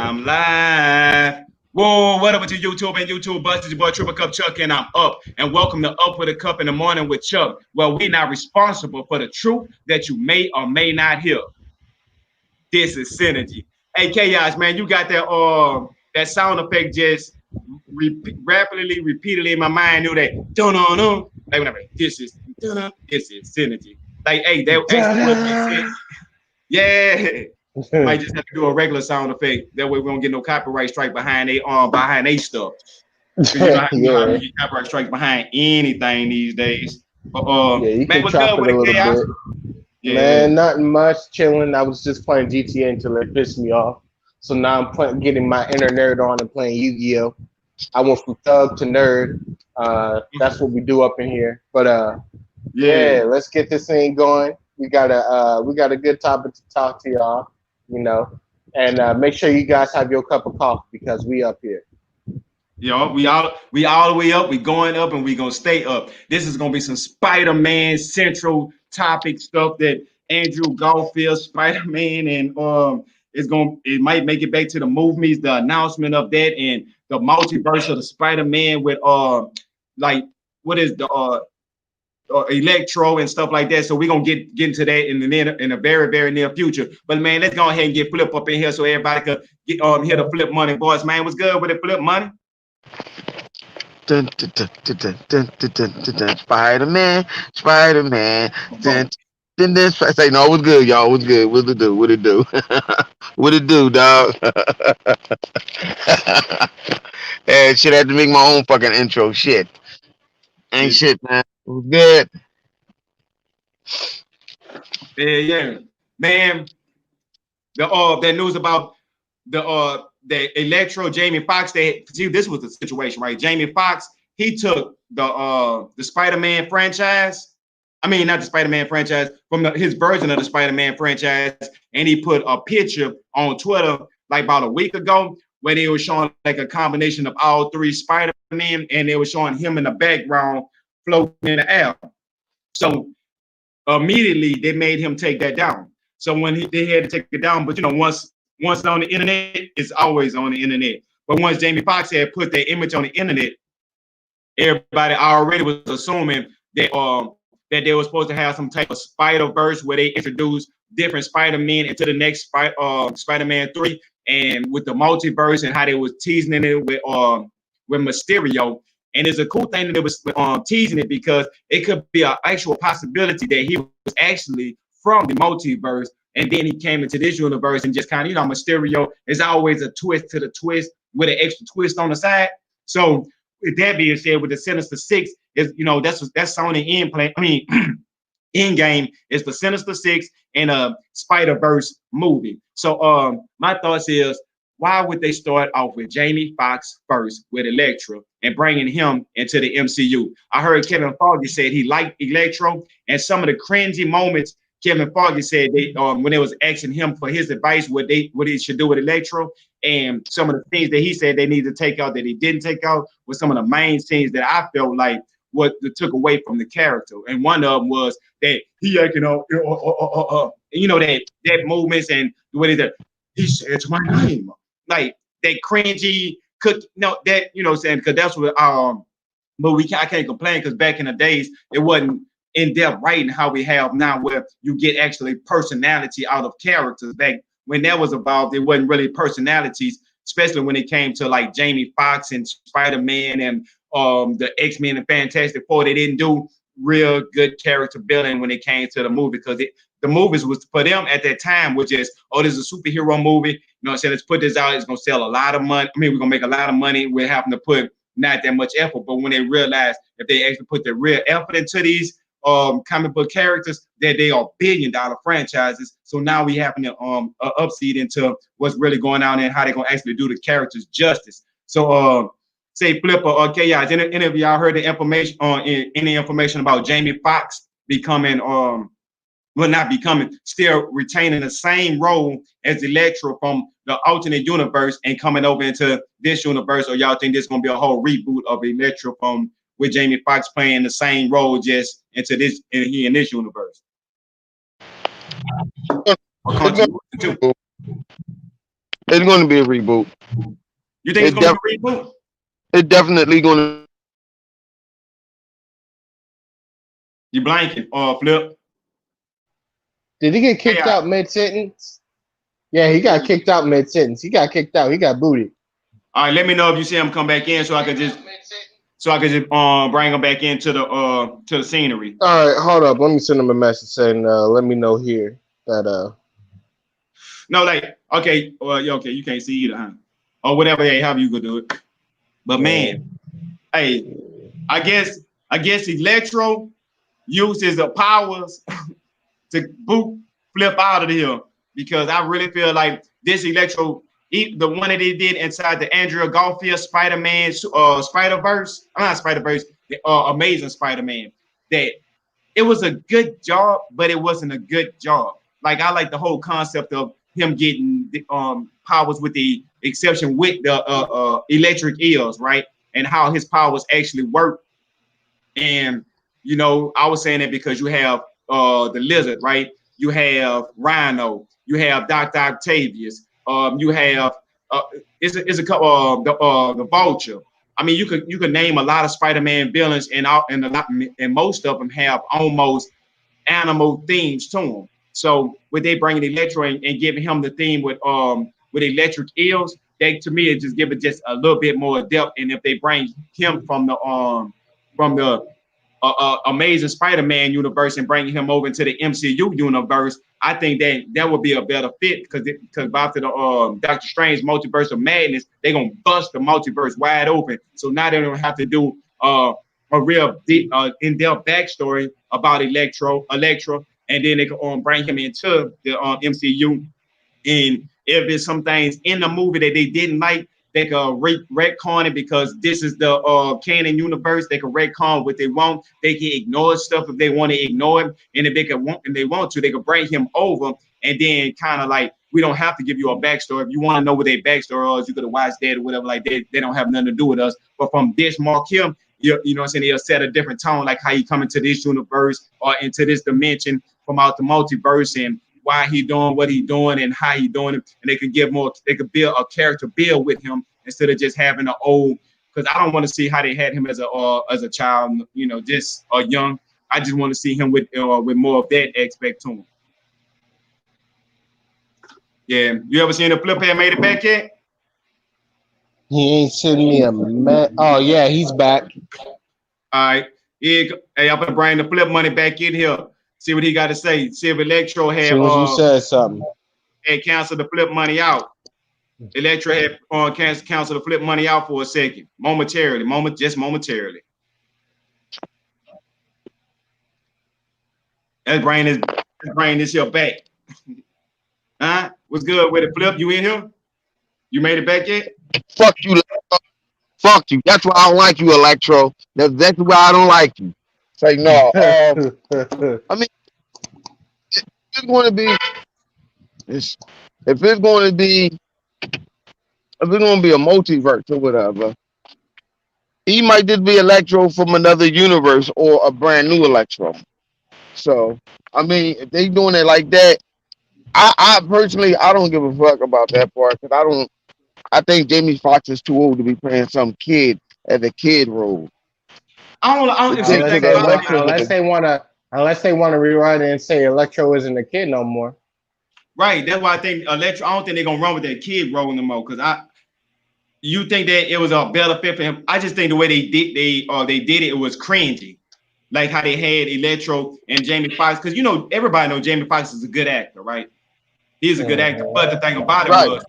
I'm live. Whoa, what up with you, YouTube and YouTube Bust? It's your boy Triple Cup Chuck, and I'm up. And welcome to Up with a Cup in the Morning with Chuck. Well, we're not responsible for the truth that you may or may not hear. This is Synergy. Hey, Chaos, man, you got that sound effect just rapidly, repeatedly in my mind. Knew that dun-dun-dun. Like whenever this is Synergy. Like, hey, that actually would make sense. Yeah. Might just have to do a regular sound effect. That way we don't get no copyright strike behind they stuff. Because you know how we get copyright strikes behind anything these days. But Yeah, you man, can what's chop good it with a the little chaos? bit. Yeah. Man, nothing much, chilling. I was just playing GTA until it pissed me off. So now getting my inner nerd on and playing Yu-Gi-Oh! I went from thug to nerd. That's what we do up in here. But yeah, let's get this thing going. We got a good topic to talk to y'all, you know. And make sure you guys have your cup of coffee because we up here. Yo, we all the way up. We going up, and we gonna stay up. This is gonna be some Spider-Man central topic stuff that Andrew Garfield, Spider-Man, and it might make it back to the movies, the announcement of that, and the multiverse of the Spider-Man with like what is the Electro and stuff like that. So we're gonna get into that in a very, very near future. But man, let's go ahead and get Flip up in here so everybody could get hear the Flip Money voice. Man, what's good with the Flip Money? Dun, dun, dun, dun, dun, dun, dun, dun, dun. Spider-Man, Spider-Man. Dun, dun, dun, say no, it was good, y'all. It was good. What it do? What it do? What it do, dog? And shit, I had to make my own fucking intro. Shit, ain't shit, man. It was good. Yeah, man. That news about the Electro Jamie Foxx. See, this was the situation, right? Jamie Foxx, he took the Spider-Man franchise. I mean, not the Spider-Man franchise, from his version of the Spider-Man franchise, and he put a picture on Twitter like about a week ago where they were showing like a combination of all three Spider-Man, and they were showing him in the background floating in the air. So immediately they made him take that down. So when they had to take it down, but you know, once on the internet, it's always on the internet. But once Jamie Foxx had put that image on the internet, everybody already was assuming that they were supposed to have some type of Spider-Verse where they introduced different Spider-Man into the next Spider-Man 3, and with the multiverse and how they was teasing it with Mysterio. And it's a cool thing that they was teasing it because it could be an actual possibility that he was actually from the multiverse, and then he came into this universe and just kind of, you know, Mysterio is always a twist to the twist with an extra twist on the side. So with that being said, with the Sinister Six, is, you know, that's Sony end plan. I mean, end game is the Sinister Six and a Spider-Verse movie. So my thoughts is, why would they start off with Jamie Foxx first with Electro and bringing him into the MCU? I heard Kevin Feige said he liked Electro, and some of the cringy moments Kevin Feige said they when they was asking him for his advice what he should do with Electro, and some of the things that he said they needed to take out that he didn't take out was some of the main scenes that I felt like what took away from the character. And one of them was that he acting you know, that movements and the way that he said my name, like that cringy that, you know, saying, because that's what but I can't complain because back in the days it wasn't in-depth writing how we have now, where you get actually personality out of characters. Back when that was involved, it wasn't really personalities, especially when it came to like Jamie Foxx and Spider-Man and the X-Men and Fantastic Four. They didn't do real good character building when it came to the movie, because the movies was for them at that time was just, oh, this is a superhero movie. You know what I'm saying? Let's put this out. It's gonna sell a lot of money. I mean, we're gonna make a lot of money. We're having to put not that much effort. But when they realized if they actually put the real effort into these comic book characters, that they are $billion franchises. So now we having to upseed into what's really going on and how they're gonna actually do the characters justice. So say Flip or Chaos, any of y'all heard the information on any information about Jamie Foxx becoming well, not becoming, still retaining the same role as Electro from the alternate universe and coming over into this universe? Or y'all think this is gonna be a whole reboot of Electro from with Jamie Foxx playing the same role just into this in this universe? Or It's country too? It's going to be a reboot. You think it's It gonna def- be a reboot? it definitely going to. You blanking or Flip? Did he get Hey, kicked out mid sentence? Yeah, he got kicked out mid sentence. He got kicked out. He got booted. all right, let me know if you see him come back in, so I could just bring him back into the scenery. All right, hold up. Let me send him a message saying, let me know here that No, like okay, well, yeah, okay, you can't see either, huh? Or whatever, hey, however you could do it. But man, hey, I guess Electro uses the powers to boot Flip out of here because I really feel like this Electro, the one that they did inside the Anderw Garfield Spider-Man Spider-Verse, I'm not Spider-Verse, the Amazing Spider-Man, that it was a good job, but it wasn't a good job. Like I like the whole concept of him getting the, powers with the exception with the electric eels, right? And how his powers actually work. And I was saying that because you have the lizard, right? You have Rhino, you have Dr. Octavius, you have it's a couple the Vulture. I mean, you could name a lot of Spider-Man villains, and most of them have almost animal themes to them. So with they bringing Electro and giving him the theme with electric eels, they to me it just give it just a little bit more depth. And if they bring him from the Amazing Spider-Man universe and bringing him over into the MCU universe, I think that would be a better fit because after the Doctor Strange Multiverse of Madness, they're gonna bust the multiverse wide open. So now they don't have to do a real deep, in-depth backstory about Electro, and then they can bring him into the MCU. And if there's some things in the movie that they didn't like, they can retcon it because this is the canon universe. They can retcon what they want. They can ignore stuff if they want to ignore it, and if they want to, they can bring him over and then kind of like we don't have to give you a backstory. If you want to know what their backstory is, you could have watched that or whatever. Like they don't have nothing to do with us. But from this mark him, you know what I'm saying? They'll set a different tone, like how he come into this universe or into this dimension from out the multiverse and why he doing what he doing and how he doing it, and they could build a character build with him instead of just having an old. Because I don't want to see how they had him as a child, just young. I just want to see him with more of that aspect to him. Yeah, you ever seen the Flip had made it back yet? he ain't send me a Oh yeah, he's back. All right, yeah, hey, I'm gonna bring the Flip money back in here. See what he got to say. See if Electro As soon as you said something. had canceled the Flip money out. Electra had canceled the Flip money out for a second, just momentarily. Let's bring this here back. Huh? What's good with it, Flip? You in here? You made it back yet? Fuck you. Fuck you. That's why I don't like you, Electro. That's exactly why I don't like you. Say no. I mean, it's going to be. It's, if it's going to be, if it's going to be a multiverse or whatever, he might just be Electro from another universe or a brand new Electro. So, I mean, if they doing it like that, I personally, I don't give a fuck about that part because I don't. I think Jamie Foxx is too old to be playing some kid as a kid role. I don't see the unless thing they about it. want, unless they want to rewrite it and say Electro isn't a kid no more. Right. That's why I think Electro. I don't think they're gonna run with that kid role no more. You think that it was a better fit for him? I just think the way they did it was cringy, like how they had Electro and Jamie Foxx. Because everybody knows Jamie Foxx is a good actor, right? He's a good actor. But the thing about it Right. was,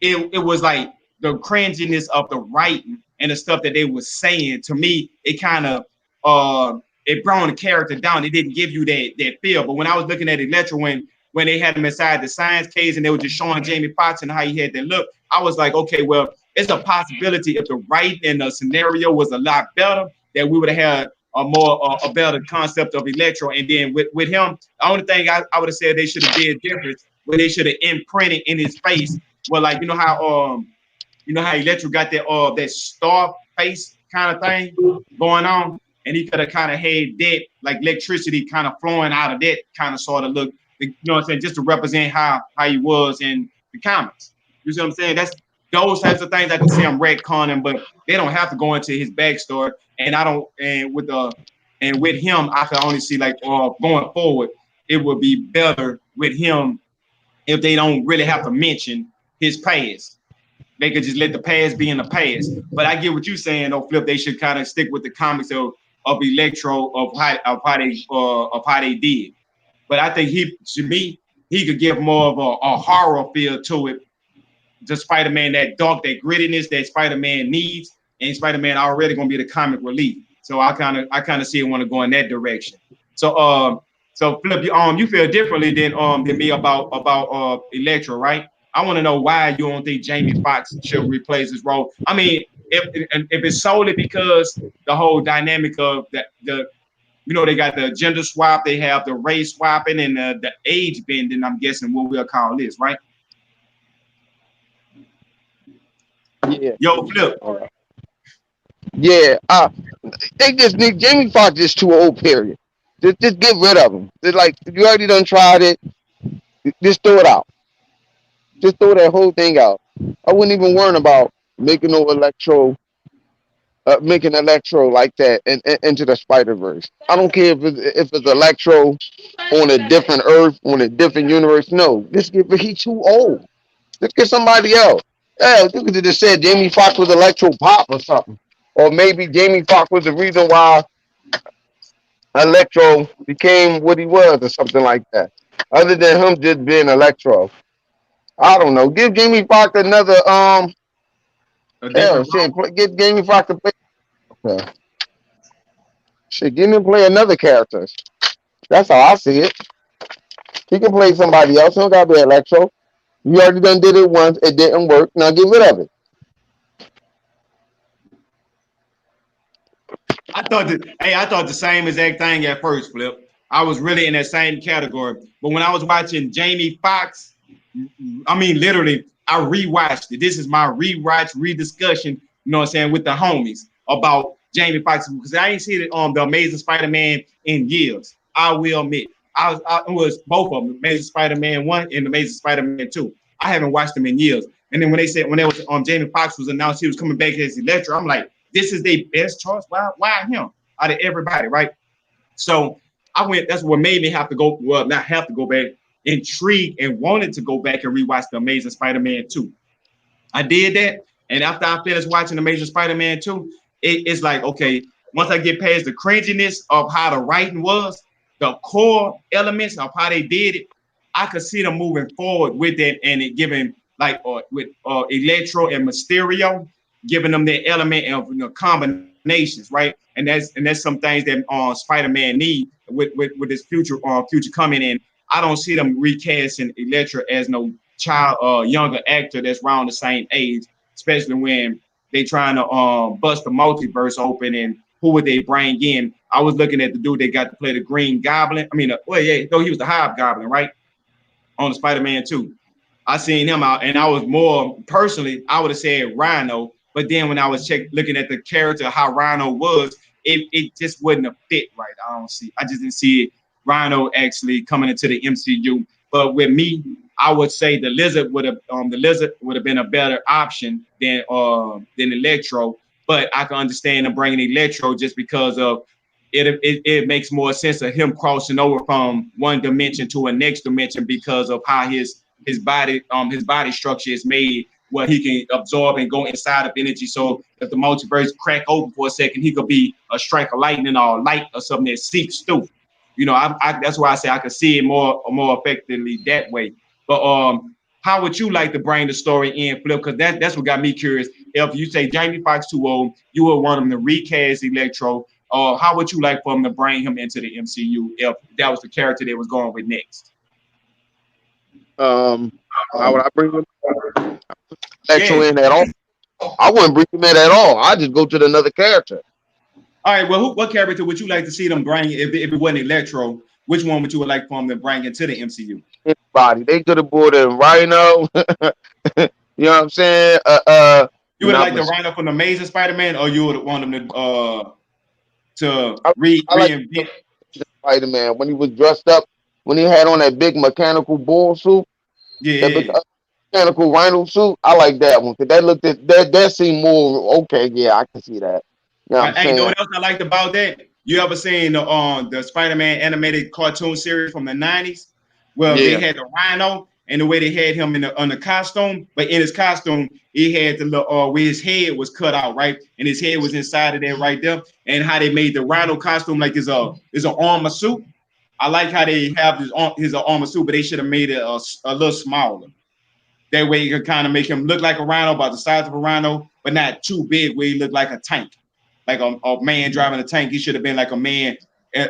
it was like the cringiness of the writing and the stuff that they were saying. To me, it kind of it brought the character down. It didn't give you that feel. But when I was looking at Electro when they had him inside the science cage and they were just showing Jamie Foxx and how he had that look, I was like, okay, well, it's a possibility if the writing and the scenario was a lot better that we would have had a better concept of Electro. And then with him, the only thing I would have said they should have did different where they should have imprinted in his face. Well, like how Electro got that star face kind of thing going on, and he could have kind of had that like electricity kind of flowing out of that kind of sort of look. You know what I'm saying? Just to represent how he was in the comics. You see what I'm saying? That's those types of things I can see him retconning, but they don't have to go into his backstory. And I don't. And with him, I can only see like going forward, it would be better with him if they don't really have to mention his past. They could just let the past be in the past. But I get what you're saying, though, Flip. They should kind of stick with the comics of Electro of how they did. But I think to me, he could give more of a horror feel to it. The Spider-Man, that dark, that grittiness that Spider-Man needs, and Spider-Man already gonna be the comic relief. So I kind of see it want to go in that direction. So Flip, you feel differently than me about Electro, right? I want to know why you don't think Jamie Foxx should replace his role. I mean, if it's solely because the whole dynamic of the they got the gender swap, they have the race swapping, and the age bending. I'm guessing what we'll call this, right? Yeah. Yo, Flip. Yeah. They just need Jamie Foxx is too old. Period. Just get rid of him. It's like you already done tried it. Just throw it out. Just throw that whole thing out. I wouldn't even worry about making no making Electro like that into the Spider Verse. I don't care if it's Electro on a different Earth, on a different universe. No, he's too old. Let's get somebody else. Yeah, you could have just said Jamie Foxx was Electro Pop or something, or maybe Jamie Foxx was the reason why Electro became what he was, or something like that. Other than him just being Electro, I don't know. Give Jamie Foxx another A hell different shit. role. Get Jamie Foxx to play. Okay. Shit, give him play another character. That's how I see it. He can play somebody else. He don't gotta be Electro. You already done did it once. It didn't work. Now get rid of it. I thought the same exact thing at first, Flip. I was really in that same category. But when I was watching Jamie Foxx, I mean, literally, I rewatched it. This is my rewatch, rediscussion, you know what I'm saying, with the homies about Jamie Foxx, because I ain't seen it on The Amazing Spider-Man in years. I will admit. It was both of them, Amazing Spider-Man 1 and Amazing Spider-Man 2. I haven't watched them in years. And then when they was Jamie Foxx was announced he was coming back as Electro, I'm like, this is their best choice. Why him out of everybody, right? So I went. That's what made me have to go. Well, not have to go back. Intrigued and wanted to go back and rewatch The Amazing Spider-Man 2. I did that, and after I finished watching Amazing Spider-Man 2, it's like, okay, once I get past the cringiness of how the writing was, the core elements of how they did it, I could see them moving forward with it and it giving like with Electro and Mysterio, giving them the element of combinations, right? And that's some things that Spider-Man need with his future coming in. I don't see them recasting Electro as no child younger actor that's around the same age, especially when they trying to bust the multiverse open and who would they bring in? I was looking at the dude they got to play the Green Goblin. I mean, well, yeah, no, he was the Hobgoblin, right? On the Spider-Man 2. I seen him out, and I was more personally, I would have said Rhino. But then when I was looking at the character, how Rhino was, it just wouldn't have fit right. I just didn't see it. Rhino actually coming into the MCU. But with me, I would say the Lizard would have been a better option than Electro. But I can understand them bringing Electro just because of it makes more sense of him crossing over from one dimension to a next dimension because of how his body structure is made where he can absorb and go inside of energy. So if the multiverse crack open for a second, he could be a strike of lightning or light or something that seeps through. That's why I say I could see it more effectively that way. But how would you like to bring the story in, Flip? Because that's what got me curious. If you say Jamie Foxx too old, you would want him to recast Electro. How would you like for him to bring him into the MCU if that was the character they was going with next? How would I bring him Electro Yeah. in at all? I wouldn't bring him in at all. I just go to another character. All right. Well, what character would you like to see them bring if it wasn't Electro? Which one would you like for them to bring into the MCU? Anybody. They could have brought in Rhino. You know what I'm saying? You would like the Rhino from the Amazing Spider-Man, or you would want them to I like reinvent? Spider-Man when he was dressed up, when he had on that big mechanical bull suit. Yeah. mechanical rhino suit. I like that one because that looked at that seemed more okay. Yeah, I can see that. You know what I'm Hey, you know saying? what else I liked about that? You ever seen the Spider-Man animated cartoon series from the 90s? Well, they Yeah. had the Rhino and the way they had him in on the costume, but in his costume, he had the where his head was cut out, right? And his head was inside of there right there. And how they made the Rhino costume like is an armor suit. I like how they have his armor suit, but they should have made it a little smaller. That way you could kind of make him look like a rhino, about the size of a rhino, but not too big where he looked like a tank. Like a man driving a tank. He should have been like a man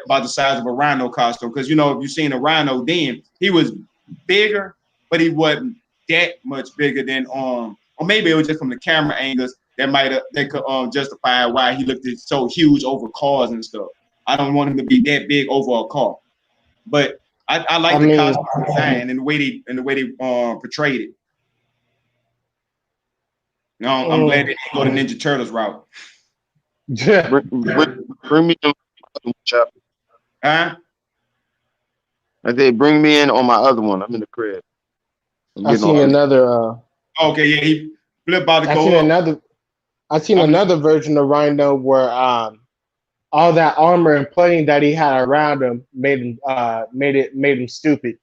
about the size of a rhino costume. Because, you know, if you've seen a rhino then, he was bigger, but he wasn't that much bigger than, or maybe it was just from the camera angles that could justify why he looked so huge over cars and stuff. I don't want him to be that big over a car. But I I like the mean, costume design and the way they portrayed it. No, I'm glad they didn't go the Ninja Turtles route. Bring me in. Chuck. Huh? I said, bring me in on my other one. I'm in the crib. I'm I getting seen off this. another. Okay, yeah, he flipped about to I seen go up. another. I seen I'm another version of Rhino where all that armor and plating that he had around him made him stupid.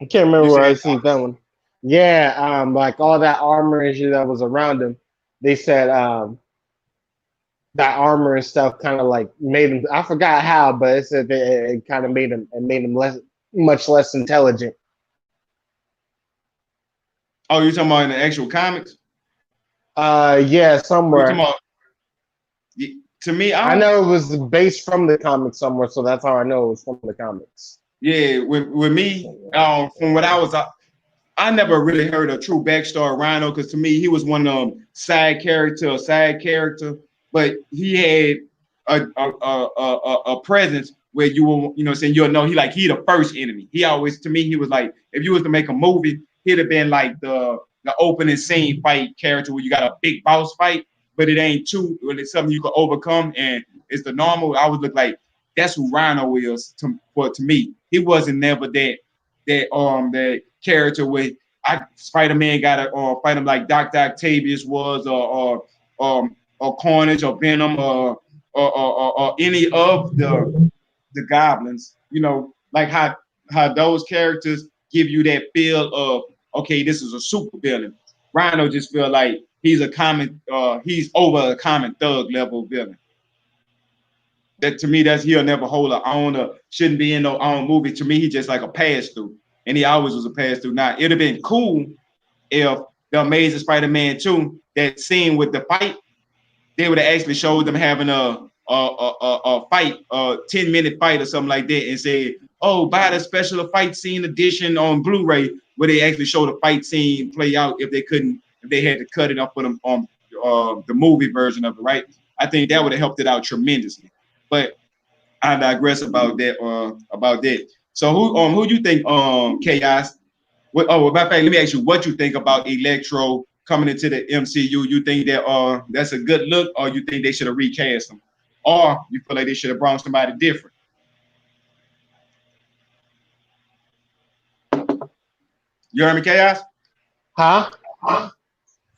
I can't remember you where I said seen that one. Yeah, like all that armor and shit that was around him. They said that armor and stuff kind of like made him. I forgot how, but it said that it kind of made him much less intelligent. oh, you talking about in the actual comics? Yeah, You talking somewhere. about to me, I I don't know it was based from the comics somewhere, so that's how I know it was from the comics. yeah, with me, from what I never really heard a true backstory of Rhino because to me he was one of them side character, but he had a presence where you will, you know, saying you'll know he the first enemy. He always to me he was like if you was to make a movie, he'd have been like the opening scene fight character where you got a big boss fight, but it ain't too when it's something you can overcome and it's the normal. I would look like that's who Rhino is to me. He wasn't never that character where Spider-Man got to fight him like Dr. Octavius was or Carnage or Venom or any of the goblins, you know, like how those characters give you that feel of okay, this is a super villain. Rhino just feel like he's over a common thug level villain. That to me, that's he'll never hold a own shouldn't be in no own movie. To me, he just like a pass through, and he always was a pass through. Now it'd have been cool if the Amazing Spider-Man 2, that scene with the fight, they would have actually showed them having a fight, a 10-minute fight or something like that, and say, oh, buy the special fight scene edition on Blu-ray, where they actually show the fight scene play out if they had to cut it up for them on the movie version of it, right? I think that would have helped it out tremendously. But I digress about that. So who you think Chaos? Matter of fact, let me ask you what you think about Electro coming into the MCU. You think that that's a good look, or you think they should have recast him, or you feel like they should have brought somebody different? You heard me, Chaos? Huh? I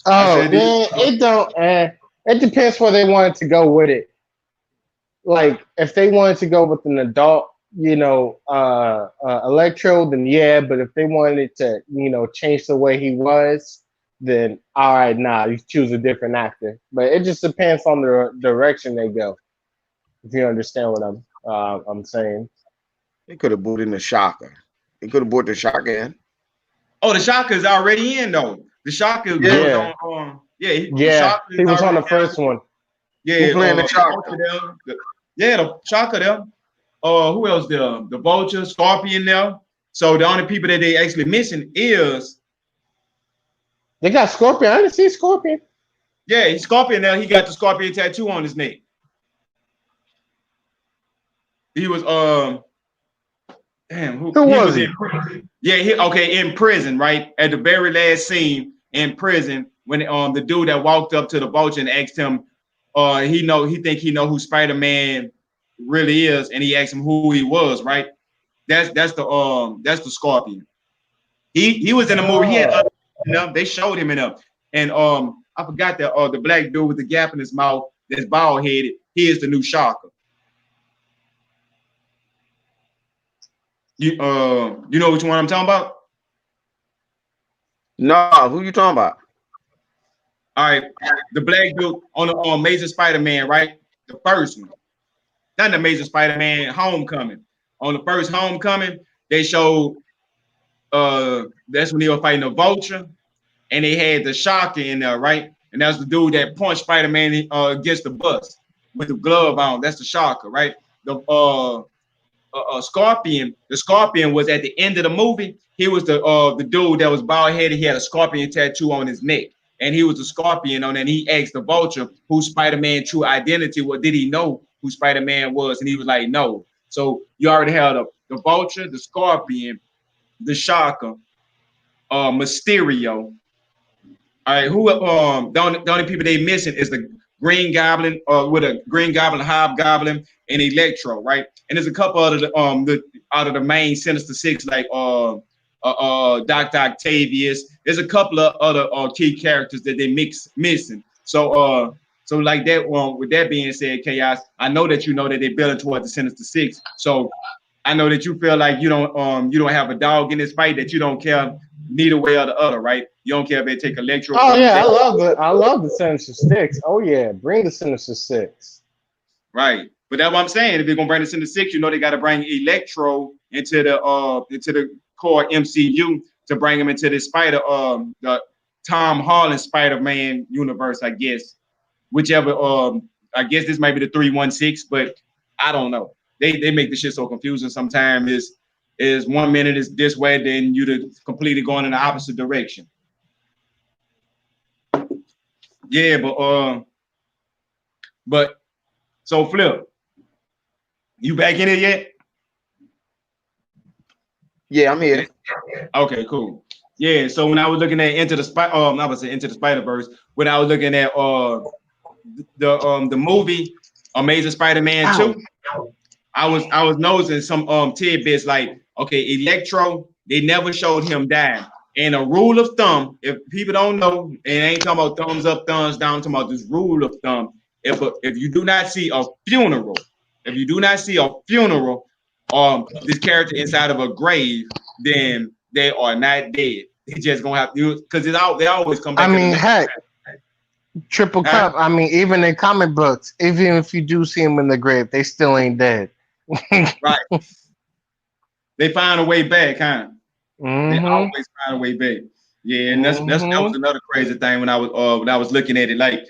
Oh, said, it don't. It depends where they wanted to go with it. Like if they wanted to go with an adult, Electro, then yeah. But if they wanted to, change the way he was, then all right, nah, you choose a different actor. But it just depends on the direction they go. If you understand what I'm saying. They could have brought in the Shocker. They could have brought the Shocker in. oh, the Shocker's already in though. The Shocker was Yeah, on. The yeah. Shocker He is was on already the first there. one. Yeah, Who playing the the Shocker? Vulture there. The Shocker there. Who else there? The Vulture, Scorpion there. So the only people that they actually missing is They got Scorpion. I didn't see Scorpion. he's Scorpion now. He got the Scorpion tattoo on his neck. He was damn Who he was was he? in prison. Yeah, in prison, right? At the very last scene in prison when the dude that walked up to the Vulture and asked him he think he know who Spider-Man really is, and he asked him who he was, right? That's the Scorpion. He was in the movie. He had other enough. They showed him enough. And I forgot that the black dude with the gap in his mouth that's bald headed. He is the new Shocker. You know which one I'm talking about? No, who you talking about? All right, the black dude on the Amazing Spider-Man, right? The first one, not the Amazing Spider-Man Homecoming. On the first Homecoming, they showed that's when they were fighting the Vulture, and they had the Shocker in there, right? And that's the dude that punched Spider-Man against the bus with the glove on. That's the Shocker, right? The Scorpion. The Scorpion was at the end of the movie. He was the dude that was bald headed. He had a scorpion tattoo on his neck, and he was a scorpion on. And he asked the Vulture who Spider-Man true identity was. Did he know who Spider-Man was? And he was like, no. So you already had the Vulture, the Scorpion, the Shocker, Mysterio. All right, who the only people they missing is the Green Goblin, with a Green Goblin, Hobgoblin, and Electro, right? And there's a couple out of the main Sinister Six, like Dr. Octavius. There's a couple of other key characters that they missing. So like that one. With that being said, Chaos, I know that you know that they're building towards the Sinister Six. So I know that you feel like you don't have a dog in this fight, that you don't care neither way or the other, right? You don't care if they take Electro. Oh yeah, I love it. I love the Sinister Six. Oh yeah, bring the Sinister Six. Right, but that's what I'm saying. If they're gonna bring the Sinister Six, you know they got to bring Electro into the core MCU to bring him into the the Tom Holland Spider-Man universe, I guess. Whichever. I guess this might be the 316, but I don't know. They make the shit so confusing sometimes. Is 1 minute is this way, then you completely going in the opposite direction. Yeah, but so Flip, you back in it yet? Yeah, I'm here. Okay, cool. Yeah, so when I was looking at Into the Spider-Verse, when I was looking at the movie Amazing Spider-Man 2, I was noticing some tidbits like, okay, Electro, they never showed him die. And a rule of thumb, if people don't know, and ain't talking about thumbs up, thumbs down, talking about this rule of thumb. If you do not see a funeral, this character inside of a grave, then they are not dead. They just gonna have to, because they always come back. I mean, heck, Triple Cup. I mean, even in comic books, even if you do see them in the grave, they still ain't dead. Right. They find a way back, huh? Mm-hmm. They always find a way back. Yeah, and that was another crazy thing when I was looking at it, like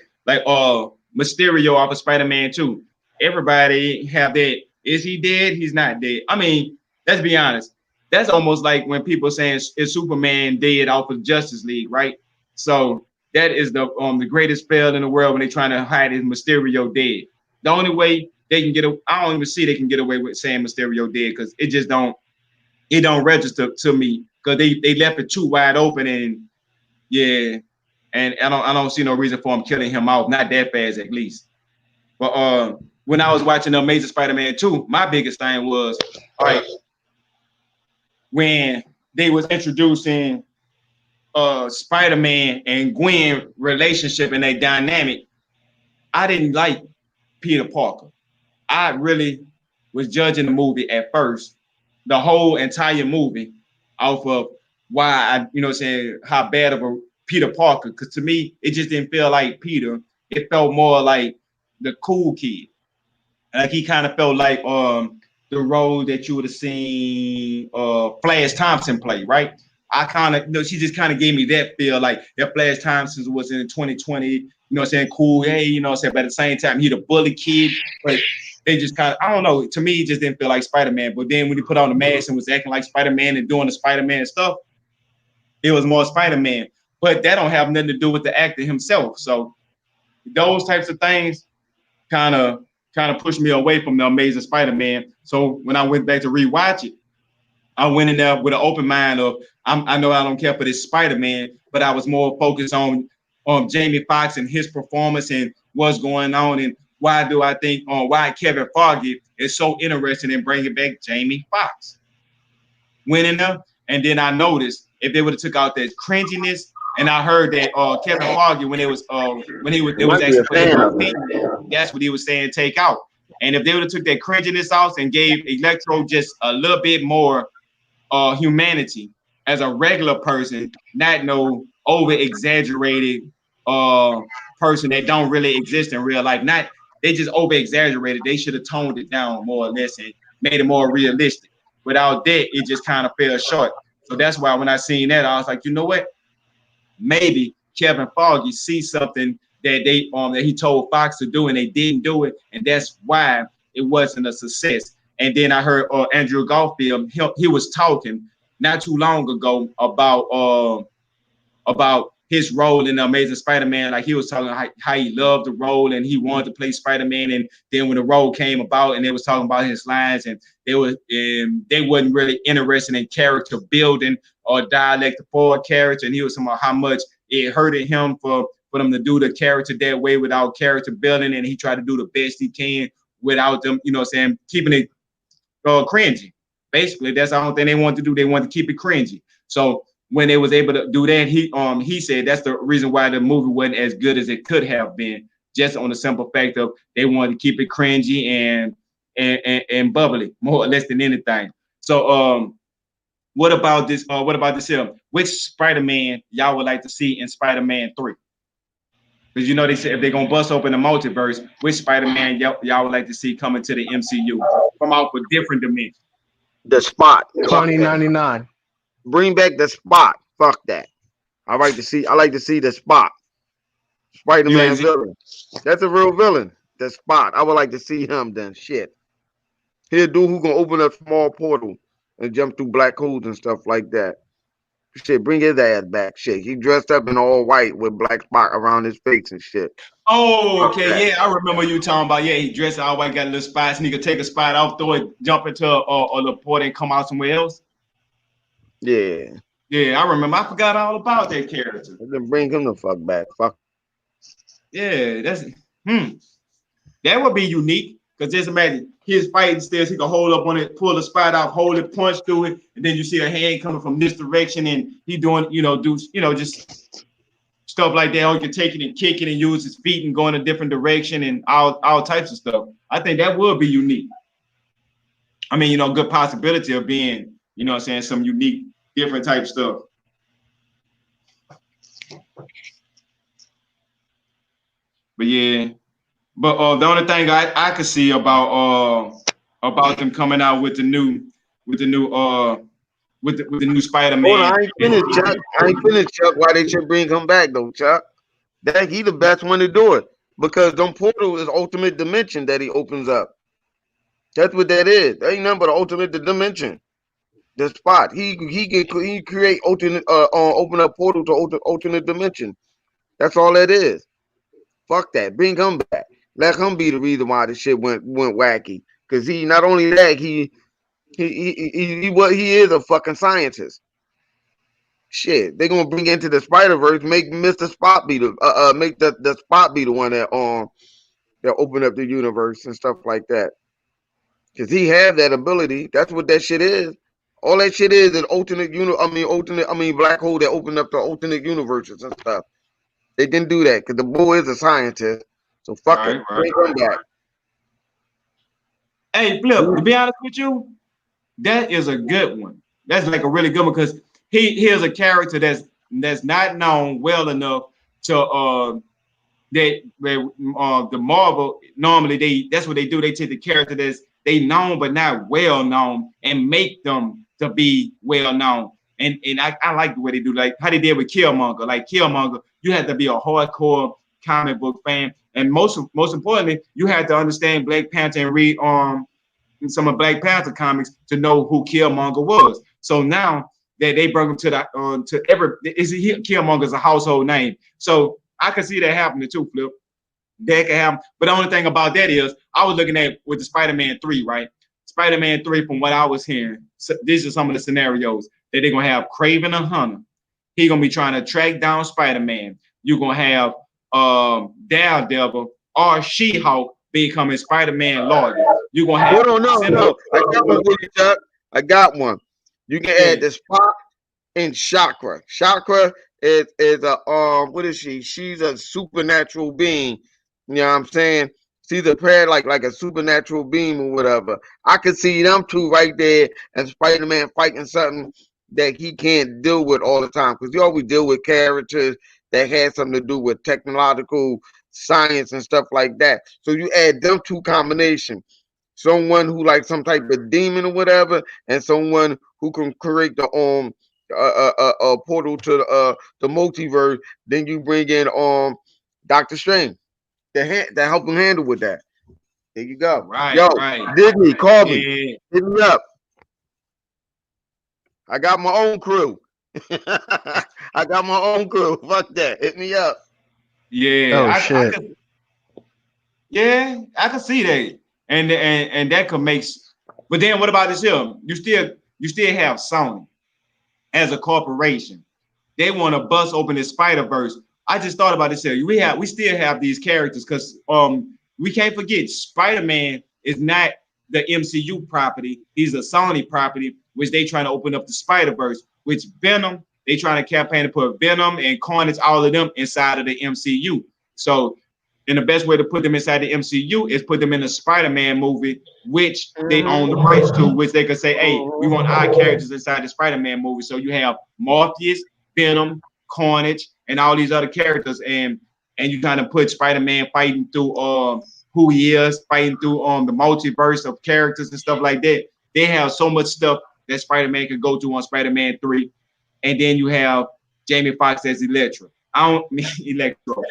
Mysterio off of Spider-Man 2. Everybody have that. Is he dead? He's not dead. I mean, let's be honest. That's almost like when people saying is Superman dead off of Justice League, right? So that is the greatest spell in the world when they're trying to hide his Mysterio dead. The only way they can I don't even see they can get away with saying Mysterio dead, because it just don't register to me, because they left it too wide open, and yeah, and I don't see no reason for him killing him off, not that fast at least. But when I was watching the Amazing Spider-Man 2, my biggest thing was, all right, when they was introducing Spider-Man and Gwen relationship and their dynamic, I didn't like Peter Parker. I really was judging the movie at first, the whole entire movie, off of why how bad of a Peter Parker, because to me it just didn't feel like Peter. It felt more like the cool kid. Like he kind of felt like the role that you would have seen Flash Thompson play, right? I kind of, she just kind of gave me that feel, like that Flash Thompson was in 2020, cool, hey, but at the same time, he the bully kid, but they just kind of, I don't know, to me, it just didn't feel like Spider-Man. But then when he put on the mask and was acting like Spider-Man and doing the Spider-Man stuff, it was more Spider-Man. But that don't have nothing to do with the actor himself. So those types of things kind of pushed me away from the Amazing Spider-Man. So when I went back to rewatch it, I went in there with an open mind of, I know I don't care for this Spider-Man, but I was more focused on Jamie Foxx and his performance and what's going on, and why Kevin Feige is so interested in bringing back Jamie Foxx. went in there, and then I noticed if they would have took out that cringiness, and I heard that Kevin Foggy when he was You it was might be actually a for his fan of it. opinion, that's what he was saying take out. And if they would have took that cringiness out and gave Electro just a little bit more humanity as a regular person, not no over exaggerated uh person that don't really exist in real life. Not they just over exaggerated. They should have toned it down more or less and made it more realistic. Without that, it just kind of fell short. So that's why when I seen that, I was like, you know what? Maybe Kevin Foggy sees something that he told Fox to do and they didn't do it, and that's why it wasn't a success. And then I heard Anderw Garfield, he was talking not too long ago about his role in the Amazing Spider-Man. Like he was talking how he loved the role and he wanted to play Spider-Man. And then when the role came about and they was talking about his lines and they wasn't really interested in character building or dialect for a character. And he was talking about how much it hurted him for them to do the character that way without character building. And he tried to do the best he can without them, you know what I'm saying, keeping it cringy. Basically, that's the only thing they wanted to do. They wanted to keep it cringy. So when they was able to do that, he said that's the reason why the movie wasn't as good as it could have been, just on the simple fact of they wanted to keep it cringy and bubbly, more or less than anything. So what about this? What about this film? Which Spider-Man y'all would like to see in Spider-Man 3? Because you know they said if they're gonna bust open the multiverse, which Spider-Man y'all would like to see coming to the MCU from out for different dimensions? The Spot. 2099. Bring back the Spot. Fuck that. I like to see the Spot. Spider-Man villain. That's a real villain. The Spot. I would like to see him then. Shit. He a dude who gonna open a small portal and jump through black holes and stuff like that. Shit, bring his ass back. Shit. He dressed up in all white with black spot around his face and shit. Oh, okay, yeah, I remember you talking about. Yeah, he dressed all white, got a little spots, and he could take a spot off, throw it, jump into a little port, and come out somewhere else. Yeah. Yeah, I remember. I forgot all about that character. Then bring him the fuck back. Fuck. Yeah, that would be unique. Because just imagine his fighting stairs, he could hold up on it, pull the spot out, hold it, punch through it, and then you see a hand coming from this direction, and he doing, just stuff like that. Or you can take it and kick it and use his feet and go in a different direction and all types of stuff. I think that would be unique. I mean, good possibility of being, what I'm saying, some unique, different type stuff. But yeah. But the only thing I could see about them coming out with the new Spider-Man. Hold on, I ain't finished, Chuck. Chuck. Why they should bring him back though, Chuck? That he the best one to do it because them portal is ultimate dimension that he opens up. That's what that is. That ain't nothing but an ultimate dimension. The Spot. He create alternate open up portal to alternate dimension. That's all that is. Fuck that. Bring him back. Let him be the reason why this shit went wacky. Cause he not only that he is a fucking scientist. Shit, they gonna bring into the Spider-Verse, make Mr. Spot be the make the Spot be the one that open up the universe and stuff like that. Cause he have that ability. That's what that shit is. All that shit is an alternate black hole that opened up the alternate universes and stuff. They didn't do that because the boy is a scientist. So fuck it. Bring him back. Hey, Flip, to be honest with you, that is a good one. That's like a really good one because he is a character that's not known well enough to the Marvel normally that's what they do. They take the character that's they known but not well known and make them to be well known. And I like the way they do, like how they did with Killmonger. Like Killmonger, you had to be a hardcore comic book fan, and most importantly, you had to understand Black Panther and read some of Black Panther comics to know who Killmonger was. So now that they brought him to Killmonger's a household name. So I can see that happening too, Flip. That can happen. But the only thing about that is I was looking at with the Spider-Man 3, right? Spider-Man 3, from what I was hearing, so these are some of the scenarios that they're gonna have Kraven a hunter. He's gonna be trying to track down Spider-Man. You're gonna have Daredevil or She-Hulk becoming Spider-Man lawyer. You're gonna have no. I got one for you, Chuck. I got one. You can add the Spock and Chakra. Chakra is a what is she? She's a supernatural being. You know what I'm saying? She's a prayer like a supernatural being or whatever. I could see them two right there and Spider-Man fighting something that he can't deal with all the time because he always deal with characters that had something to do with technological science and stuff like that. So you add them two combination, someone who like some type of demon or whatever, and someone who can create the portal to the multiverse. Then you bring in Doctor Strange that help him handle with that. There you go. Right, Yo, right. Disney, call me. Yeah. Hit me up. I got my own crew. I got my own crew. Fuck that. Hit me up. Yeah, Oh shit. I could see that, and that could make. But then what about this here? You still have Sony as a corporation. They want to bust open the Spider-Verse. I just thought about this here. We still have these characters because we can't forget Spider-Man is not the MCU property. He's a Sony property, which they trying to open up the Spider-Verse. Which Venom, they trying to campaign to put Venom and Carnage, all of them inside of the MCU. So, and the best way to put them inside the MCU is put them in a Spider-Man movie, which they own the rights to, which they could say, hey, we want our characters inside the Spider-Man movie. So you have Morpheus, Venom, Carnage, and all these other characters, and you kind of put Spider-Man fighting through who he is, fighting through the multiverse of characters and stuff like that. They have so much stuff that Spider-Man could go to on Spider-Man 3. And then you have Jamie Foxx as Electro. I don't mean Electro,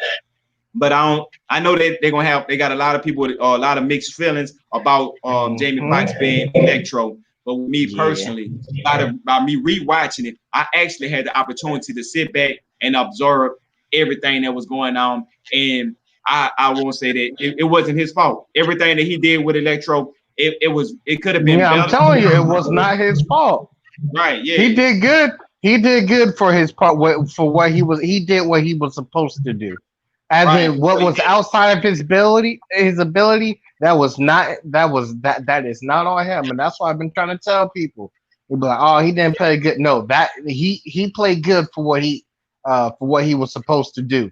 but I know that they got a lot of people with a lot of mixed feelings about Jamie Foxx being Electro. But with me personally, by me rewatching it, I actually had the opportunity to sit back and observe everything that was going on. And I won't say that it wasn't his fault. Everything that he did with Electro, it could have been better. I'm telling you, it was not his fault. Right, yeah. He did good. He did good for his part. For what he was, he did what he was supposed to do. As in, what was outside of his ability, that was not. That is not on him, and that's why I've been trying to tell people. They'll be like, "Oh, he didn't play good." No, that he played good for what he was supposed to do.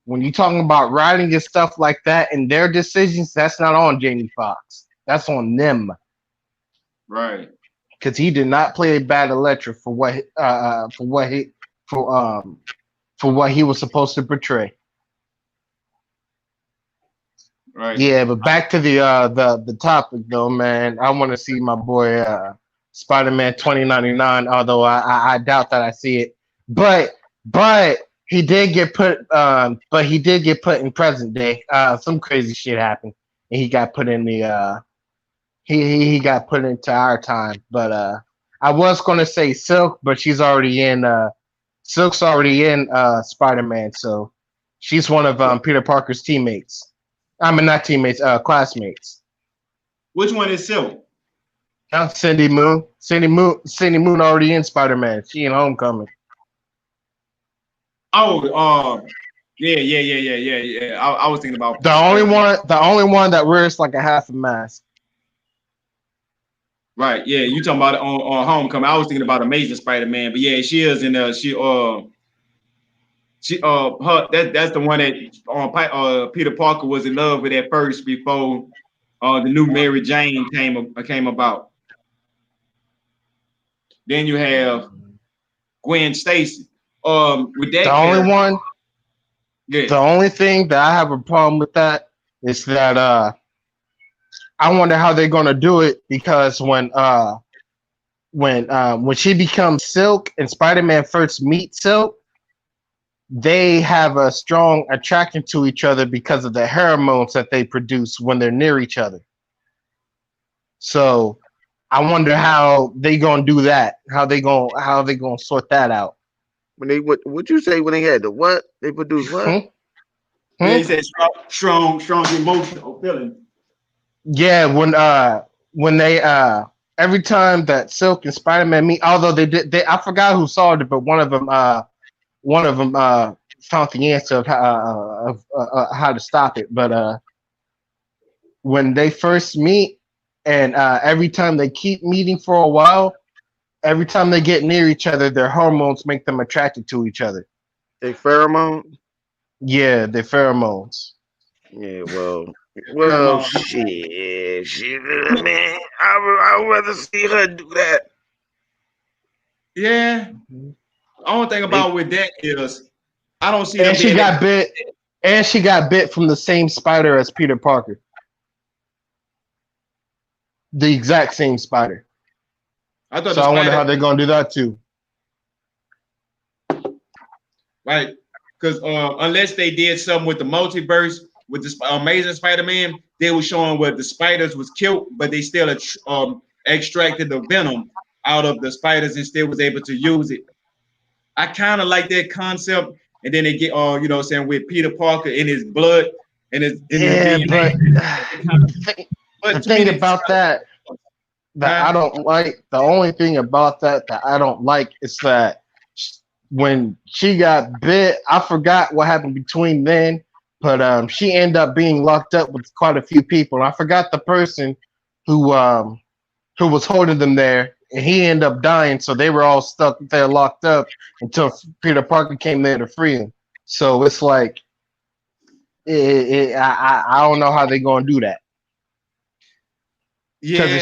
When you're talking about writing and stuff like that and their decisions, that's not on Jamie Foxx. That's on them. Right. Because he did not play a bad Electra for what he was supposed to portray. Right. Yeah, but back to the topic though, man. I want to see my boy Spider-Man 2099, although I doubt that I see it. But he did get put in present day. Some crazy shit happened, and he got put in the he got put into our time. But I was gonna say Silk, but she's already in Silk's already in Spider-Man, so she's one of Peter Parker's teammates. I mean, not teammates, classmates. Which one is Silk? Cindy Moon. Cindy Moon already in Spider-Man. She in Homecoming. Oh, yeah. I was thinking about The only one that wears like a half a mask. Right, yeah. You talking about on Homecoming? I was thinking about Amazing Spider-Man, but yeah, she is in that's the one that Peter Parker was in love with at first before the new Mary Jane came about. Then you have Gwen Stacy. With that the only thing that I have a problem with that is that I wonder how they're gonna do it because when she becomes Silk and Spider-Man first meets Silk, they have a strong attraction to each other because of the hormones that they produce when they're near each other. So I wonder how they gonna do that. How they gonna sort that out? When they what you say when they had the what they produced what? They said strong emotional feeling. Yeah, when they every time that Silk and Spider-Man meet, although they I forgot who solved it, but one of them found the answer of how to stop it. But when they first meet, and every time they keep meeting for a while, every time they get near each other, their hormones make them attracted to each other. They pheromone. Yeah, their pheromones. Yeah, Come on. shit, man. I'd rather see her do that. Yeah. Only thing They, about with that is I don't see them And she being able. got bit. And she got bit from the same spider as Peter Parker. The exact same spider. I thought So the I wonder spider, how they're gonna do that too. right? Because unless they did something with the multiverse with the Amazing Spider-Man, they were showing where the spiders was killed, but they still extracted the venom out of the spiders and still was able to use it. I kind of like that concept, and then they get you know what I'm saying, with Peter Parker in his blood and his Yeah, DNA. but But the to me, thing about that I don't like, the only thing about that I don't like is that when she got bit, I forgot what happened between then, but she ended up being locked up with quite a few people. I forgot the person who was holding them there, and he ended up dying, so they were all stuck there locked up until Peter Parker came there to free them. So it's like I don't know how they're gonna do that. Because yeah,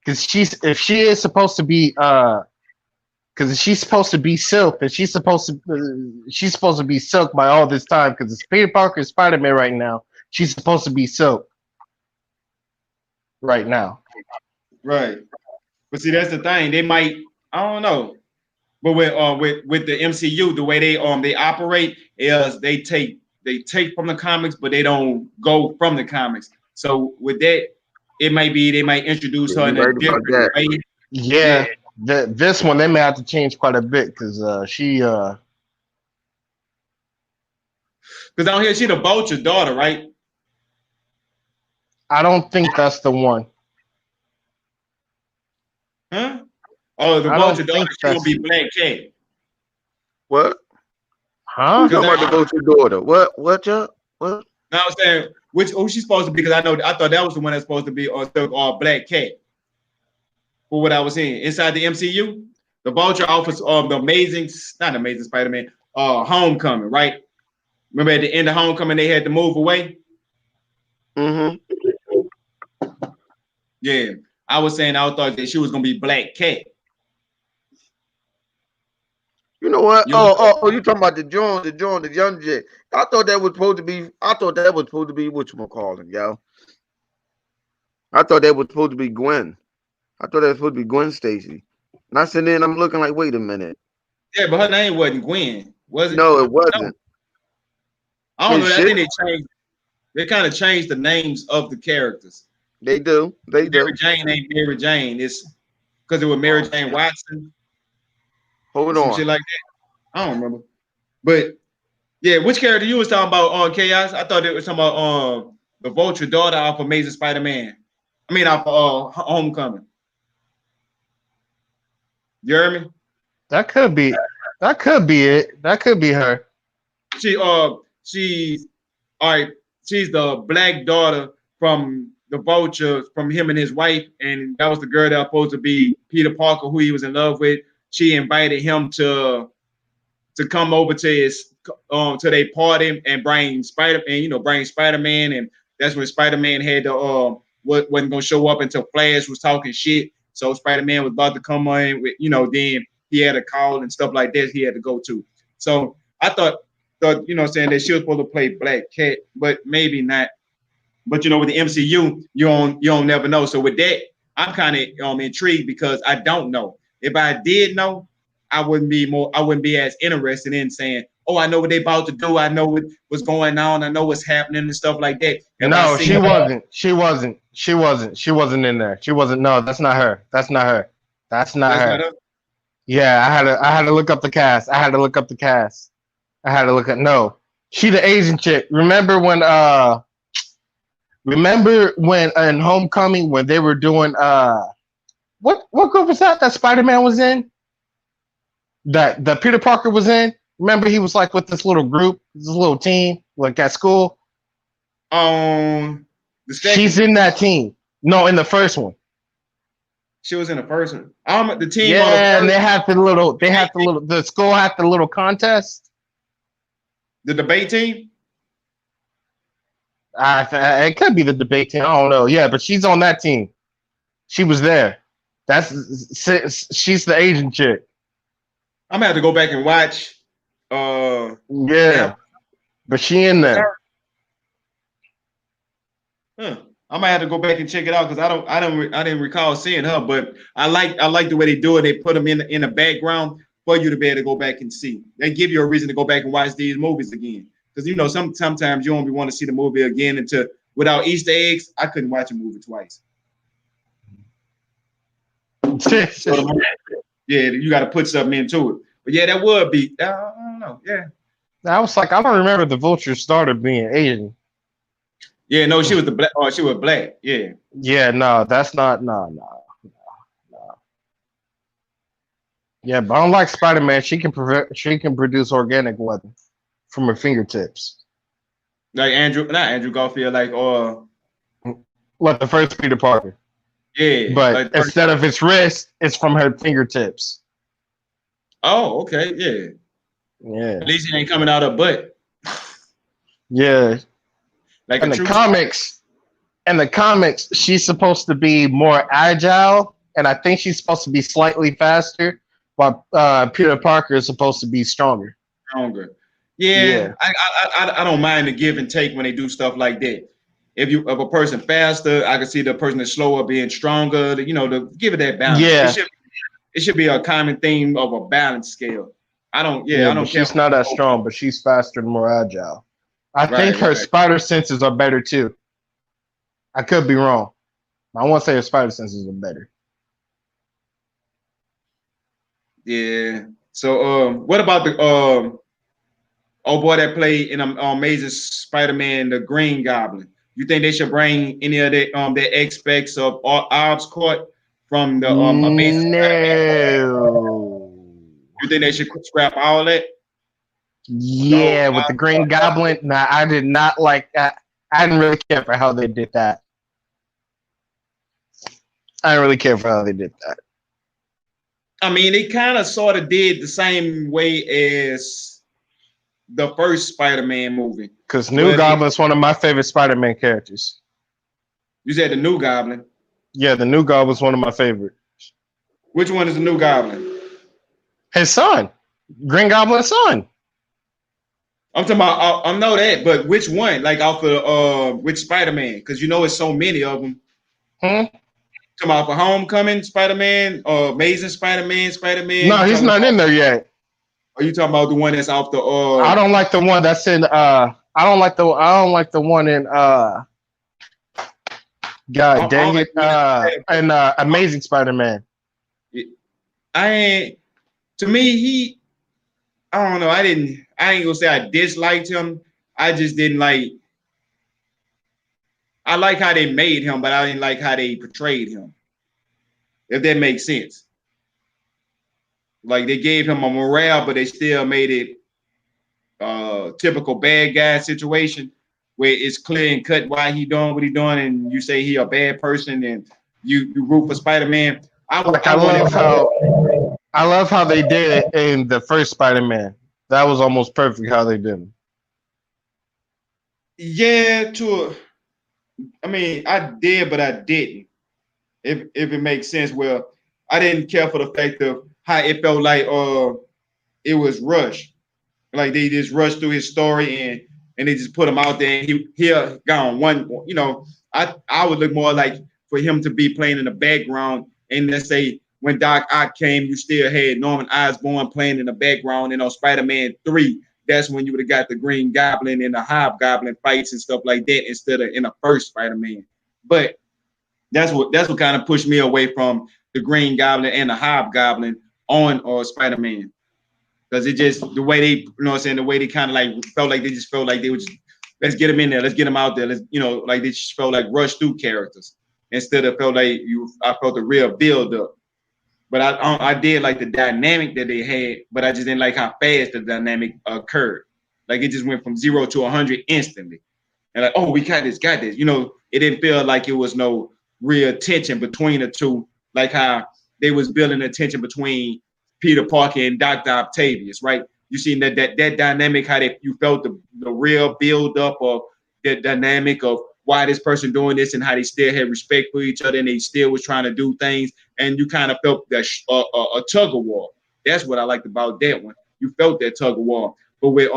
if she is supposed to be because she's supposed to be Silk, and she's supposed to be Silk by all this time, because it's Peter Parker and Spider-Man right now. She's supposed to be Silk right now. right. But see, that's the thing. They might, I don't know. But with the MCU, the way they operate is they take from the comics, but they don't go from the comics. So with that, it might be they might introduce her you in a right about different that. way. Yeah, this one they may have to change quite a bit because she Because down here she the Vulture's daughter, right? I don't think that's the one. Huh? Oh, the I don't Vulture daughter, think she gonna that's be Black Cat. What? Who huh? talking about the Because Vulture daughter? What, y'all? What? now I'm saying which who she's supposed to be, because I thought that was the one that's supposed to be Black Cat. For what I was saying inside the MCU, the Vulture offers the Amazing Spider-Man, Homecoming, right? Remember at the end of Homecoming they had to move away. Mm-hmm. Yeah, I was saying I thought that she was gonna be Black Cat. You know what? You Oh, you talking about the young jet. I thought that was supposed to be whatchamacallit, yo. I thought that was supposed to be Gwen. I thought that was supposed to be Gwen Stacy. And I said, then I'm looking like, wait a minute. yeah, but her name wasn't Gwen, was it? No, it No, wasn't. I don't know. It I think should. they changed. They kind of changed the names of the characters. They do. They Mary do. Jane ain't Mary Jane. It's because it was Mary Jane Watson or Hold some on. shit like that. I don't remember. But yeah, which character you was talking about on Chaos? I thought it was talking about the Vulture daughter off Amazing Spider-Man. I mean off Homecoming. You heard me? That could be it. That could be her. She's all right. She's the black daughter from the Vulture, from him and his wife, and that was the girl that was supposed to be Peter Parker, who he was in love with. She invited him to come over to his to their party and bring Spider-Man, and that's when Spider-Man had to wasn't gonna show up until Flash was talking shit. So Spider-Man was about to come in with, then he had a call and stuff like that he had to go to. So I thought saying that she was supposed to play Black Cat, but maybe not. But with the MCU, you don't never know. So with that, I'm kind of intrigued because I don't know. If I did know, I wouldn't be as interested in saying, oh, I know what they about to do. I know what's going on. I know what's happening and stuff like that. If I No, see she wasn't. She wasn't. She wasn't. She wasn't in there. She wasn't. No, that's not her. That's not her. That's not that's her. not her. Yeah, I had to look up the cast. I had to look up the cast. I had to look at no. She the Asian chick. Remember when in Homecoming when they were doing what group was that Spider-Man was in? That Peter Parker was in? Remember he was like with this little group, this little team, like at school? The second She's in that team. No, in the first one. She was in the first one. The team on the Yeah, and first, the school had the little contest. the debate team. It could be the debate team. I don't know. Yeah, but she's on that team. She was there. She's the Asian chick. I'm gonna have to go back and watch. Yeah, but she in there. Huh. I might have to go back and check it out because I didn't recall seeing her, but I like the way they do it. They put them in the background for you to be able to go back and see. They give you a reason to go back and watch these movies again. Because you know, sometimes you only want to see the movie again until without Easter eggs. I couldn't watch a movie twice. So yeah, you got to put something into it. But yeah, that would be. I don't know. Yeah. I was like, I don't remember the Vulture started being Asian. Yeah, no, she was the black. She was black. Yeah. Yeah, no, that's not. No. Yeah, but unlike Spider-Man, she can produce organic weapons from her fingertips. Like not Andrew Garfield, like Like the first Peter Parker. yeah. But like instead of its wrist, it's from her fingertips. Oh, okay, yeah. Yeah. At least it ain't coming out her butt. Yeah. Like in the comics, she's supposed to be more agile, and I think she's supposed to be slightly faster, while Peter Parker is supposed to be stronger. Yeah. I don't mind the give and take when they do stuff like that. If a person faster, I can see the person that's slower being stronger. To give it that balance. Yeah. It should be a common theme of a balance scale. I don't care. She's not as strong, but she's faster and more agile. I think her spider senses are better too. I could be wrong. I want to say her spider senses are better. Yeah. So what about the old boy that played in Amazing Spider-Man, the Green Goblin? You think they should bring any of the aspects of Oscorp from the Amazing Spider-Man? You think they should scrap all that? Yeah, with the Green Goblin. Nah, I did not like that. I didn't really care for how they did that. I didn't really care for how they did that. I mean, they kind of sort of did the same way as the first Spider-Man movie. Because New Goblin's one of my favorite Spider-Man characters. You said the New Goblin? Yeah, the New Goblin's one of my favorites. Which one is the New Goblin? His son. Green Goblin's son. I'm talking about, I know that, but which one? Like off of which Spider-Man? Because it's so many of them. Talking about for Homecoming Spider-Man, Amazing Spider-Man, Spider-Man. No, he's not in there yet. Are you talking about the one that's off the? I don't like the one that's in. I don't like the one in. God dang it! And Amazing Spider-Man. To me, I don't know. I ain't gonna say I disliked him. I just didn't like. I like how they made him, but I didn't like how they portrayed him. If that makes sense. Like they gave him a morale, but they still made it typical bad guy situation where it's clear and cut why he doing what he doing, and you say he a bad person, and you root for Spider-Man. I love how they did it in the first Spider-Man. That was almost perfect how they did it. Yeah, I mean, I did, but I didn't. If it makes sense. Well, I didn't care for the fact of how it felt like it was rushed. Like they just rushed through his story and they just put him out there and he gone one, I would look more like for him to be playing in the background, and let's say when Doc Ock came, you still had Norman Osborn playing in the background, and on Spider-Man 3, that's when you would have got the Green Goblin and the Hobgoblin fights and stuff like that instead of in the first Spider-Man. But that's what kind of pushed me away from the Green Goblin and the Hobgoblin on Spider-Man. Because it just the way they, the way they kind of like felt like they would just let's get them in there, let's get them out there, like they just felt like rushed through characters instead of felt like I felt a real build up. But I did like the dynamic that they had, but I just didn't like how fast the dynamic occurred. Like it just went from 0 to 100 instantly, and like, oh, we got this. It didn't feel like it was no real tension between the two like how they was building the tension between Peter Parker and Dr. Octavius, right? You seen that dynamic, how you felt the real build up of the dynamic of why this person doing this and how they still had respect for each other and they still was trying to do things, and you kind of felt that a tug of war. That's what I liked about that one. You felt that tug of war. But with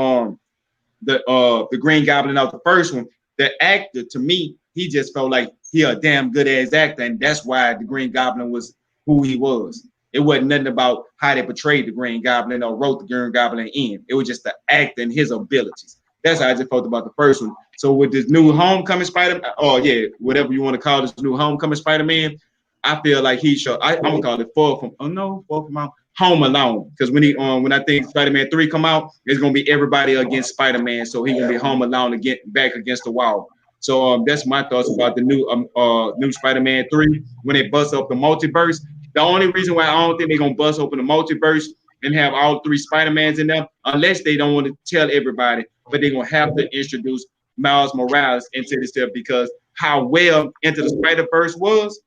the Green Goblin out the first one, the actor, to me, he just felt like he a damn good ass actor, and that's why the Green Goblin was who he was. It wasn't nothing about how they portrayed the Green Goblin or wrote the Green Goblin in. It was just the actor and his abilities. That's how I just felt about the first one. So with this new Homecoming Spider-Man, oh yeah, whatever you want to call this new Homecoming Spider-Man, I feel like he should. I'm gonna call it Far From Home Alone. Because when I think Spider-Man 3 come out, it's gonna be everybody against Spider-Man. So he's gonna be home alone again, back against the wall. So that's my thoughts about the new Spider-Man 3 when they bust up the multiverse. The only reason why I don't think they're gonna bust open the multiverse and have all three Spider-Mans in there, unless they don't want to tell everybody, but they're gonna have to introduce Miles Morales into this stuff because how well Into the Spider-Verse was,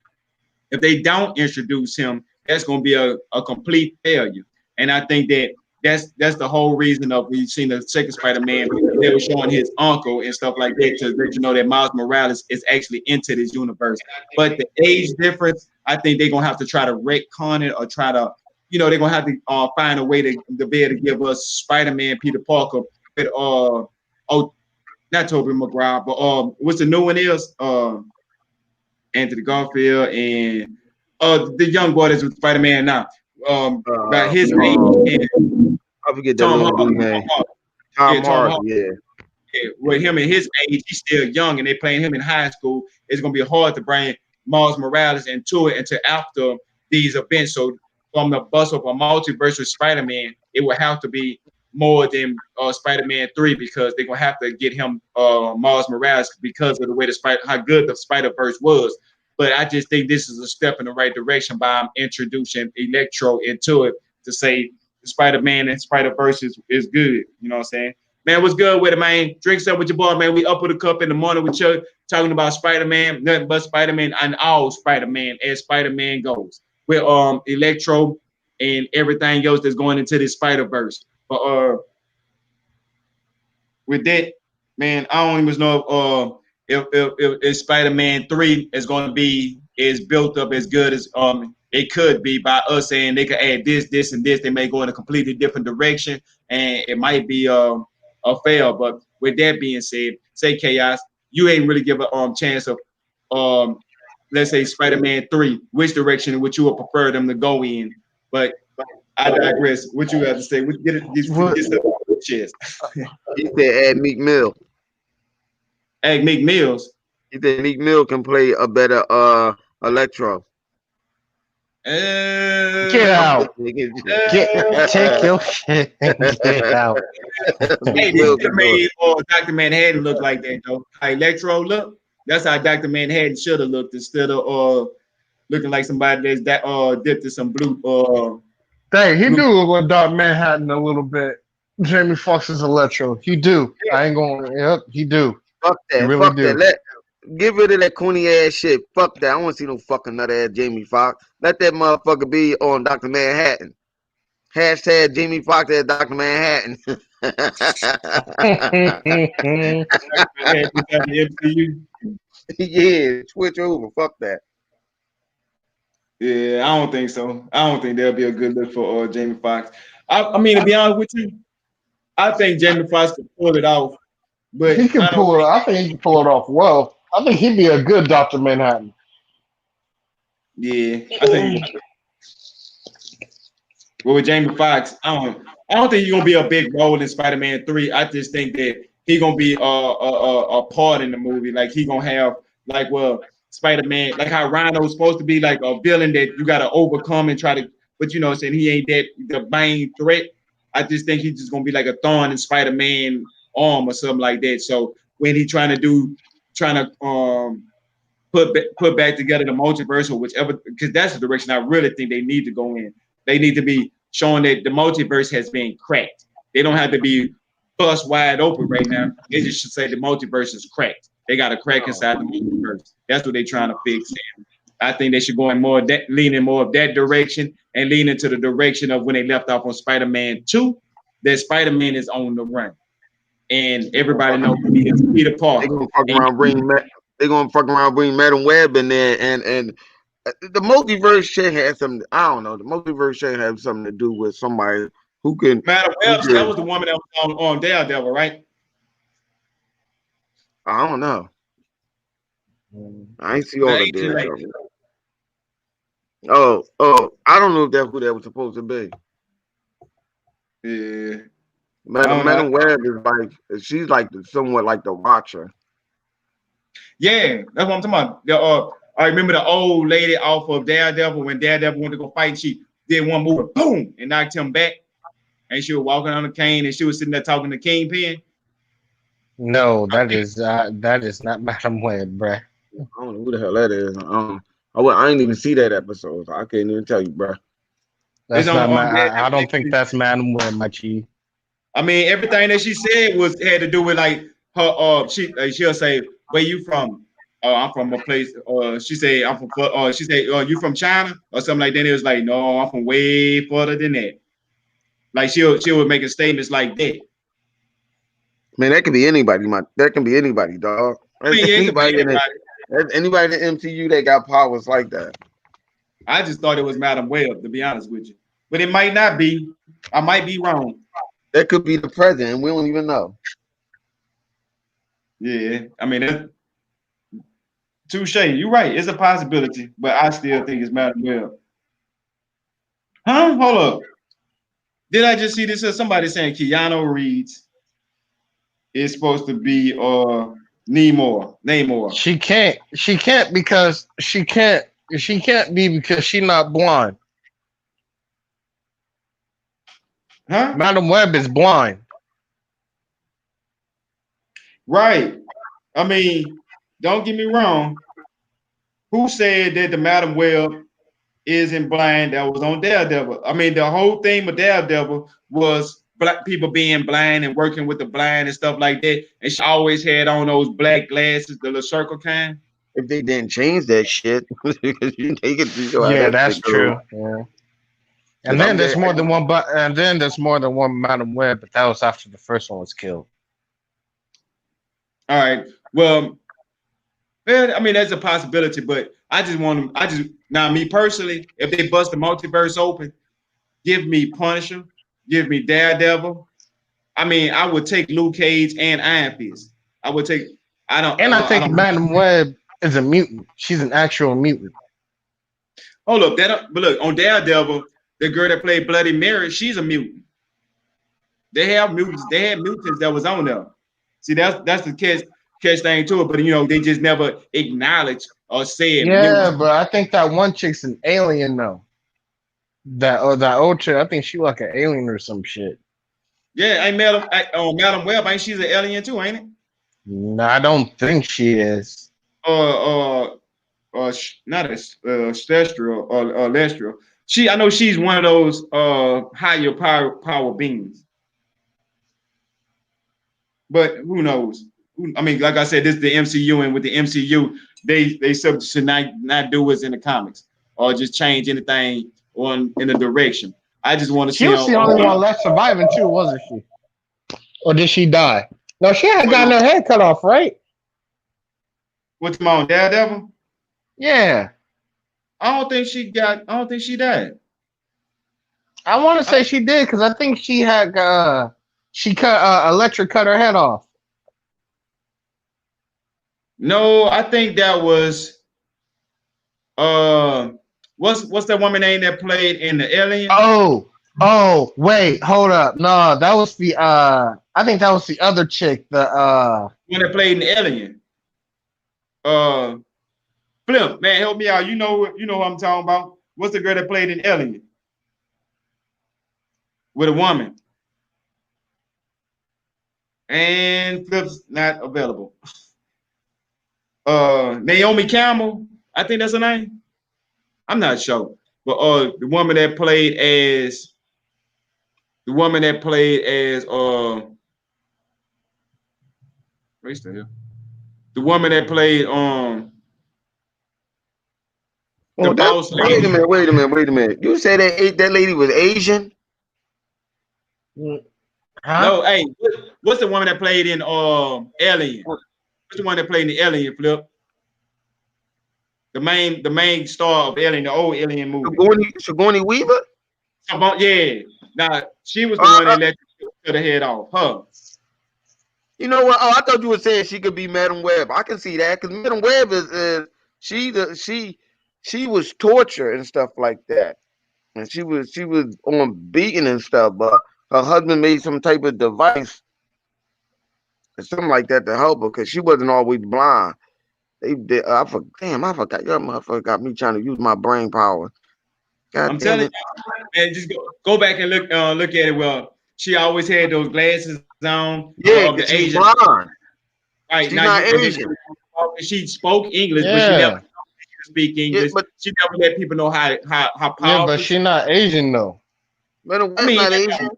if they don't introduce him, that's going to be a complete failure. And I think that's the whole reason of we've seen the second Spider-Man. They were showing his uncle and stuff like that to let you know that Miles Morales is actually into this universe. But the age difference, I think they're going to have to try to retcon it or try to, they're going to have to find a way to be able to give us Spider-Man Peter Parker with, not Tobey Maguire, but what's the new one is? Anderw Garfield and the young boy that's with Spider-Man now. About his age. And I forget that little dude name. Tom Hardy, yeah. With him and his age, he's still young, and they playing him in high school. It's gonna be hard to bring Miles Morales into it until after these events. So from the bus of a multiverse with Spider-Man, it will have to be more than Spider-Man 3 because they're gonna have to get him Miles Morales because of the way how good the Spider-Verse was. But I just think this is a step in the right direction by introducing Electro into it to say Spider-Man and Spider-Verse is good. You know what I'm saying? Man, what's good with it, man? Drinks up with your boy, man. We up with a cup in the morning with you, talking about Spider-Man, nothing but Spider-Man and all Spider-Man as Spider-Man goes. With Electro and everything else that's going into this Spider-Verse. But with that, man, I don't even know if Spider-Man 3 is going to be as built up as good as it could be by us saying they could add this, and this. They may go in a completely different direction, and it might be a fail. But with that being said, say Chaos, you ain't really give a chance of let's say Spider-Man 3, which direction would you would prefer them to go in? But I digress. What you got to say? Get stuff off the chest. He said add Meek Mill. Add Meek Mills. He said Meek Mill can play a better Electro. Get out. Take your shit and get out. Hey, they should have made Dr. Manhattan look like that, though. How Electro look, that's how Dr. Manhattan should have looked instead of looking like somebody that's dipped in some blue. Dang, he do look like Dr. Manhattan a little bit. Jamie Foxx's Electro. He do. Yeah. I ain't going. Yep, he do. Fuck that. He really do. That. Get rid of that corny ass shit. Fuck that. I don't want to see no fucking nut ass Jamie Foxx. Let that motherfucker be on Dr. Manhattan. Hashtag Jamie Foxx as Dr. Manhattan. Yeah, switch over. Fuck that. Yeah, I don't think so. I don't think that'll be a good look for Jamie Foxx. I mean, to be honest with you, I think Jamie Foxx can pull it off. But he can pull it. I think he can pull it off well. I think he'd be a good Dr. Manhattan. Yeah, I think. Well, with Jamie Foxx, I don't think he's gonna be a big role in Spider-Man 3. I just think that he's gonna be a part in the movie. Like he gonna have Spider-Man, like how Rhino's supposed to be like a villain that you gotta overcome and try to. But you know what I'm saying, he ain't that the main threat. I just think he's just gonna be like a thorn in Spider-Man arm or something like that. So when he trying to put back together the multiverse or whichever, because that's the direction I really think they need to go in. They need to be showing that the multiverse has been cracked. They don't have to be bust wide open right now. They just should say the multiverse is cracked. They got a crack inside the multiverse. That's what they're trying to fix. I think they should go in more that lean in more of that direction and lean into the direction of when they left off on Spider-Man 2, that Spider-Man is on the run. And everybody knows he is Peter They Parker. gonna fuck And around they gonna fuck around bring Madam Web in there and the multiverse shit had something. I don't know. The multiverse shit had something to do with somebody who can. Madam Who Web, that can was the woman that was on Daredevil, right? I don't know. I ain't see The all the Asian lady. Daredevil. I don't know if that's who that was supposed to be. Yeah. Madam Web is like she's like somewhat like the Watcher. Yeah, that's what I'm talking about. I remember the old lady off of Daredevil when Daredevil went to go fight. She did one move, boom, and knocked him back. And she was walking on the cane, and she was sitting there talking to Kingpin. No, that is not Madam Web, bruh. I don't know who the hell that is. I didn't even see that episode. So I can't even tell you, bro. It's That's not my. on I don't Daredevil. think that's Madam Web, my chief. I mean, everything that she said had to do with like her. She'll say, "Where you from?" Oh, I'm from a place. She say, "I'm from." She say, "You from China?" or something like that. It was like, "No, I'm from way further than that." Like she was making statements like that. Man, that can be anybody. That can be anybody, dog. I mean, yeah, it could be anybody. That's anybody in the MCU that got powers like that. I just thought it was Madam Web, to be honest with you, but it might not be. I might be wrong. That could be the president. We don't even know. Yeah, I mean, that's touche. You're right. It's a possibility, but I still think it's Madam Web. Huh? Hold up. Did I just see this? Somebody saying Keanu Reeves is supposed to be Namor. She can't because she can't be because she's not blind. Huh? Madam Web is blind. Right. I mean, don't get me wrong. Who said that the Madam Web isn't blind that was on Daredevil? I mean, the whole thing with Daredevil was black people being blind and working with the blind and stuff like that. And she always had on those black glasses, the little circle kind. If they didn't change that shit, they could see how Yeah, that that's shit goes. true. Yeah. Cause And then there's more than one, and then there's more than one Madam Web, but that was after the first one was killed. All right. Well, I mean, that's a possibility, but now me personally, if they bust the multiverse open, give me Punisher, give me Daredevil. I mean, I would take Luke Cage and Iron Fist. I would take. And I think Madam Web is a mutant. She's an actual mutant. Hold up, but look on Daredevil, the girl that played Bloody Mary, she's a mutant. They have mutants. They had mutants that was on there. See, that's the catch thing to it. But they just never acknowledged or said Yeah, mutants. but I think that one chick's an alien though. That old chick, I think she like an alien or some shit. Yeah, ain't Madam Web, ain't she's an alien too, ain't it? No, I don't think she is. Not a celestial or celestial. I know she's one of those higher power beings. But who knows? I mean, like I said, this is the MCU, and with the MCU, they should not do what's in the comics or just change anything in a direction. I just want to see. She was the only one left surviving too, wasn't she? Or did she die? No, she had gotten her head cut off, right? What's my own Daredevil? Yeah. I don't think she died. I want to say she did because I think she had Electric cut her head off. No, I think that was what's that woman name that played in the Alien? Oh, wait, hold up. No, that was the I think that was the other chick, the one that played in the Alien. Flip, man, help me out. You know what I'm talking about. What's the girl that played in Alien? With a woman. And Flip's not available. Naomi Campbell, I think that's her name. I'm not sure. But the woman that played as where's the hell? The woman that played The Oh, boss wait a lady. minute, wait a minute. You said that lady was Asian? Huh? No, hey, what's the woman that played in Alien? What's the one that played in the Alien flip? The main star of Alien, the old Alien movie. Sigourney Weaver? Yeah. Now she was the Uh, one that let you cut her head off. Her. you know what? Oh, I thought you were saying she could be Madam Web. I can see that because Madam Web is she was tortured and stuff like that, and she was on beating and stuff. But her husband made some type of device or something like that to help her because she wasn't always blind. They did. I forgot. Your motherfucker got me trying to use my brain power. God I'm damn telling it. you, man, just go back and look at it. Well, she always had those glasses on Yeah, of because the she's Asian. blind. Right She's now, not and then Asian. she spoke English, but she never Yeah, speak Yeah, English. but She never let people know how yeah, but powerful she she. not Asian though. Madam I Web's mean, not Asian.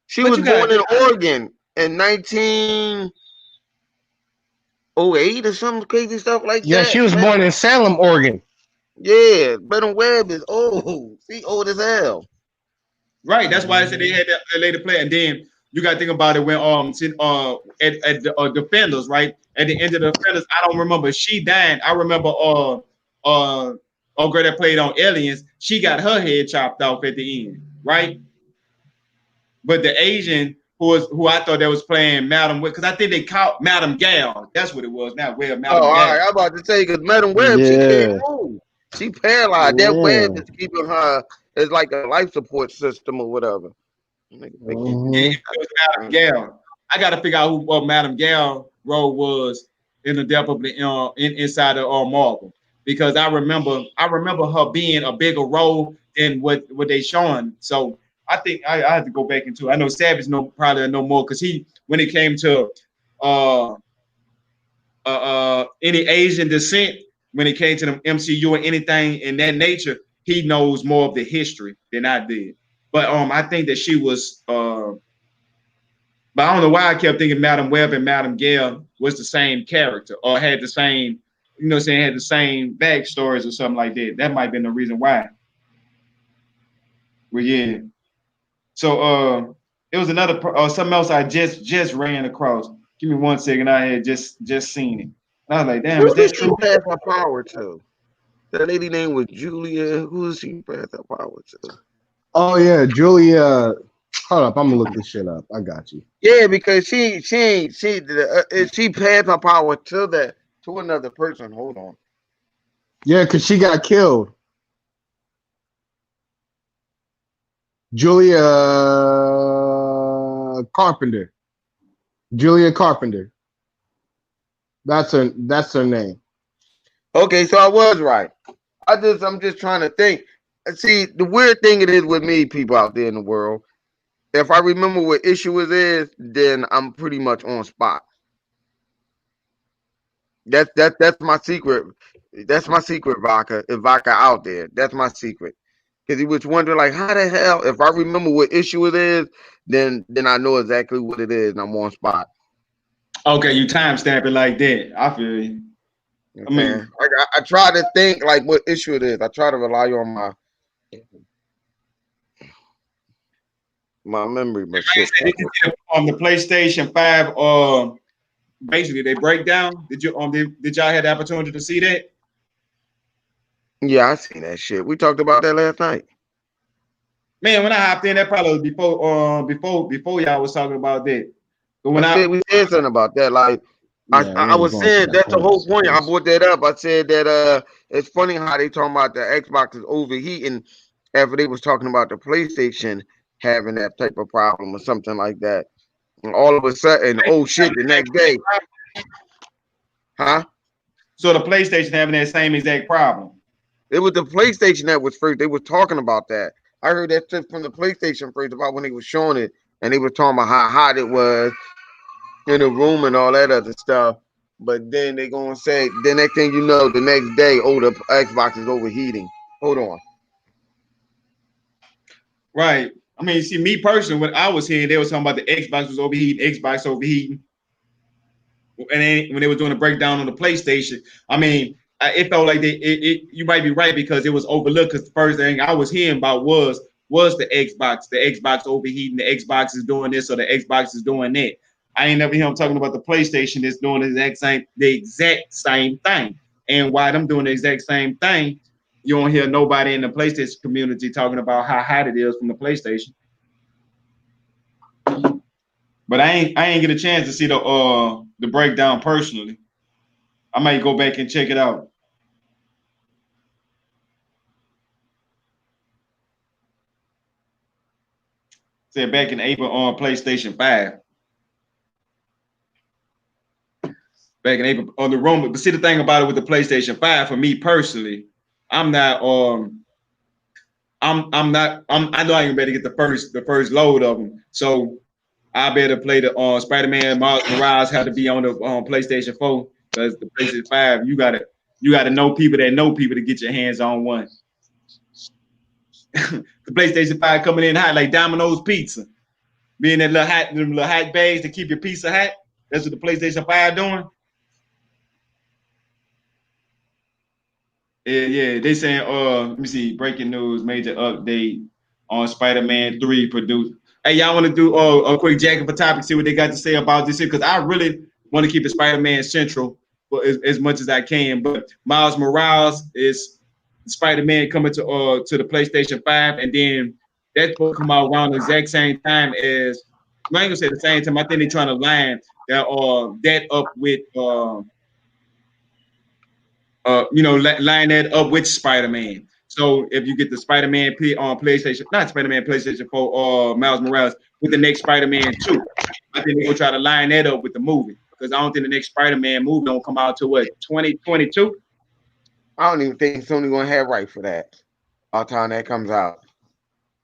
She but was you born got in Oregon in 1908 or some crazy stuff like Yeah, that. she was born in Salem, Oregon. Yeah, Madam Web is old. She old as hell. right. That's why I said they had that lady play, and then you got to think about it when at the Defenders, right? At the end of the Defenders, I don't remember she died. I remember girl that played on Aliens, she got her head chopped off at the end, right? But the Asian who I thought that was playing Madam Web, because I think they called Madam Gal. That's what it was. Not Web, Oh, Madam all Gal. right. I'm about to say because Madam Web, she can't Yeah, move. She paralyzed. That web yeah. is keeping her. It's like a life support system or whatever. Nigga think he- Yeah, Hmm. it was Madam Gal. I got to figure out who Madam Gal role was in the depth of the inside of Marvel, because I remember her being a bigger role than what they showing. So I think I have to go back into. I know Savage probably no more because he when it came to uh any Asian descent, when it came to the MCU or anything in that nature, he knows more of the history than I did. But I think that she was but I don't know why I kept thinking Madam Web and Madam Gale was the same character or had the same, had the same backstories or something like that. That might have been the reason why. Well, yeah. So it was another something else I just ran across. Give me 1 second. I had just seen it. And I was like, damn, Who is did that she true? pass her power to? That lady name was Julia. Who did she pass her power to? Oh yeah, Julia. Hold up, I'm gonna look this shit up. I got you. Yeah, because she passed her power to another person. Hold on. Yeah, cause she got killed. Julia Carpenter. Julia Carpenter. That's her name. Okay, so I was right. I'm just trying to think. See, the weird thing it is with me, people out there in the world, if I remember what issue it is, then I'm pretty much on spot. That's my secret. That's my secret, Vodka. If Vodka out there, that's my secret. Because he was wondering, like, how the hell? If I remember what issue it is, then I know exactly what it is, and I'm on spot. Okay, you timestamp it like that. I feel you. You know I what I'm saying? mean, I try to think like what issue it is. I try to rely on my memory, but shit. on the PlayStation 5, basically they break down. Did y'all have the opportunity to see that? Yeah, I seen that shit. We talked about that last night. Man, when I hopped in, that probably was before y'all was talking about that. But when I We said something about that. Like Yeah, we I was was going through saying that that's the whole points. point. I brought that up. I said that it's funny how they talking about the Xbox is overheating after they was talking about the PlayStation having that type of problem or something like that. And all of a sudden, oh shit, the next day, huh? so the PlayStation having that same exact problem. It was the PlayStation that was first. They were talking about that. I heard that shit from the PlayStation first about when they were showing it, and they were talking about how hot it was in the room and all that other stuff. But then they gonna say the next thing you know, the next day, oh, the Xbox is overheating. Hold on. Right. I mean, see, me personally, when I was here, they were talking about the Xbox was overheating, Xbox overheating. And then when they were doing a breakdown on the PlayStation, I mean, it felt like you might be right because it was overlooked. Because the first thing I was hearing about was the Xbox. The Xbox overheating. The Xbox is doing this, or the Xbox is doing that. I ain't never hear them talking about the PlayStation that's doing the exact same thing. And while them doing the exact same thing, you don't hear nobody in the PlayStation community talking about how hot it is from the PlayStation. But I ain't get a chance to see the breakdown personally. I might go back and check it out. Said back in April on PlayStation 5. Back in April on the rumor. But see, the thing about it with the PlayStation 5, for me personally, I know I ain't better get the first load of them. So I better play the Spider-Man Miles Morales had to be on the PlayStation 4 because the PlayStation 5, you gotta know people that know people to get your hands on one. The PlayStation 5 coming in hot like Domino's pizza. Being that little hot bags to keep your pizza hot. That's what the PlayStation 5 doing. Yeah, they saying let me see, breaking news, major update on Spider-Man 3 produced. Hey, y'all want to do a quick jacket for topic, see what they got to say about this here? Because I really want to keep it Spider-Man central as much as I can. But Miles Morales is Spider-Man coming to the PlayStation 5, and then that's supposed to come out around the exact same time as I ain't gonna say the same time. I think they're trying to line that up with line that up with Spider-Man. So if you get the Spider-Man on PlayStation, not Spider-Man PlayStation 4 Miles Morales with the next Spider-Man 2, I think they're gonna try to line that up with the movie. Because I don't think the next Spider-Man movie don't come out to what, 2022? I don't even think Sony gonna have right for that. All time that comes out.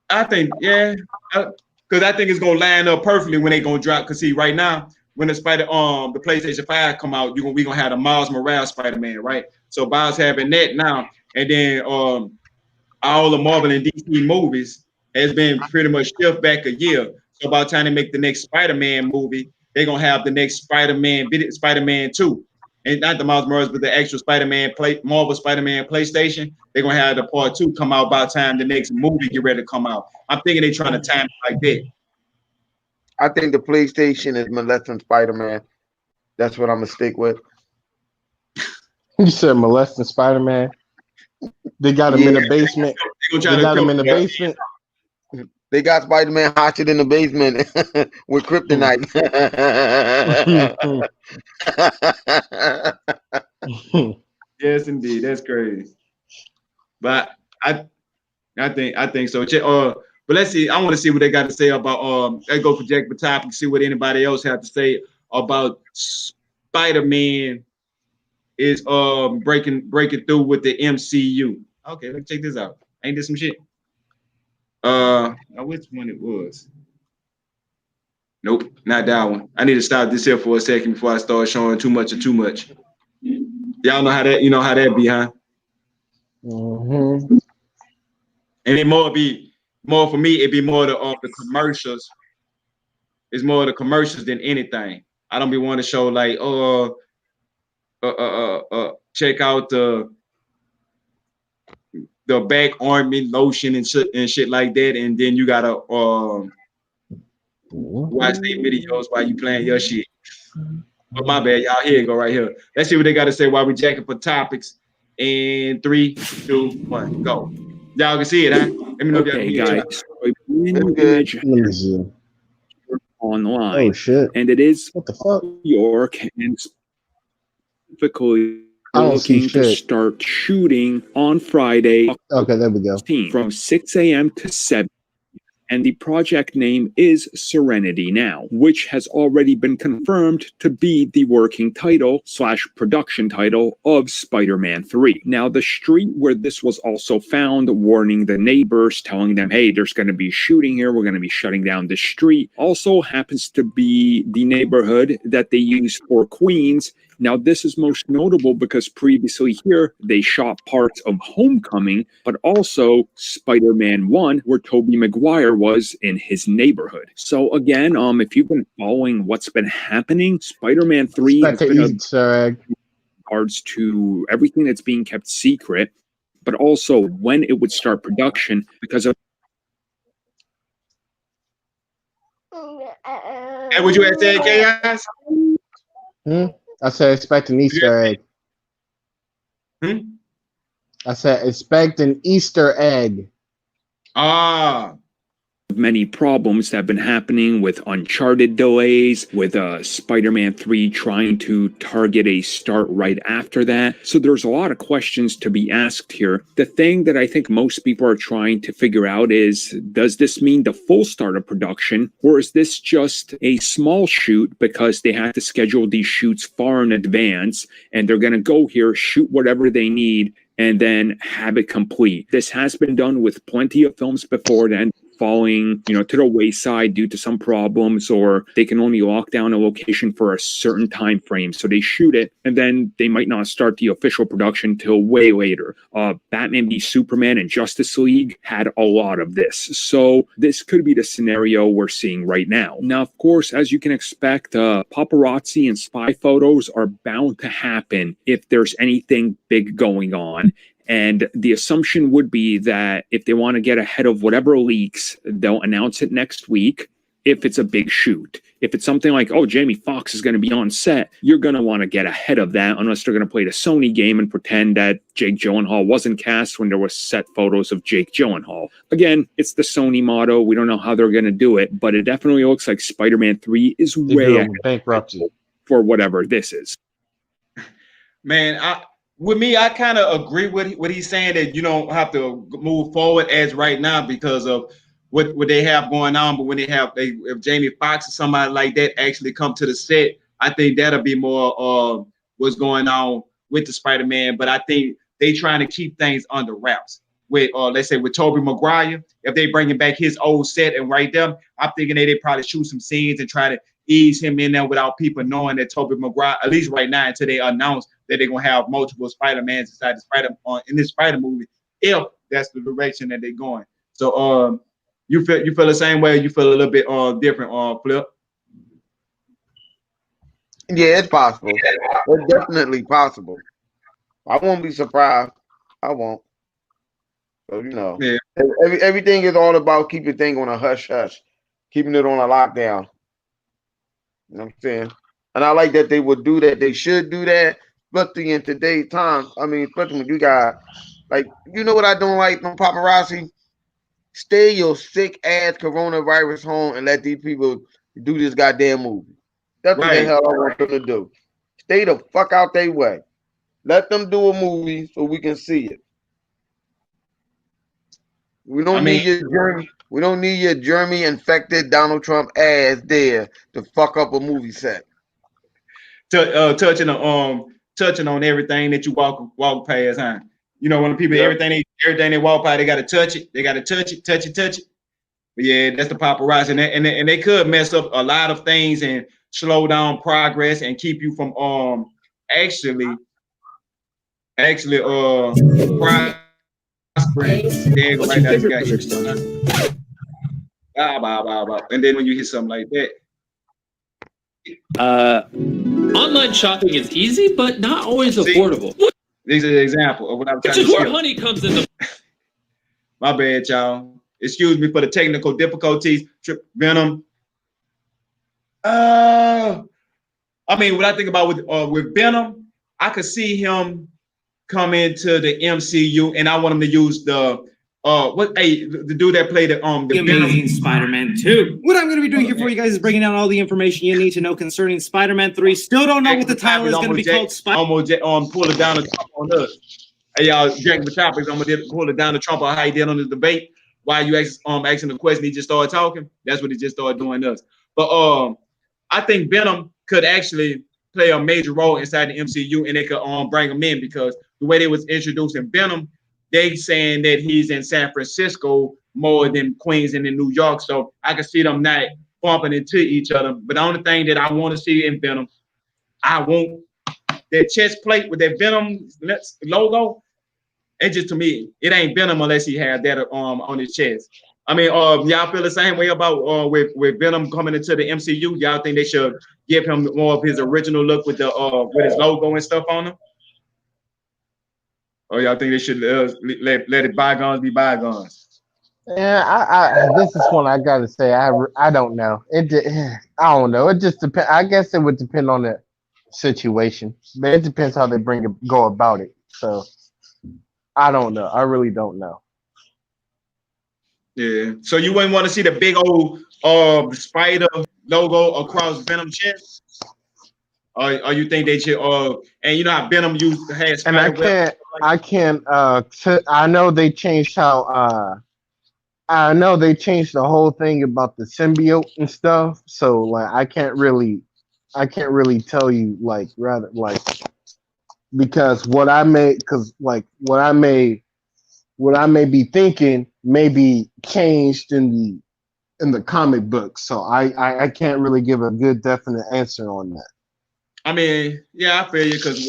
I think, yeah. Because I think it's gonna line up perfectly when they gonna drop. Because see, right now, when the PlayStation 5 come out, we gonna have the Miles Morales Spider-Man, right? So Miles having that now, and then all the Marvel and DC movies has been pretty much shift back a year. So by the time they make the next Spider-Man movie, they're gonna have the next Spider-Man 2. And not the Miles Morales, but the actual Marvel Spider-Man PlayStation. They're gonna have the part 2 come out by the time the next movie get ready to come out. I'm thinking they're trying to time it like that. I think the PlayStation is molesting Spider-Man. That's what I'm gonna stick with. You said molesting Spider-Man. They got him in the basement. They got him in the basement. They got Spider-Man hosted in the basement with kryptonite. Yes, indeed, that's crazy. But I think so. But let's see. I want to see what they got to say about. Let's go for Jack for topic. See what anybody else have to say about Spider-Man is breaking through with the MCU. Okay, let's check this out. Ain't this some shit? Which one it was? Nope, not that one. I need to stop this here for a second before I start showing too much. Y'all know how that be, huh? Mm-hmm. And it more for me. It'd be more the commercials. It's more the commercials than anything. I don't be wanting to show like check out the back ointment lotion and shit like that, and then you gotta watch their videos while you playing your shit. But my bad, y'all. Here you go, right here. Let's see what they got to say while we jacking for topics. In 3, 2, 1, go. Y'all can see it, huh? Let me know if y'all can hear it. Guys, online. Oh shit! And it is what the fuck? York and specifically looking to start shooting on Friday. Okay, there we go. From 6 a.m. to 7. And the project name is Serenity Now, which has already been confirmed to be the working title / production title of Spider-Man 3. Now, the street where this was also found, warning the neighbors, telling them, hey, there's going to be shooting here, we're going to be shutting down the street, also happens to be the neighborhood that they used for Queens. Now, this is most notable because previously here, they shot parts of Homecoming, but also Spider-Man 1, where Tobey Maguire was in his neighborhood. So again, if you've been following what's been happening, Spider-Man 3 has been regards to everything that's being kept secret, but also when it would start production because of. And would you have said chaos? I said expect an Easter egg. I said expect an Easter egg. Ah. Many problems that have been happening with Uncharted delays, with Spider-Man 3 trying to target a start right after that. So there's a lot of questions to be asked here. The thing that I think most people are trying to figure out is, does this mean the full start of production, or is this just a small shoot because they have to schedule these shoots far in advance and they're going to go here, shoot whatever they need, and then have it complete? This has been done with plenty of films before then, falling, to the wayside due to some problems, or they can only lock down a location for a certain time frame. So they shoot it, and then they might not start the official production till way later. Batman v Superman and Justice League had a lot of this. So this could be the scenario we're seeing right now. Now, of course, as you can expect, paparazzi and spy photos are bound to happen if there's anything big going on. And the assumption would be that if they want to get ahead of whatever leaks, they'll announce it next week if it's a big shoot. If it's something like, oh, Jamie Foxx is going to be on set, you're going to want to get ahead of that, unless they're going to play the Sony game and pretend that Jake Gyllenhaal wasn't cast when there was set photos of Jake Gyllenhaal. Again, it's the Sony motto. We don't know how they're going to do it, but it definitely looks like Spider-Man 3 is way ahead bankruptcy for whatever this is. Man, with me, I kind of agree with what he's saying, that you don't have to move forward as right now because of what they have going on. But when if Jamie Foxx or somebody like that actually come to the set, I think that'll be more what's going on with the Spider-Man. But I think they trying to keep things under wraps. With let's say with Tobey Maguire, if they bringing back his old set and right there, I'm thinking they probably shoot some scenes and try to ease him in there without people knowing that Tobey Maguire, at least right now, until they announce that they're gonna have multiple Spider-Mans inside the in this Spider movie, if that's the direction that they're going. So you feel the same way? You feel a little bit different Flip? Yeah, it's possible. It's definitely possible. I won't be surprised. I won't. So yeah. Everything is all about keeping things on a hush hush, keeping it on a lockdown. You know what I'm saying? And I like that they would do that. They should do that. Especially in today's time. I mean, especially when you got, what I don't like from paparazzi? Stay your sick ass coronavirus home and let these people do this goddamn movie. That's what the hell I want them to do. Stay the fuck out their way. Let them do a movie so we can see it. We don't need your germy infected Donald Trump ass there to fuck up a movie set. Touching on everything that you walk past, huh? When people everything they walk by, they gotta touch it. They gotta touch it. But yeah, that's the paparazzi, and they could mess up a lot of things and slow down progress and keep you from actually prospering. There you go, right now, you got here. And then when you hear something like that. Online shopping is easy, but not always affordable. These are the example of what I'm trying to Which is where skip. honey comes in. My bad, y'all. Excuse me for the technical difficulties. Venom. I mean, what I think about with Venom, I could see him come into the MCU, and I want him to use the dude that played the Amazing Spider-Man 2. What I'm going to be doing here for you guys is breaking down all the information you need to know concerning Spider-Man 3. Still don't know what the title is going to be called. Pull it down to Trump on us. Hey, y'all, Jack the topics. I'm gonna pull it down to Trump on how he did on the debate. Why you asking the question? He just started talking. That's what he just started doing us. But I think Venom could actually play a major role inside the MCU, and they could bring him in because the way they was introducing Venom, they saying that he's in San Francisco more than Queens and in New York. So I can see them not bumping into each other. But the only thing that I want to see in Venom, I want that chest plate with that Venom logo. It just, to me, it ain't Venom unless he had that on his chest. I mean, y'all feel the same way about with Venom coming into the MCU? Y'all think they should give him more of his original look with the with his logo and stuff on him? Or y'all think they should let it bygones be bygones? Yeah, this is one I gotta say. I don't know. I don't know. It just depends. I guess it would depend on the situation, but it depends how they go about it. So I don't know. I really don't know. Yeah. So you wouldn't want to see the big old spider logo across Venom chest? Or you think they should and you know how Venom had And spider web? I know they changed how I know they changed the whole thing about the symbiote and stuff. So like I can't really tell you like rather like because what I may be thinking may be changed in the comic book. So I can't really give a good definite answer on that. I mean, yeah, I feel you because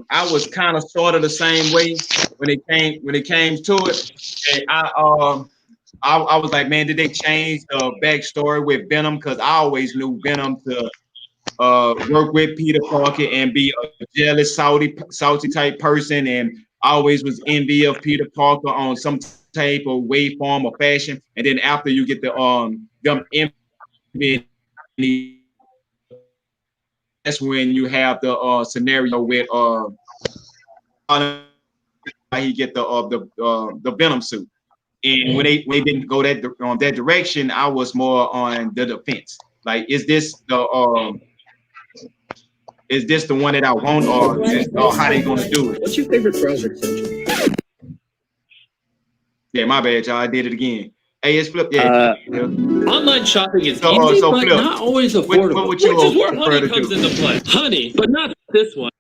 I was kind of sort of the same way when it came to it. And I was like, man, did they change the backstory with Venom? Because I always knew Venom to work with Peter Parker and be a jealous, salty type person, and I always was envy of Peter Parker on some type of way, form, or fashion. And then after you get the them envy, that's when you have the scenario with he get the Venom suit. And when they didn't go that direction, I was more on the defense. Like, is this the one that I want, or how they gonna do it? What's your favorite browser extension? Yeah, my bad, y'all. I did it again. Hey, it's Flip. Yeah. Online shopping is easy, but Flip, not always affordable. what would you which is where prefer honey to comes do? into play. Honey, but not this one.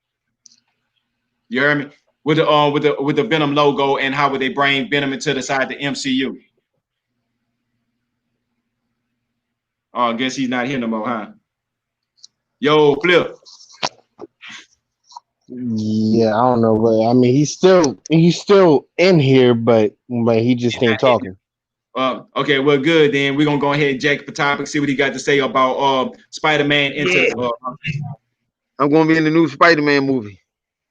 You heard me? With the Venom logo, and how would they bring Venom into the side of the MCU? Oh, I guess he's not here no more, huh? Yo, Flip. Yeah, I don't know, but I mean he's still in here, but he just ain't talking. Okay, well, good. Then we're gonna go ahead and jack the topic, see what he got to say about Spider-Man into. I'm gonna be in the new Spider-Man movie.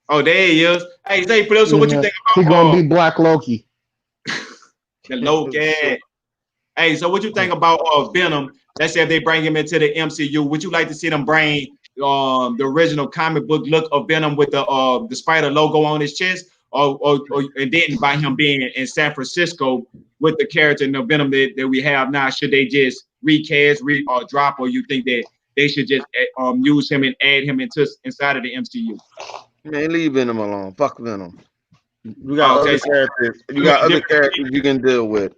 Oh, there he is. Hey, say Flip. So what you think He about gonna be Black Loki. the Loki? Hey, so what you think about Venom? Let's say if they bring him into the MCU, would you like to see them bring the original comic book look of Venom with the spider logo on his chest, or and then by him being in San Francisco with the character and the Venom that we have now? Should they just recast, or drop, or you think that they should just use him and add him inside of the MCU? Man, leave Venom alone. Fuck Venom. You got Okay, other characters. You got other characters you can deal with.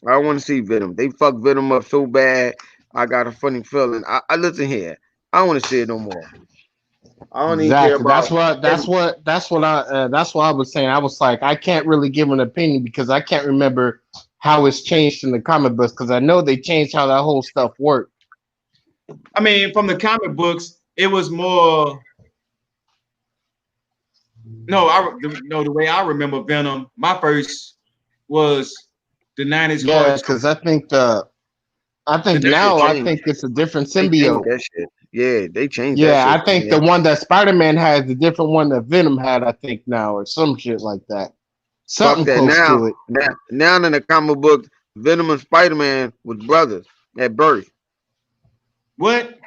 I don't want to see Venom. They fucked Venom up so bad. I got a funny feeling. I listen here. I don't want to see it no more. I don't even care Exactly. about. That's what I was saying. I was like, I can't really give an opinion because I can't remember how it's changed in the comic books because I know they changed how that whole stuff worked. I mean, from the comic books, it was more. No, the way I remember Venom, my first was the 90s. Yeah, because I think it's a different symbiote. That shit. Yeah, they changed that Yeah, shit. I think the one that Spider-Man has is the different one that Venom had, I think now, or some shit like that. Something Fuck that. close to it. Now in the comic book, Venom and Spider-Man was brothers at birth. What?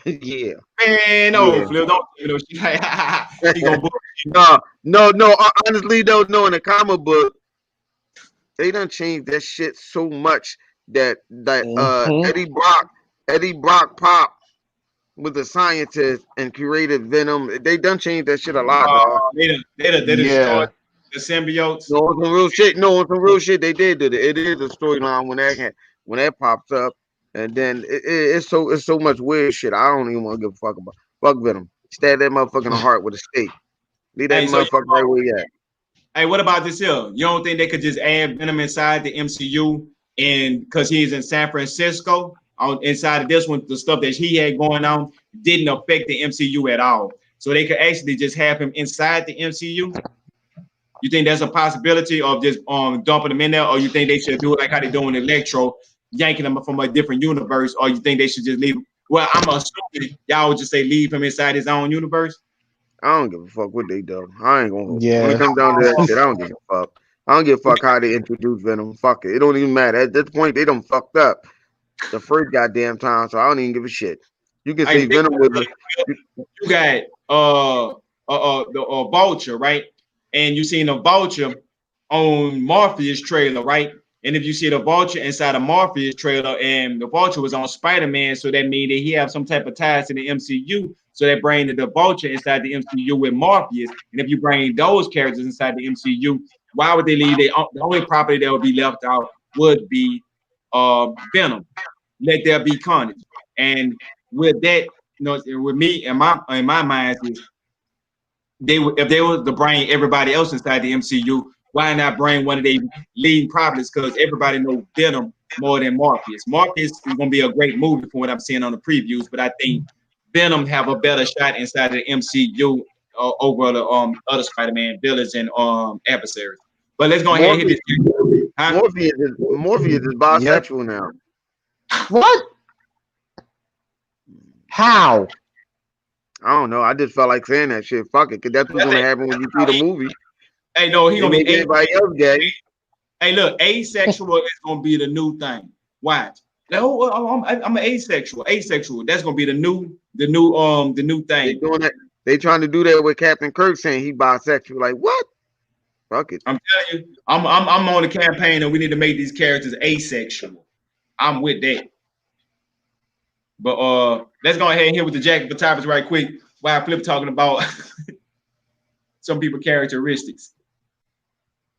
Yeah. Man, no, Yeah. Flip, don't you know she he gonna No. Honestly, though, no. In the comic book, they done changed that shit so much that Eddie Brock Pop was a scientist and created Venom. They done changed that shit a lot, dog. They destroyed the symbiotes. No, on some real shit. No, on some real shit, they did do it. It is a storyline when that pops up, and then it's so much weird shit. I don't even want to give a fuck about. Fuck Venom. Stab that motherfucker in the heart with a stake. Leave that motherfucker right where he at. Hey, what about this here? You don't think they could just add Venom inside the MCU, and because he's in San Francisco, inside of this one, the stuff that he had going on didn't affect the MCU at all. So they could actually just have him inside the MCU. You think there's a possibility of just dumping him in there, or you think they should do it like how they doing Electro, yanking him from a different universe, or you think they should just leave? Well, I'm assuming y'all would just say leave him inside his own universe. I don't give a fuck what they do. I ain't gonna. When Yeah. it comes down to that shit, I don't give a fuck. I don't give a fuck how they introduce Venom. Fuck it. It don't even matter. At this point, they done fucked up the first goddamn time, so I don't even give a shit. You can say Venom was you got the Vulture, right? And you seen the Vulture on Morpheus trailer, right? And if you see the Vulture inside a Morpheus trailer, and the Vulture was on Spider-Man, so that means that he have some type of ties to the MCU. So that bring the Vulture inside the MCU with Morpheus. And if you bring those characters inside the MCU, why would they leave? The only property that would be left out would be Venom. Let there be carnage. And with that, you know, with me in my mind is if they were to bring everybody else inside the MCU, why not bring one of their leading properties? Because everybody knows Venom more than Morpheus. Morpheus is going to be a great movie from what I'm seeing on the previews, but I think Venom have a better shot inside the MCU over the other Spider-Man villains and adversaries. But let's go ahead and hit this. Huh? Morpheus is bisexual now. What? How? I don't know. I just felt like saying that shit. Fuck it, because that's what's gonna happen when you see the movie. Hey, no, he gonna be everybody else gay. Hey, look, asexual is gonna be the new thing. Watch. I'm an asexual. Asexual. That's gonna be the new thing. They doing that. They trying to do that with Captain Kirk saying he bisexual. Like what? Fuck it. I'm telling you, I'm on the campaign and we need to make these characters asexual. I'm with that. But let's go ahead and hit with the jacket for topics right quick while Flip talking about some people's characteristics.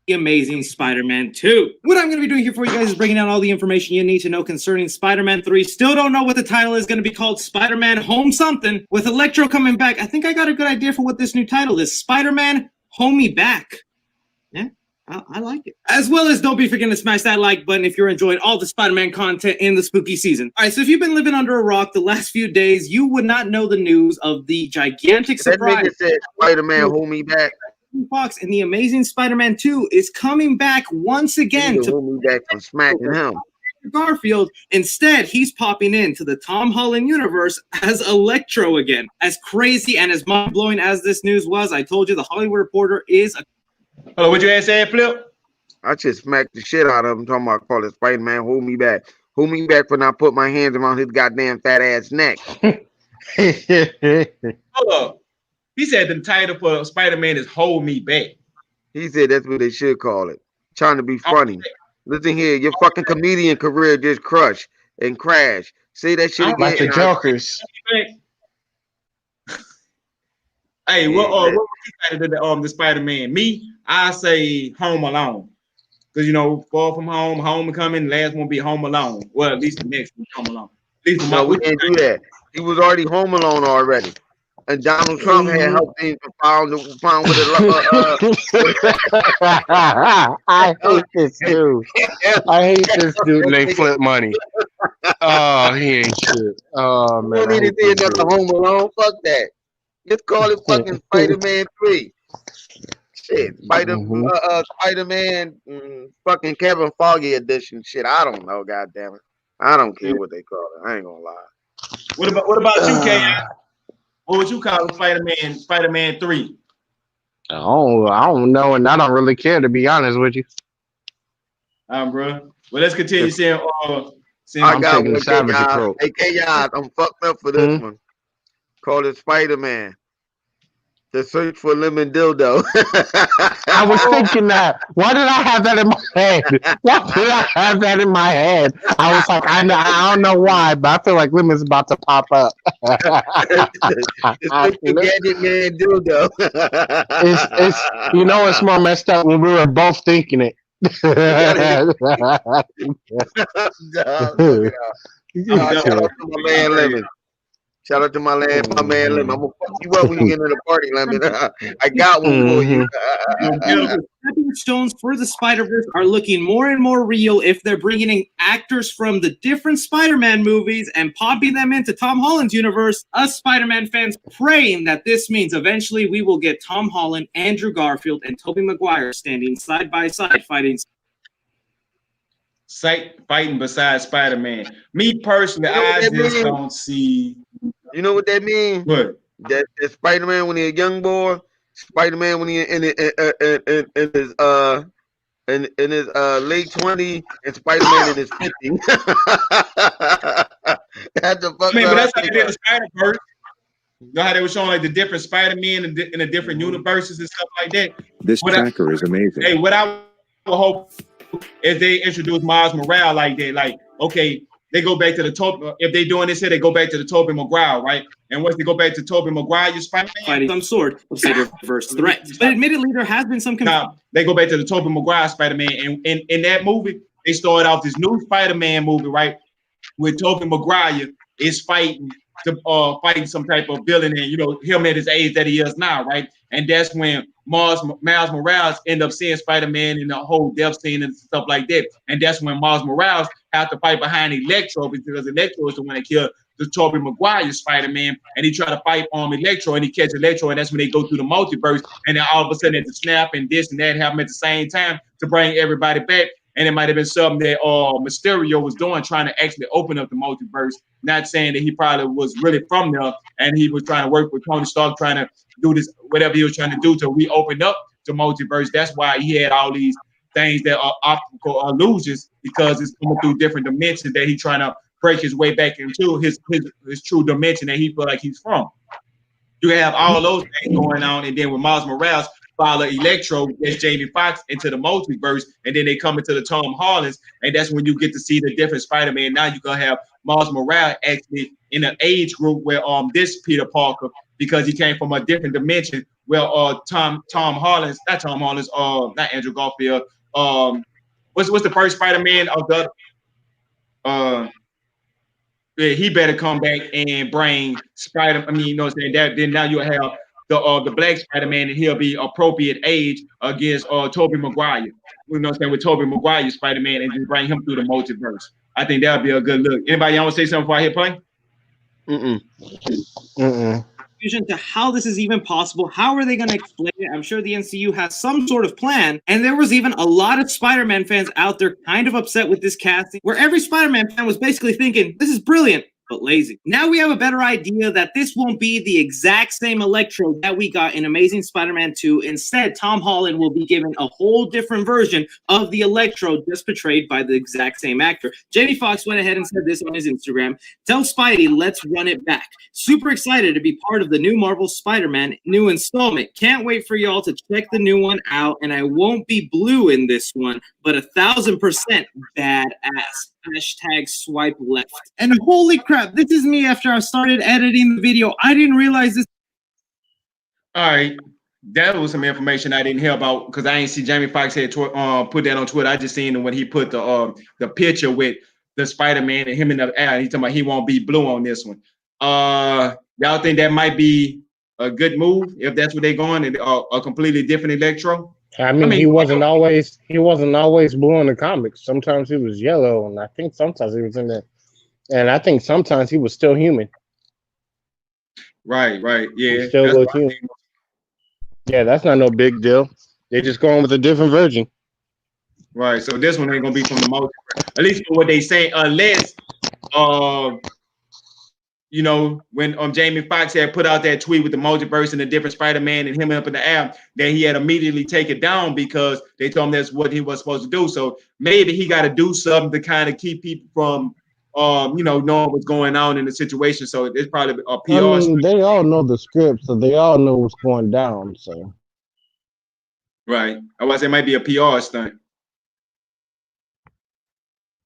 The Amazing Spider-Man 2. What I'm going to be doing here for you guys is breaking down all the information you need to know concerning Spider-Man 3. Still don't know what the title is going to be called. Spider-Man Home something. With Electro coming back, I think I got a good idea for what this new title is. Spider-Man Homie Back. Yeah, I like it. As well as don't be forgetting to smash that like button if you're enjoying all the Spider-Man content in the spooky season. All right, so if you've been living under a rock the last few days, you would not know the news of the gigantic surprise. That nigga said Spider-Man Homie Back. Fox and the Amazing Spider-Man 2 is coming back once again to hold me back from smacking him. Garfield. Instead, he's popping into the Tom Holland universe as Electro again. As crazy and as mind-blowing as this news was, I told you the Hollywood Reporter is a... Hello, what you had said, Flip? I just smacked the shit out of him talking about call it Spider-Man hold me back. Hold me back for not putting my hands around his goddamn fat ass neck. Hold up. He said the title for Spider-Man is Hold Me Back. He said that's what they should call it. Trying to be funny. Listen here, your fucking comedian career just crushed and crashed. Say that shit again. Like the Jokers. Hey, what was the Spider-Man? Me, I say Home Alone. Because, you know, Far From Home, Homecoming, last one be Home Alone. Well, at least the next one, Home Alone. No, we can't do that. He was already Home Alone already. And Donald Trump had helped him to found with it. I hate this dude. I hate this dude. And they flip money. Oh, he ain't shit. Oh man. We need to see another Home Alone. Fuck that. Let's call it fucking Spider-Man 3. Shit, Spider-Man, fucking Kevin Foggy edition. Shit, I don't know. God damn it. I don't care what they call it. I ain't gonna lie. What about you, K? What would you call Spider-Man 3? I don't know, and I don't really care, to be honest with you. Bro. Well, let's continue saying. I got taking the savage approach. Hey, K-Yod, I'm fucked up for this one. Call it Spider-Man. The search for lemon dildo. I was thinking that. Why did I have that in my head? I was like, I don't know why, but I feel like lemon's about to pop up. It's the Gadget Man dildo. It's you know, it's more messed up when we were both thinking it. Shout out to my man Lemon. Shout out to my man Lemon. I'm gonna fuck you up when you get into the party, Lemon. I got one for you. Stepping stones for the Spider-Verse are looking more and more real if they're bringing in actors from the different Spider-Man movies and popping them into Tom Holland's universe. Us Spider-Man fans praying that this means eventually we will get Tom Holland, Anderw Garfield, and Tobey Maguire standing side by side fighting besides Spider-Man. Me personally, I just don't see. You know what that means? What? That Spider-Man when he a young boy, Spider-Man when he in his in his late 20s, and Spider-Man in his 50s. That's the fuck I mean, but I that's how think they did of. the Spider-Verse. You know how they were showing like the different Spider-Man in the different universes and stuff like that. This tracker is amazing. Hey, what I would hope is they introduce Miles Morales like that. Like, okay, they go back to the Tobey. If they doing this here, they go back to the Tobey Maguire, right? And once they go back to Tobey Maguire, you Spider-Man fighting some sort of Spider-Verse threat. But admittedly, there has been some confusion. Now they go back to the Tobey Maguire Spider-Man, and in that movie, they started off this new Spider-Man movie, right? With Tobey Maguire is fighting some type of villain, and you know him at his age that he is now, right? And that's when Miles Morales end up seeing Spider-Man in the whole death scene and stuff like that. And that's when Miles Morales have to fight behind Electro because Electro is the one that killed the Tobey Maguire Spider-Man, and he try to fight Electro, and he catch Electro, and that's when they go through the multiverse, and then all of a sudden at the snap and this and that happen at the same time to bring everybody back. And it might have been something that Mysterio was doing, trying to actually open up the multiverse. Not saying that he probably was really from there, and he was trying to work with Tony Stark, trying to do this, whatever he was trying to do to reopen up the multiverse. That's why he had all these things that are optical illusions, because it's coming through different dimensions that he's trying to break his way back into his true dimension that he feel like he's from. You have all those things going on, and then with Miles Morales, follow Electro as Jamie Foxx into the multiverse, and then they come into the Tom Hollands, and that's when you get to see the different Spider-Man. Now you're gonna have Miles Morales actually in an age group where this Peter Parker, because he came from a different dimension, where not Andrew Garfield. What's the first Spider-Man of the he better come back and bring Spider. I mean, you know what I'm saying? That then now you have the black Spider-Man, and he'll be appropriate age against Tobey Maguire. You know what I'm saying? With Tobey Maguire Spider-Man, and just bring him through the multiverse. I think that would be a good look. Anybody want to say something before I hit play? To how this is even possible. How are they going to explain it? I'm sure the MCU has some sort of plan. And there was even a lot of Spider-Man fans out there kind of upset with this casting, where every Spider-Man fan was basically thinking, this is brilliant, but lazy. Now we have a better idea that this won't be the exact same Electro that we got in Amazing Spider-Man 2. Instead, Tom Holland will be given a whole different version of the Electro, just portrayed by the exact same actor. Jamie Foxx went ahead and said this on his Instagram: "Tell Spidey, let's run it back. Super excited to be part of the new Marvel Spider-Man new installment. Can't wait for y'all to check the new one out, and I won't be blue in this one, but 1,000% badass. Hashtag swipe left." And holy crap, this is me after I started editing the video. I didn't realize this. All right. That was some information I didn't hear about, because I ain't see Jamie Foxx had put that on Twitter. I just seen when he put the picture with the Spider-Man and him in the air. He's talking about he won't be blue on this one. Y'all think that might be a good move if that's where they're going, and a completely different Electro? I mean, he wasn't always blue in the comics. Sometimes he was yellow, and I think sometimes he was in there. And I think sometimes he was still human. Right, yeah. He still was human. Yeah, that's not no big deal. They're just going with a different version. Right, so this one ain't gonna be from the multiverse, at least for what they say, unless you know, when Jamie Foxx had put out that tweet with the multiverse and the different Spider-Man and him up in the air, that he had immediately take it down because they told him that's what he was supposed to do. So maybe he got to do something to kind of keep people from, you know, knowing what's going on in the situation. So it's probably a PR. I mean, they all know the script, so they all know what's going down. So, right, I was say it might be a PR stunt.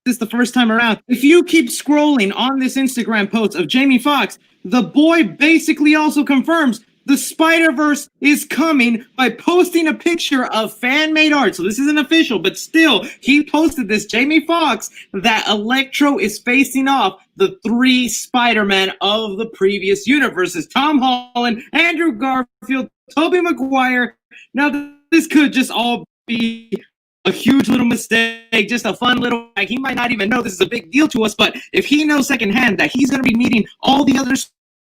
This is the first time around. If you keep scrolling on this Instagram post of Jamie Foxx, the boy basically also confirms the Spider-Verse is coming by posting a picture of fan-made art. So this isn't official, but still, he posted this, Jamie Foxx, that Electro is facing off the 3 Spider-Man of the previous universes: Tom Holland, Anderw Garfield, Tobey Maguire. Now, this could just all be a huge little mistake, just a fun little, like, he might not even know this is a big deal to us, but if he knows secondhand that he's going to be meeting all the other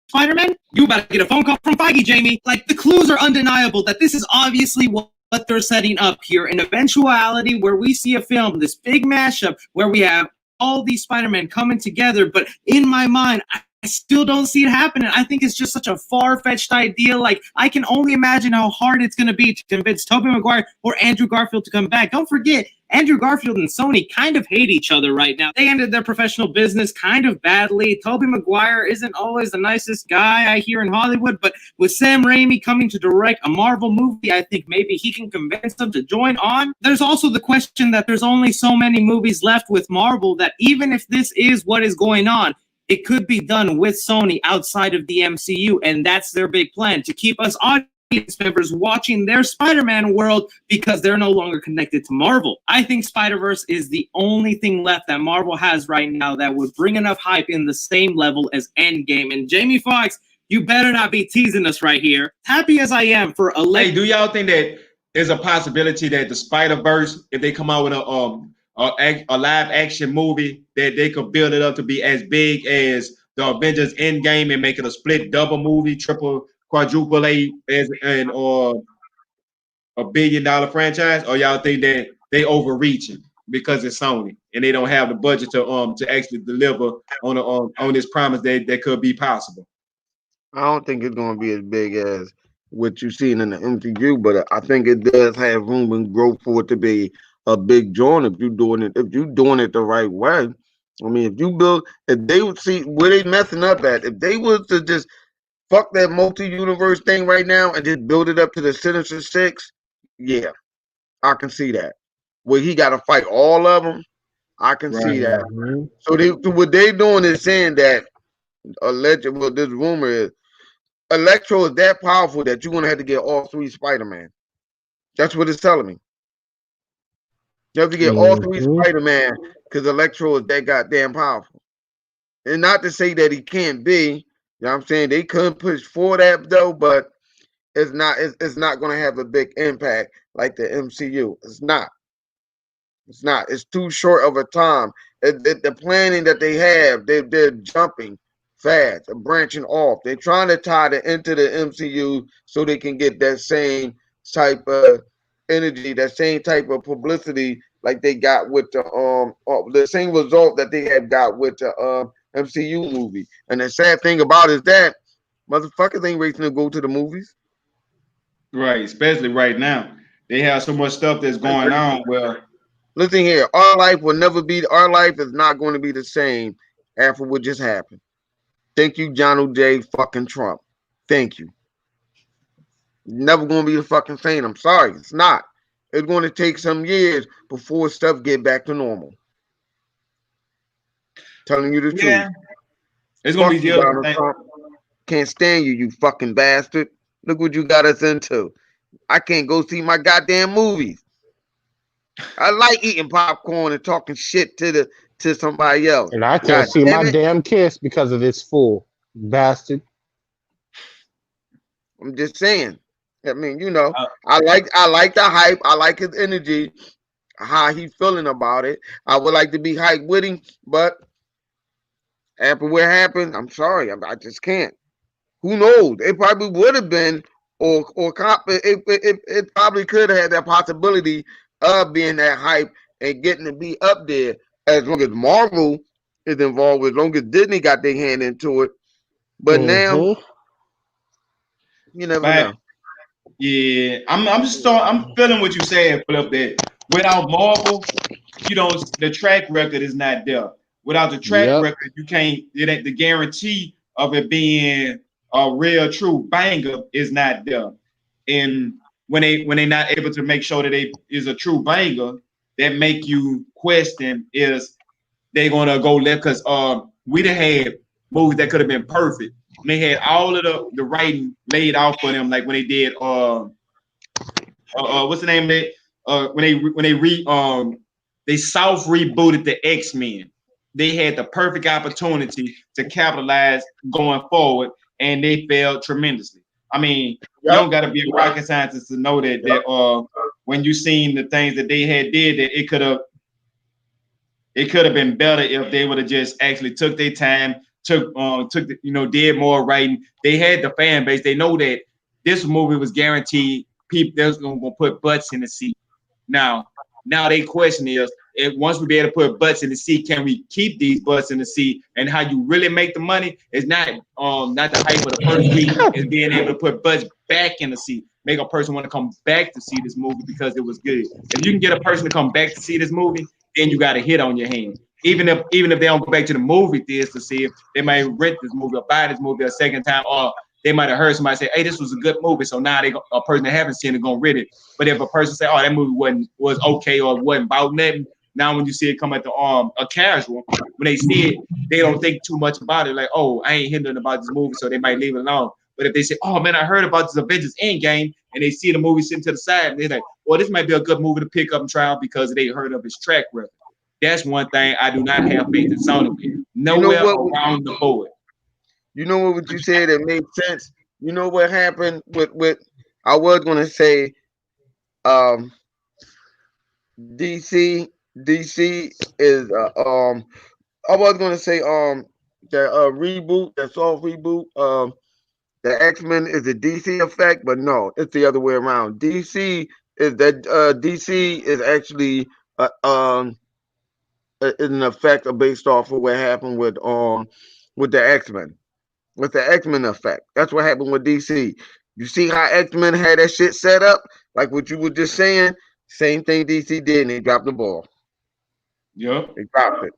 Spider-Man, you about to get a phone call from Feige, Jamie. Like, the clues are undeniable that this is obviously what they're setting up here. An eventuality where we see a film, this big mashup where we have all these Spider-Men coming together, but in my mind, I still don't see it happening. I think it's just such a far-fetched idea. Like, I can only imagine how hard it's going to be to convince Tobey Maguire or Andrew Garfield to come back. Don't forget, Andrew Garfield and Sony kind of hate each other right now. They ended their professional business kind of badly. Tobey Maguire isn't always the nicest guy I hear in Hollywood, but with Sam Raimi coming to direct a Marvel movie, I think maybe he can convince them to join on. There's also the question that there's only so many movies left with Marvel that even if this is what is going on, it could be done with Sony outside of the MCU, and that's their big plan, to keep us audience members watching their Spider-Man world because they're no longer connected to Marvel. I think Spider-Verse is the only thing left that Marvel has right now that would bring enough hype in the same level as Endgame. And Jamie Foxx, you better not be teasing us right here. Happy as I am for Hey, do y'all think that there's a possibility that the Spider-Verse, if they come out with a live action movie, that they could build it up to be as big as the Avengers Endgame and make it a split double movie, triple, quadruple A, or a $1 billion franchise? Or y'all think that they overreaching because it's Sony and they don't have the budget to actually deliver on this promise that could be possible? I don't think it's going to be as big as what you've seen in the MCU, but I think it does have room and growth for it to be a big joint if you're doing it the right way. I mean, if they would see where they messing up at, if they was to just fuck that multi-universe thing right now and just build it up to the Sinister Six, yeah, I can see that. Where he got to fight all of them, I can see that. So what they doing is saying that this rumor is Electro is that powerful that you're gonna have to get all 3 Spider-Man. That's what it's telling me. You have to get all 3 Spider-Man because Electro is that goddamn powerful. And not to say that he can't be, you know what I'm saying? They couldn't push for that though, but it's not gonna have a big impact like the MCU. It's not. It's too short of a time. The planning that they have, they're jumping fast, they're branching off. They're trying to tie it into the MCU so they can get that same type of energy, that same type of publicity like they got with the same result that they had got with the MCU movie. And the sad thing about it is that motherfuckers ain't racing to go to the movies. Right, especially right now. They have so much stuff that's going on. Well, listen here, our life is not going to be the same after what just happened. Thank you, Donald J. fucking Trump. Thank you. Never going to be the fucking same. I'm sorry, it's not. It's going to take some years before stuff get back to normal. Telling you the truth. It's going to be Donald Trump. Can't stand you, you fucking bastard. Look what you got us into. I can't go see my goddamn movies. I like eating popcorn and talking shit to somebody else. And I can't see my damn kiss because of this fool bastard. I'm just saying. I mean, you know, I like the hype. I like his energy, how he's feeling about it. I would like to be hyped with him, but after what happened, I'm sorry, I just can't. Who knows? It probably would have been, it probably could have had that possibility of being that hype and getting to be up there as long as Marvel is involved, as long as Disney got their hand into it. But now, you never know. Yeah, I'm feeling what you're saying, Philip, that without Marvel, the track record is not there. Without the track record, you can't. The guarantee of it being a real, true banger is not there. And when they're not able to make sure that it is a true banger, that make you question is they gonna go left, because we done had movies that could have been perfect. And they had all of the writing laid out for them, like when they did what's the name of it? When they soft rebooted the X-Men. They had the perfect opportunity to capitalize going forward, and they failed tremendously. I mean, you don't got to be a rocket scientist to know that when you seen the things that they had did, that it could have been better if they would have just actually took their time, did more writing. They had the fan base. They know that this movie was guaranteed people that's gonna put butts in the seat. Now they question is once we be able to put butts in the seat, can we keep these butts in the seat? And how you really make the money is not the hype of the first week, is being able to put butts back in the seat, make a person want to come back to see this movie because it was good. If you can get a person to come back to see this movie, then you got a hit on your hand. Even if they don't go back to the movie theaters to see it, they might rent this movie or buy this movie a second time, or they might have heard somebody say, "Hey, this was a good movie," so now a person that haven't seen it gonna rent it. But if a person say, "Oh, that movie was okay or wasn't about nothing," now when you see it come at the a casual, when they see it, they don't think too much about it. Like, "Oh, I ain't hearing nothing about this movie," so they might leave it alone. But if they say, "Oh man, I heard about this Avengers Endgame," and they see the movie sitting to the side, and they're like, "Well, this might be a good movie to pick up and try out because they heard of its track record." That's one thing I do not have faith in Sony with. Nowhere around the board. You know what you said that made sense? You know what happened with I was gonna say DC is I was gonna say the reboot, the soft reboot, the X-Men is a DC effect, but no, it's the other way around. DC is actually an effect based off of what happened with the X-Men. With the X-Men effect. That's what happened with DC. You see how X-Men had that shit set up? Like what you were just saying? Same thing DC did, and they dropped the ball. Yep. They dropped it.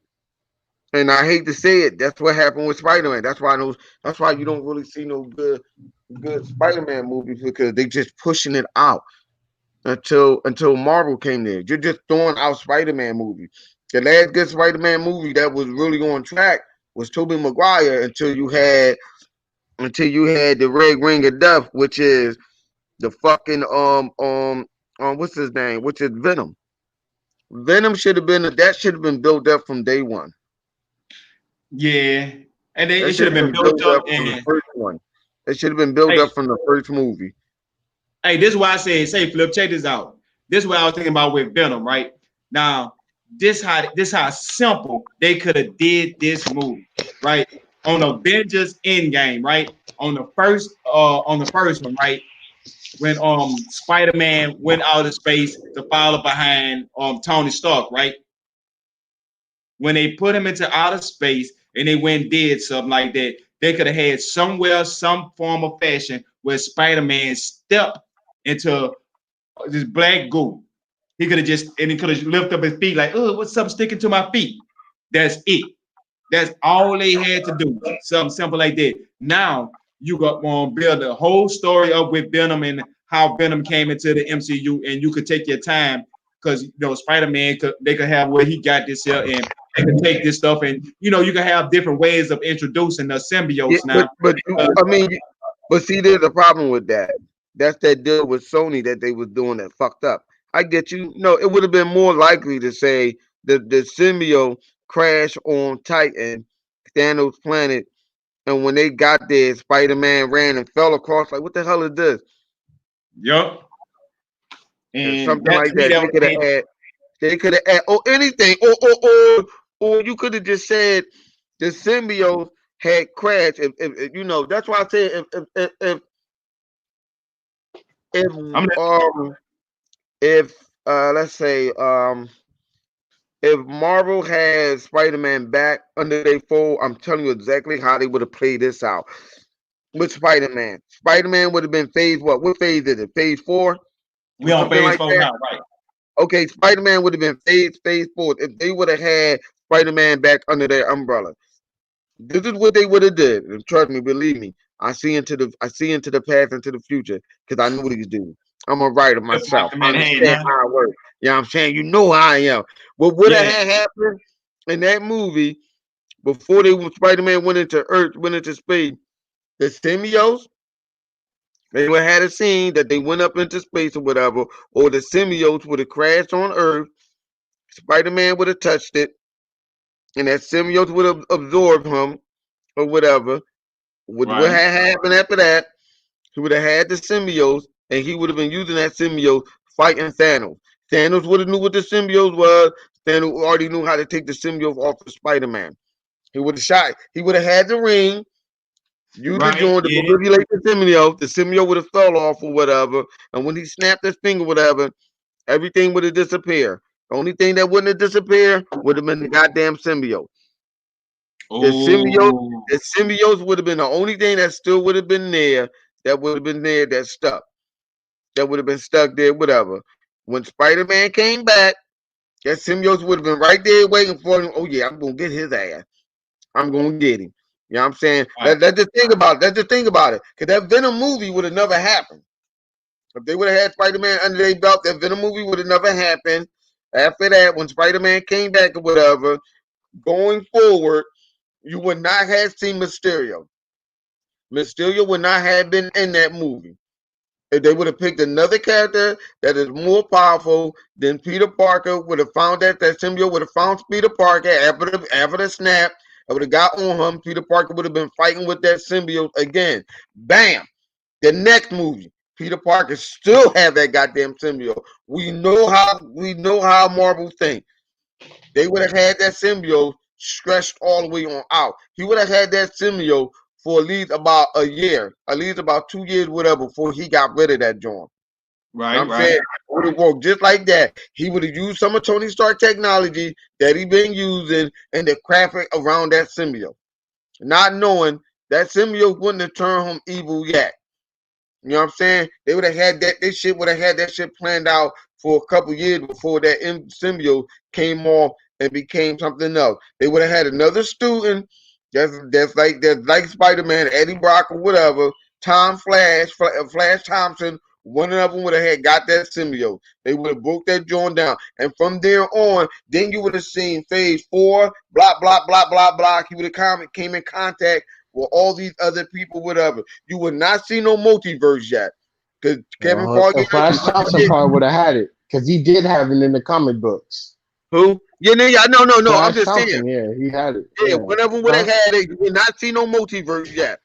And I hate to say it, that's what happened with Spider-Man. That's why you don't really see no good Spider-Man movies, because they just pushing it out until Marvel came there. You're just throwing out Spider-Man movies. The last good Spider-Man movie that was really on track was Tobey Maguire until you had the Red Ring of Death, which is the fucking what's his name? Which is Venom. Venom should have been built up from day one. Yeah, and it should have been built up from the first one. It should have been built up from the first movie. Hey, this is why I say Flip, check this out. This is what I was thinking about with Venom, right? Now, this how simple they could have did this movie, right? On Avengers Endgame, right? On the first one, right? When Spider-Man went out of space to follow behind Tony Stark, right? When they put him into outer space and they went and did something like that, they could have had somewhere, some form of fashion where Spider-Man stepped into this black goo. He could have lifted up his feet like, "Oh, what's something sticking to my feet?" That's it. That's all they had to do. Something simple like that. Now you got build a whole story up with Venom and how Venom came into the MCU, and you could take your time because Spider-Man they could have where he got this here, and they could take this stuff, and you can have different ways of introducing the symbiotes now. But see, there's a problem with that. That's that deal with Sony that they was doing that fucked up. I get you. No, it would have been more likely to say the symbiote crashed on Titan, Thanos' planet, and when they got there, Spider-Man ran and fell across. Like, what the hell is this? Yup. And something like that. They could have added, or anything, or you could have just said the symbiote had crashed. If that's why I said if let's say if Marvel has Spider-Man back under their fold, I'm telling you exactly how they would have played this out with Spider-Man. Spider-Man would have been phase what? What phase is it? Phase 4? We on phase 4 now, right? Okay, Spider-Man would have been phase 4 if they would have had Spider-Man back under their umbrella. This is what they would have did. And trust me, believe me, I see into the past, into the future, because I know these dudes. I'm a writer myself. I understand how it works. Yeah, I'm saying, you know how I am. What would have happened in that movie before Spider-Man went into Earth, went into space? The symbiotes, they would have had a scene that they went up into space or whatever, or the symbiotes would have crashed on Earth. Spider-Man would have touched it, and that symbiote would have absorbed him or whatever. What had happened after that? He would have had the symbiote, and he would have been using that symbiote fighting Thanos. Thanos would have knew what the symbiote was. Thanos already knew how to take the symbiote off of Spider-Man. He would have shot. He would have had the ring. Use the joint to manipulate the symbiote. The symbiote would have fell off or whatever. And when he snapped his finger, whatever, everything would have disappeared. The only thing that wouldn't have disappeared would have been the goddamn symbiote. Oh, The symbiotes would have been the only thing that still would have been there. That would have been there. That stuck. That would have been stuck there. Whatever. When Spider-Man came back, that symbiote would have been right there waiting for him. Oh yeah, I'm gonna get his ass. I'm gonna get him. You know what I'm saying? right. That's the thing about it. That's the thing about it. Cause that Venom movie would have never happened. If they would have had Spider-Man under their belt, that Venom movie would have never happened. After that, when Spider-Man came back or whatever, going forward, you would not have seen Mysterio. Mysterio would not have been in that movie. If they would have picked another character that is more powerful than Peter Parker, would have found that symbiote would have found Peter Parker after the snap. I would have got on him. Peter Parker would have been fighting with that symbiote again. Bam! The next movie, Peter Parker still have that goddamn symbiote. We know how Marvel think. They would have had that symbiote stretched all the way on out. He would have had that symbiote for at least about a year, at least about 2 years, whatever, before he got rid of that joint. Right, You know what I'm right. saying? It would have worked just like that. He would have used some of Tony Stark technology that he been using and the graphic around that symbiote. Not knowing that symbiote wouldn't have turned him evil yet. You know what I'm saying? They would have had that. This shit would have had that shit planned out for a couple years before that symbiote came off and became something else. They would have had another student that's like Spider-Man, Eddie Brock or whatever. Flash Thompson. One of them would have had got that symbiote. They would have broke that joint down, and from there on, then you would have seen Phase 4. Blah blah blah blah blah. He would have came in contact with all these other people, whatever. You would not see no multiverse yet. Because Kevin Feige. Flash Thompson probably would have had it. Because he did have it in the comic books. Who? Yeah, no, Flash I'm just Thompson, saying. yeah, he had it. Yeah, one of them would have had it. You would not see no multiverse yet.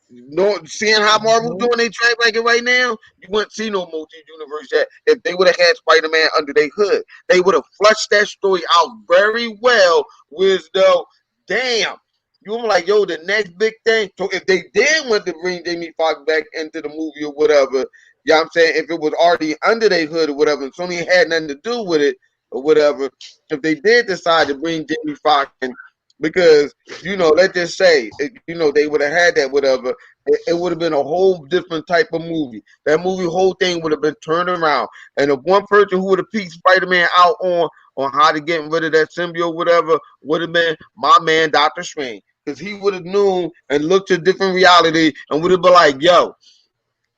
No, seeing how Marvel's doing their track record right now, you wouldn't see no multi-universe yet. If they would have had Spider-Man under their hood, they would have flushed that story out very well. With though, damn, you were like, yo, the next big thing. So if they did want to bring Jamie Foxx back into the movie or whatever, you know what I'm saying? If it was already under their hood or whatever, and Sony had nothing to do with it or whatever, if they did decide to bring Jamie Foxx in, because, let's just say, they would have had that, whatever, it would have been a whole different type of movie. That whole thing would have been turned around. And if one person who would have picked Spider-Man out on how to get rid of that symbiote, whatever, would have been my man, Dr. Strange. Because he would have known and looked to different reality and would have been like, yo,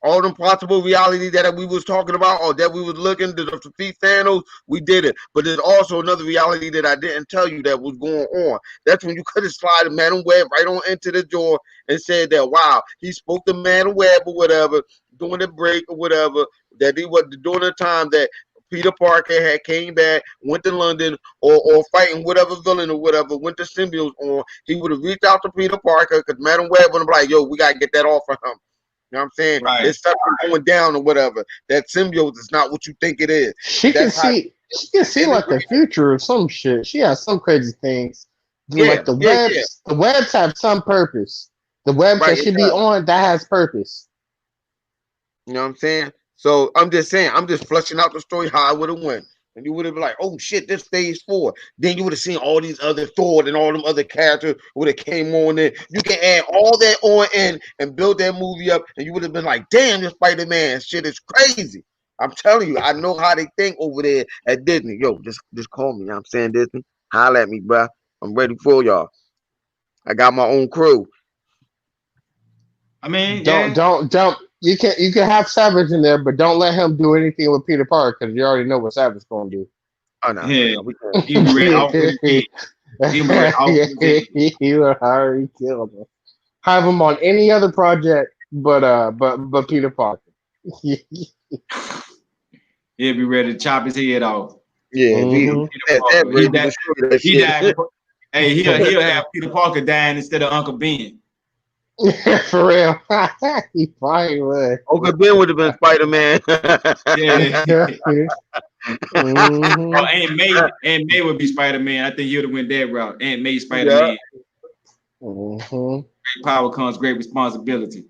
all them possible reality that we was talking about or that we was looking to defeat Thanos, we did it. But there's also another reality that I didn't tell you that was going on. That's when you could have slid Madam Web right on into the door and said that, wow, he spoke to Madam Web or whatever, during the break or whatever, that he was during the time that Peter Parker had came back, went to London, or fighting whatever villain or whatever, went to symbiotes on. He would have reached out to Peter Parker because Madam Web would have been like, yo, we got to get that off of him. You know what I'm saying? Right. There's something going down or whatever. That symbiote is not what you think it is. She can see like the future or some shit. She has some crazy things. Like the webs. The webs have some purpose. The webs that should be on, that has purpose. You know what I'm saying? So I'm just saying, I'm just fleshing out the story how I would have went. And you would have been like, oh shit, this Phase 4. Then you would have seen all these other Thor and all them other characters would have came on in. You can add all that on in and build that movie up, and you would have been like, damn, this Spider-Man shit is crazy. I'm telling you, I know how they think over there at Disney. Yo, just call me. You know what I'm saying, Disney? Holla at me, bro. I'm ready for y'all. I got my own crew. I mean, don't. You can have Savage in there, but don't let him do anything with Peter Parker because you already know what Savage is going to do. Oh no, yeah, we can't. he would already kill him. Have him on any other project, but Peter Parker. He'll be ready to chop his head off. Yeah, He died. Hey, he'll have Peter Parker dying instead of Uncle Ben. For real. He probably would. Uncle Ben would have been Spider-Man. Yeah. Oh, Aunt May would be Spider-Man. I think he would have went that route. Aunt May Spider-Man. Great power comes great responsibility.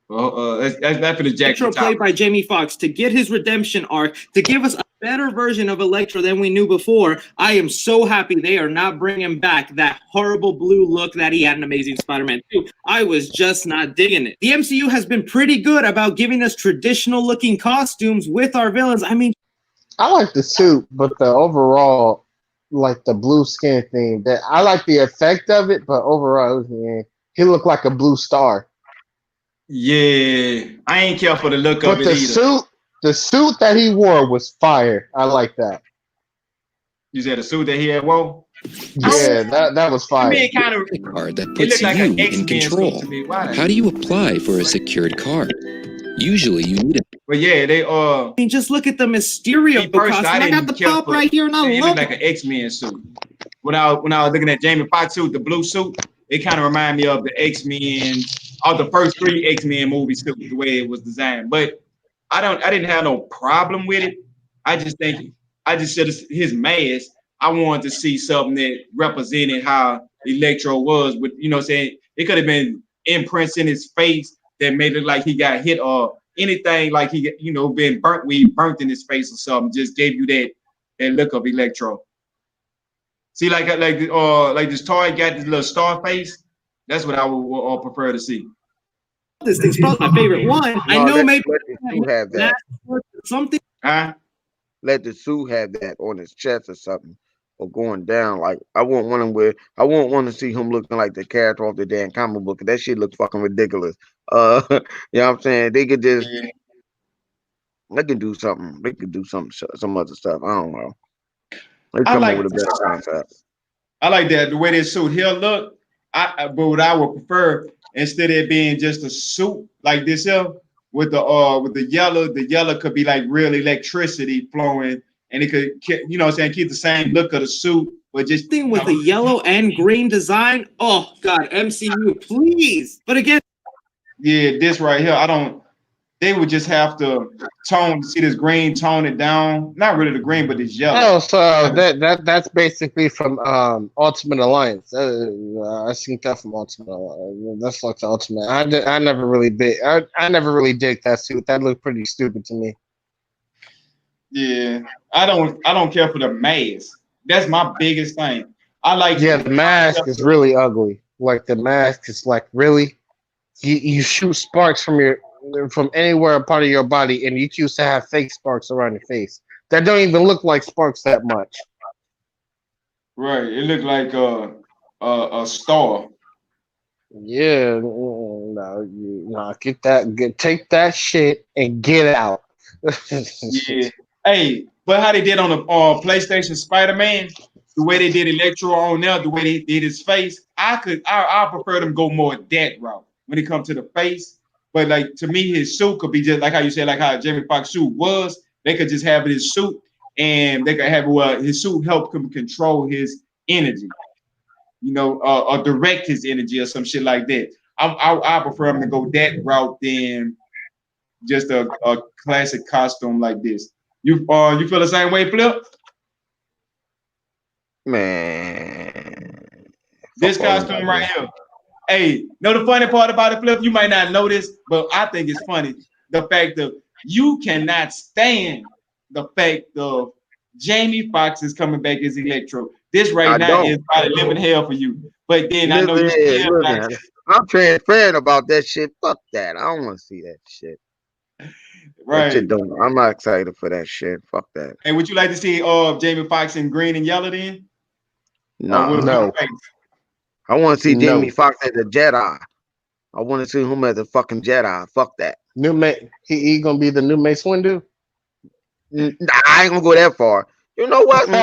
That's for the Jackson. Played by Jamie Foxx to get his redemption arc, to give us better version of Electro than we knew before. I am so happy they are not bringing back that horrible blue look that he had in Amazing Spider-Man 2. I was just not digging it. The MCU has been pretty good about giving us traditional looking costumes with our villains. I mean, I like the suit, but the overall, like the blue skin thing, that I like the effect of it, but overall, man, he looked like a blue star. Yeah, I ain't care for the look of But it the either. suit that he wore was fire. I like that. You said the suit that he had wore? Yeah, that was To fire. me, it kind of A card that it puts looked like you an in X-Men control. suit to me. Why? How do you apply for a secured card? Usually you need a But yeah, they just look at the Mysterio me personally, costume. I got the pop right here, and I it love looked like an X-Men suit. When I was looking at Jamie Foxx suit, the blue suit, it kind of reminded me of the X-Men, of the first 3 X-Men movies too, the way it was designed. But I didn't have no problem with it. I just think I just said his mask. I wanted to see something that represented how Electro was. With you know, what I'm saying it could have been imprints in his face that made it like he got hit or anything like he been burnt. We burnt in his face or something. Just gave you that look of Electro. See, like this toy got this little star face. That's what I would prefer to see. this thing's probably my favorite one. I No, know let maybe the suit have that. something. Huh? Let the suit have that on his chest or something, or going down. Like I wouldn't want him with. I wouldn't want to see him looking like the character off the damn comic book. That shit looks fucking ridiculous. You know what I'm saying? They could just. They could do something. They could do some other stuff. I don't know. They I come up like with a better concept. I like that the way this suit here look. But what I would prefer instead of it being just a suit like this here with the yellow could be like real electricity flowing, and it could keep the same look of the suit, but just Thing with a yellow and green design. Oh God, MCU, please. But again, yeah, this right here, I don't. They would just have to see this green, tone it down. Not really the green, but this yellow. Oh, so that's basically from Ultimate Alliance. I seen that from Ultimate Alliance. That's like the Ultimate. I never really dig that suit. That looked pretty stupid to me. Yeah, I don't care for the mask. That's my biggest thing. I like the mask is really ugly. Like the mask is like really, you shoot sparks from anywhere a part of your body, and you choose to have fake sparks around your face that don't even look like sparks that much. Right, it looked like a star. Yeah, take that shit and get out. Yeah. Hey, but how they did on the PlayStation Spider-Man, the way they did Electro on there, the way they did his face, I prefer them go more that route when it comes to the face. But like to me, his suit could be just like how you said, like how Jamie Foxx suit was. They could just have his suit, and they could have his suit help him control his energy, or direct his energy or some shit like that. I prefer him to go that route than just a classic costume like this. You feel the same way, Flip? Man, This costume right here. Hey, know the funny part about it, Flip? You might not know this, but I think it's funny. The fact that you cannot stand the fact of Jamie Foxx is coming back as Electro. This right now is probably living hell for you. But then I know you still like I'm transparent about that shit. Fuck that. I don't want to see that shit. right. That shit don't. I'm not excited for that shit. Fuck that. Hey, would you like to see Jamie Foxx in green and yellow then? No. I want to see Jamie Foxx as a Jedi. I want to see him as a fucking Jedi. Fuck that. He gonna be the new Mace Windu? Nah, I ain't gonna go that far. You know what? Hey,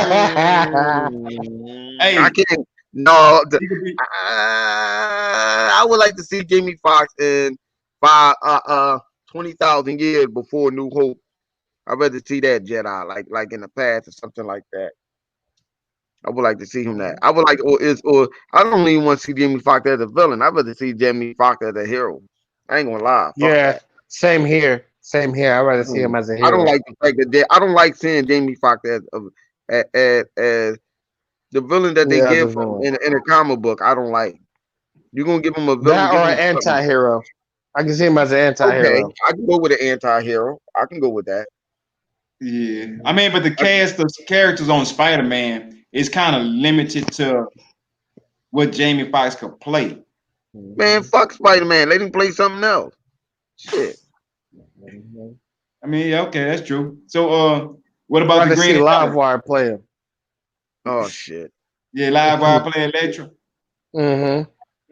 I can't. No, I would like to see Jamie Foxx in 20,000 years before New Hope. I'd rather see that Jedi, like in the past or something like that. I would like to see him that. I would like, or I don't even want to see Jamie Foxx as a villain. I'd rather see Jamie Foxx as a hero. I ain't gonna lie. Fuck that. Same here. I'd rather see him as a hero. I don't like the fact that I don't like seeing Jamie Foxx as the villain that they give him in a comic book. I don't like. You're gonna give him a villain that or an anti-hero. I can see him as an anti-hero. Okay, I can go with an anti-hero. I can go with that. Yeah, I mean, but the cast of characters on Spider-Man is kind of limited to what Jamie Foxx could play. Man, fuck Spider-Man. Let him play something else. Shit. I mean, yeah, okay, that's true. So, what about Rather the see Green Live Arrow? Wire play him. Oh shit. Yeah, live wire play Electro. Mm-hmm.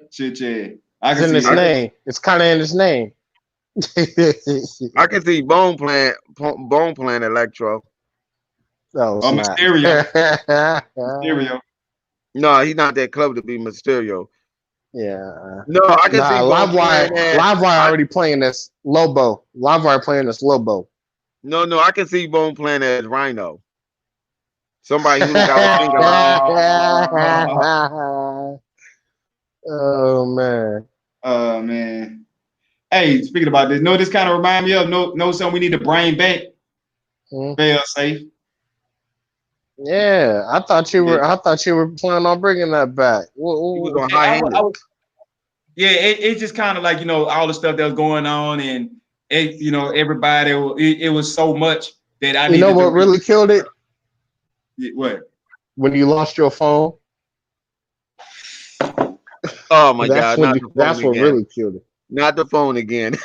Shit, yeah, I It's can in see his that. name. It's kind of in his name. I can see Bone playing Electro. Oh snap! Mysterio, Mysterio. No, he's not that clever to be Mysterio. Yeah. No, I can see Nah, Bone playing that. Live Wire already playing as Lobo. Live Wire playing as Lobo. No, I can see Bone playing as Rhino. Somebody who got a finger like Oh man. Oh man. Hey, speaking about this, this kind of remind me of something we need to bring back. Fail safe. Yeah, I thought you were planning on bringing that back. he was on Yeah, high handed. Yeah, it's just kind of like all the stuff that was going on, and everybody. It was so much that I You needed know what really killed it? What? When you lost your phone. Oh my That's god! That's what really killed it. Not the phone again.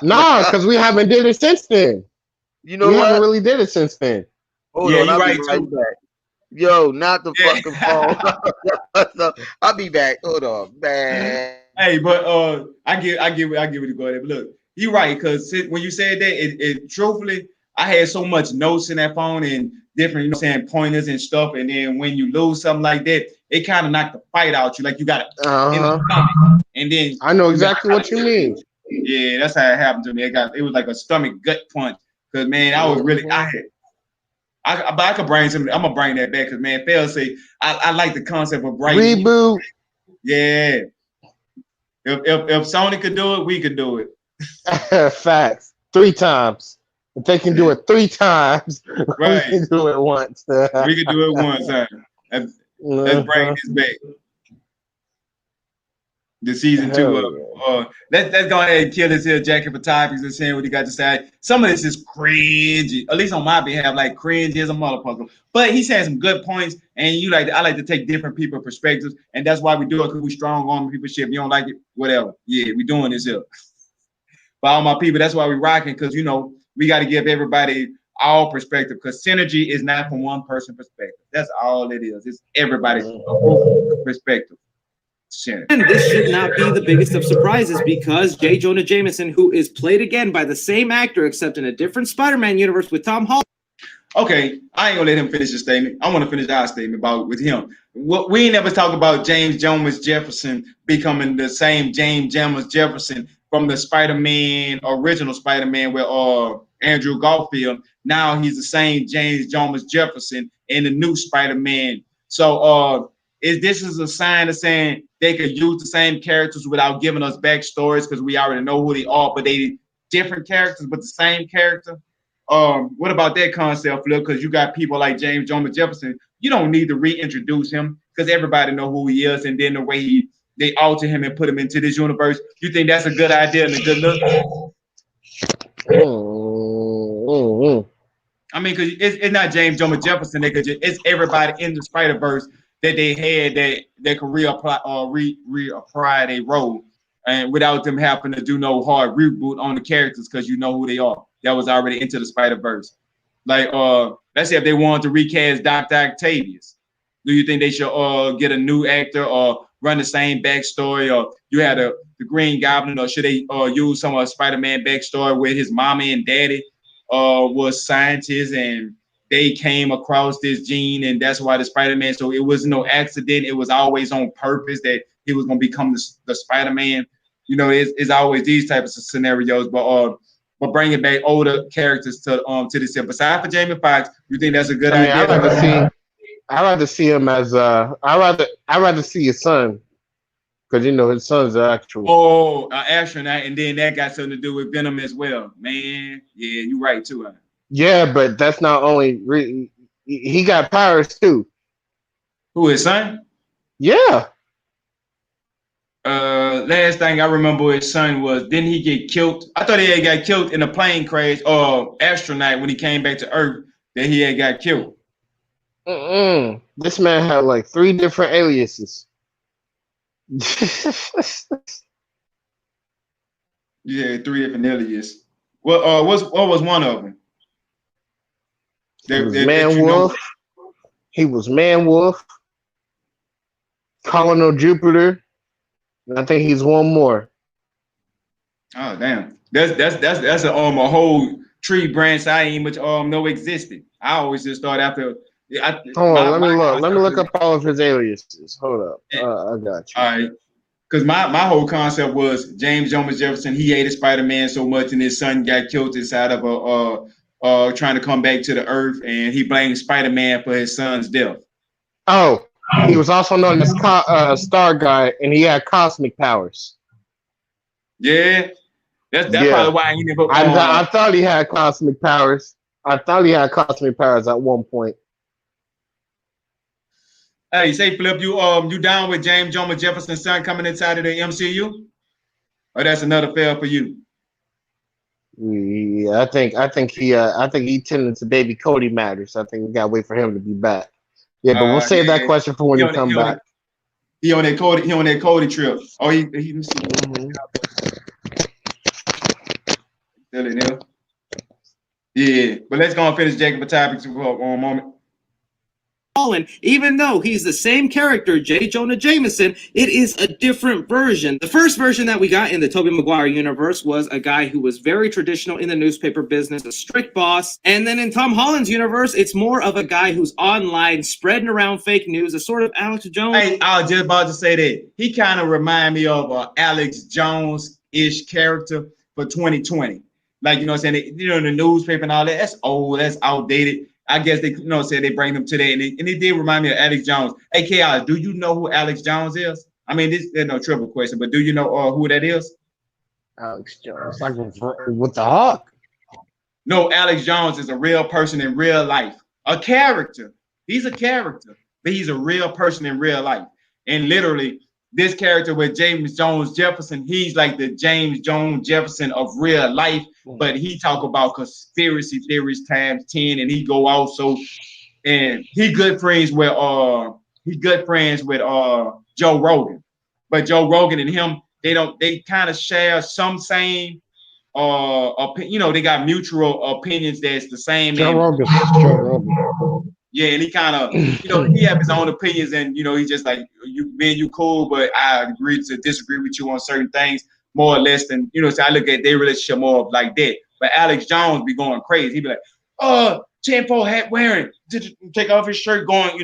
Nah, because we haven't did it since then. You know we what? haven't really did it since then. Hold Yeah, on, you're I'll right be right too. back. Yo, not the fucking phone. So, I'll be back. Hold on, man. Hey, but I get what you're going at. But look, you're right, because when you said that, it truthfully, I had so much notes in that phone and different, pointers and stuff. And then when you lose something like that, it kind of knocked the fight out you. Like you got it, and then I know exactly what you mean. Yeah, that's how it happened to me. It was like a stomach gut punch. Cause man, I was really but I could bring something. I'm gonna bring that back because man, Phil say I like the concept of writing reboot. Yeah. If Sony could do it, we could do it. Facts. 3 times. If they can do it 3 times, right. we can do it once. We can do it once, huh? Let's bring this back. The season 2 let's go ahead and kill this here jacket for topics and saying what he got to say. Some of this is cringy, at least on my behalf, like cringy as a motherfucker. But he's had some good points, and I like to take different people's perspectives, and that's why we do it, because we strong on people shit. If you don't like it, whatever. Yeah, we doing this here. But all my people, that's why we rocking, because we got to give everybody all perspective, because synergy is not from one person perspective. That's all it is. It's everybody's perspective. And this should not be the biggest of surprises, because J. Jonah Jameson, who is played again by the same actor except in a different Spider-Man universe with Tom Holland. Okay, I ain't gonna let him finish his statement. I want to finish our statement with him. We ain't never talk about James Jonas Jefferson becoming the same James Jonas Jefferson from the Spider-Man, original Spider-Man with Anderw Garfield. Now he's the same James Jonas Jefferson in the new Spider-Man. So this is a sign of saying they could use the same characters without giving us backstories, because we already know who they are, but they different characters but the same character. What about that concept, Flip? Because you got people like James Jonas Jefferson. You don't need to reintroduce him, because everybody know who he is, and then the way they alter him and put him into this universe. You think that's a good idea and a good look? I mean, because it's not James Jonas Jefferson. It's everybody in the Spider-Verse that they had that could reapply their role, and without them having to do no hard reboot on the characters, because you know who they are. That was already into the Spider-Verse. Like, let's say if they wanted to recast Dr. Octavius, do you think they should get a new actor or run the same backstory? Or you had the Green Goblin, or should they use some of Spider-Man backstory where his mommy and daddy was scientists and they came across this gene, and that's why the Spider-Man. So it was no accident. It was always on purpose that he was going to become the Spider-Man. It's always these types of scenarios. But bringing back older characters to this. Besides for Jamie Foxx, you think that's a good idea? I'd rather see him as I'd rather see his son, because his son's an actual. Astronaut, and then that got something to do with Venom as well, man. Yeah, you're right too. Huh? Yeah, but that's not only he got powers too. Who, his son? Yeah. Last thing I remember his son was, didn't he get killed? I thought he had got killed in a plane crash or astronaut when he came back to Earth, that he had got killed. This man had like 3 different aliases. Yeah, 3 different aliases. What was one of them? He was Man Wolf. He was Man Wolf. Colonel Jupiter. And I think he's one more. Oh damn. That's a whole tree branch I ain't much know existed. I always just thought after Hold on, let me look up all of his aliases. Hold up. I got you. All right. Because my whole concept was James Jones Jefferson, he hated Spider-Man so much, and his son got killed inside of a trying to come back to the Earth, and he blamed Spider-Man for his son's death. Oh, he was also known as Star Guy, and he had cosmic powers. Yeah, that's probably why he never. I thought he had cosmic powers. I thought he had cosmic powers at one point. Hey, say Flip, you down with James Jones Jefferson's son coming inside of the MCU? Or that's another fail for you? Yeah, I think he tended to baby Cody matters. I think we gotta wait for him to be back. Yeah, but we'll save that question for when he come back. He on that Cody trip. Oh, he Still in there. Yeah, but let's go and finish Jacob topics for a moment. Even though he's the same character, J. Jonah Jameson, it is a different version. The first version that we got in the Tobey Maguire universe was a guy who was very traditional in the newspaper business, a strict boss. And then in Tom Holland's universe, it's more of a guy who's online spreading around fake news, a sort of Alex Jones. Hey, I was just about to say that. He kind of remind me of an Alex Jones-ish character for 2020. Like, you know what I'm saying? The newspaper and all that, that's old, that's outdated. I guess they, say they bring them today, and it did remind me of Alex Jones. Hey, Chaos, do you know who Alex Jones is? I mean, there's no triple question, but do you know who that is? Alex Jones, like with the Hawk. No, Alex Jones is a real person in real life, a character. He's a character, but he's a real person in real life. And literally, this character with James Jones Jefferson, he's like the James Jones Jefferson of real life, but he talk about conspiracy theories times 10, and he go also, and he good friends with Joe Rogan, but Joe Rogan and him, they kind of share some same they got mutual opinions that's the same. Joe Rogan. Yeah, and he kind of, he have his own opinions, and he's just like, you cool, but I agree to disagree with you on certain things more or less than, so I look at their relationship more of like that. But Alex Jones be going crazy. He be like, tinfoil hat wearing, take off his shirt, going,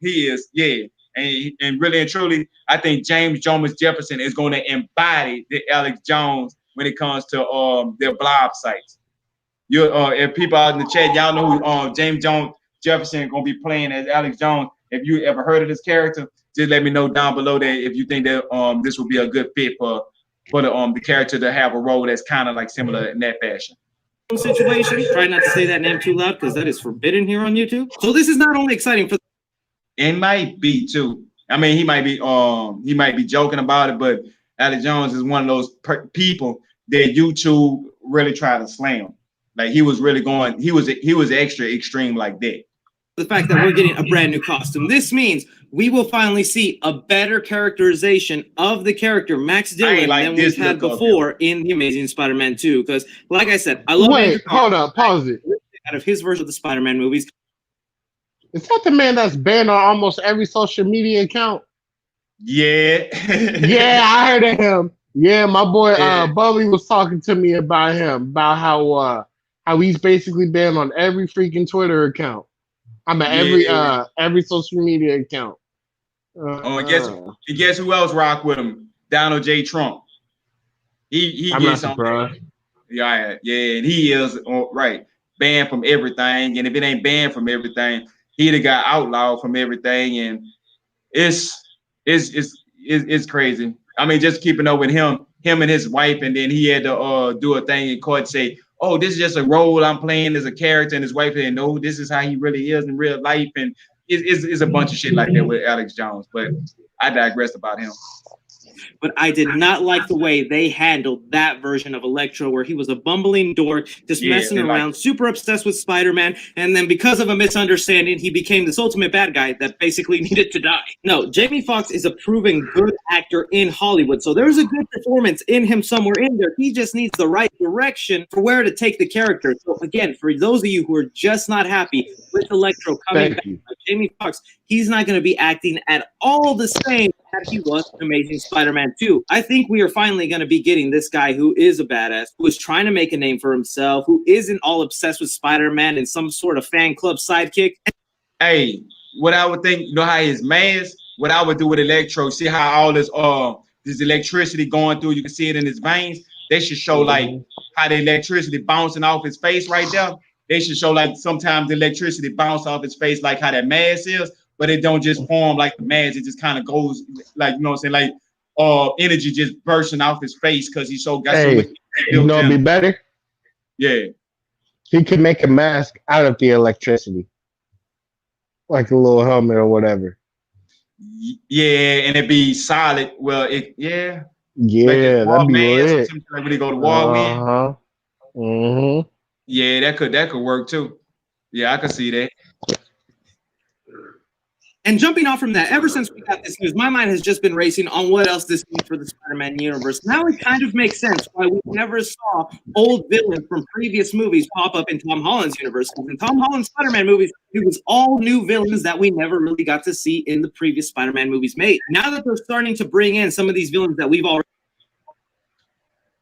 he is, yeah. And really and truly, I think James Jones Jefferson is going to embody the Alex Jones when it comes to their blog sites. If people out in the chat, y'all know who James Jones Jefferson gonna be playing as Alex Jones. If you ever heard of this character, just let me know down below that if you think that this would be a good fit for the character to have a role that's kind of like similar in that fashion. Situation. Try not to say that name too loud because that is forbidden here on YouTube. So this is not only exciting for. It might be too. I mean, he might be joking about it, but Alex Jones is one of those people that YouTube really try to slam. Like he was really going. He was extra extreme like that. The fact that we're getting a brand new costume. This means we will finally see a better characterization of the character Max Dillon than we've had before in The Amazing Spider-Man 2. Because, like I said, I love. Wait, hold up, pause it. Out of his version of the Spider-Man movies. Is that the man that's banned on almost every social media account? Yeah. Yeah, I heard of him. Yeah, my boy Bully was talking to me about him, about how he's basically banned on every freaking Twitter account. Every social media account. Guess who else rock with him? Donald J. Trump. He I'm gets not surprised. Yeah, and he is right banned from everything. And if it ain't banned from everything, he the got outlawed from everything. And it's crazy. I mean, just keeping up with him and his wife, and then he had to do a thing in court, say, oh, this is just a role I'm playing as a character, and his wife said, no, this is how he really is in real life, and it's a bunch of shit like that with Alex Jones, but I digress about him. but I did not like the way they handled that version of Electro, where he was a bumbling dork, just messing around, super obsessed with Spider-Man, and then because of a misunderstanding, he became this ultimate bad guy that basically needed to die. No, Jamie Foxx is a proven good actor in Hollywood, so there's a good performance in him somewhere in there. He just needs the right direction for where to take the character. So again, for those of you who are just not happy with Electro coming back, Jamie Foxx, he's not going to be acting at all the same that he was in Amazing Spider-Man 2. I think we are finally going to be getting this guy who is a badass, who is trying to make a name for himself, who isn't all obsessed with Spider-Man and some sort of fan club sidekick. Hey, what I would think, you know how his mask, what I would do with Electro, see how all this electricity going through, you can see it in his veins. They should show like how the electricity bouncing off his face right there. They should show like sometimes the electricity bounce off his face, like how that mask is, but it don't just form like the mask. It just kind of goes like, you know what I'm saying? Like energy just bursting off his face because he's so got so much. You know it'd be better? Yeah. He could make a mask out of the electricity. Like a little helmet or whatever. Yeah, and it'd be solid. Well, Yeah, like that'd be lit. Like when they go to war with. Mm-hmm. Yeah, that could work too. Yeah, I could see that. And jumping off from that, ever since we got this news, my mind has just been racing on what else this means for the Spider-Man universe. Now it kind of makes sense why we never saw old villains from previous movies pop up in Tom Holland's universe. Because in Tom Holland's Spider-Man movies, it was all new villains that we never really got to see in the previous Spider-Man movies made. Now that they're starting to bring in some of these villains that we've already...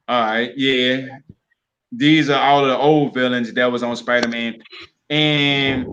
All right, yeah. These are all of the old villains that was on Spider-Man. And...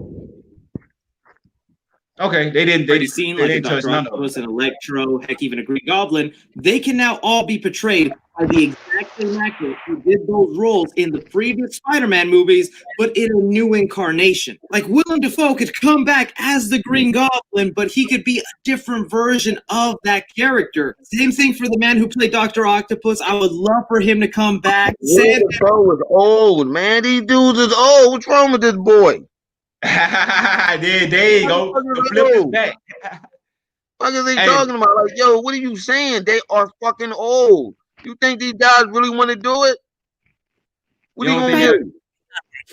okay, they didn't seen like Dr. Octopus and Electro, heck, even a Green Goblin. They can now all be portrayed by the exact same actor who did those roles in the previous Spider-Man movies, but in a new incarnation. Like Willem Dafoe could come back as the Green Goblin, but he could be a different version of that character. Same thing for the man who played Dr. Octopus. I would love for him to come back. Willem Dafoe is old, man. These dudes is old. What's wrong with this boy? there you go. The flip is back. What are they talking about? Like, yo, what are you saying? They are fucking old. You think these guys really want to do it? What are you gonna do?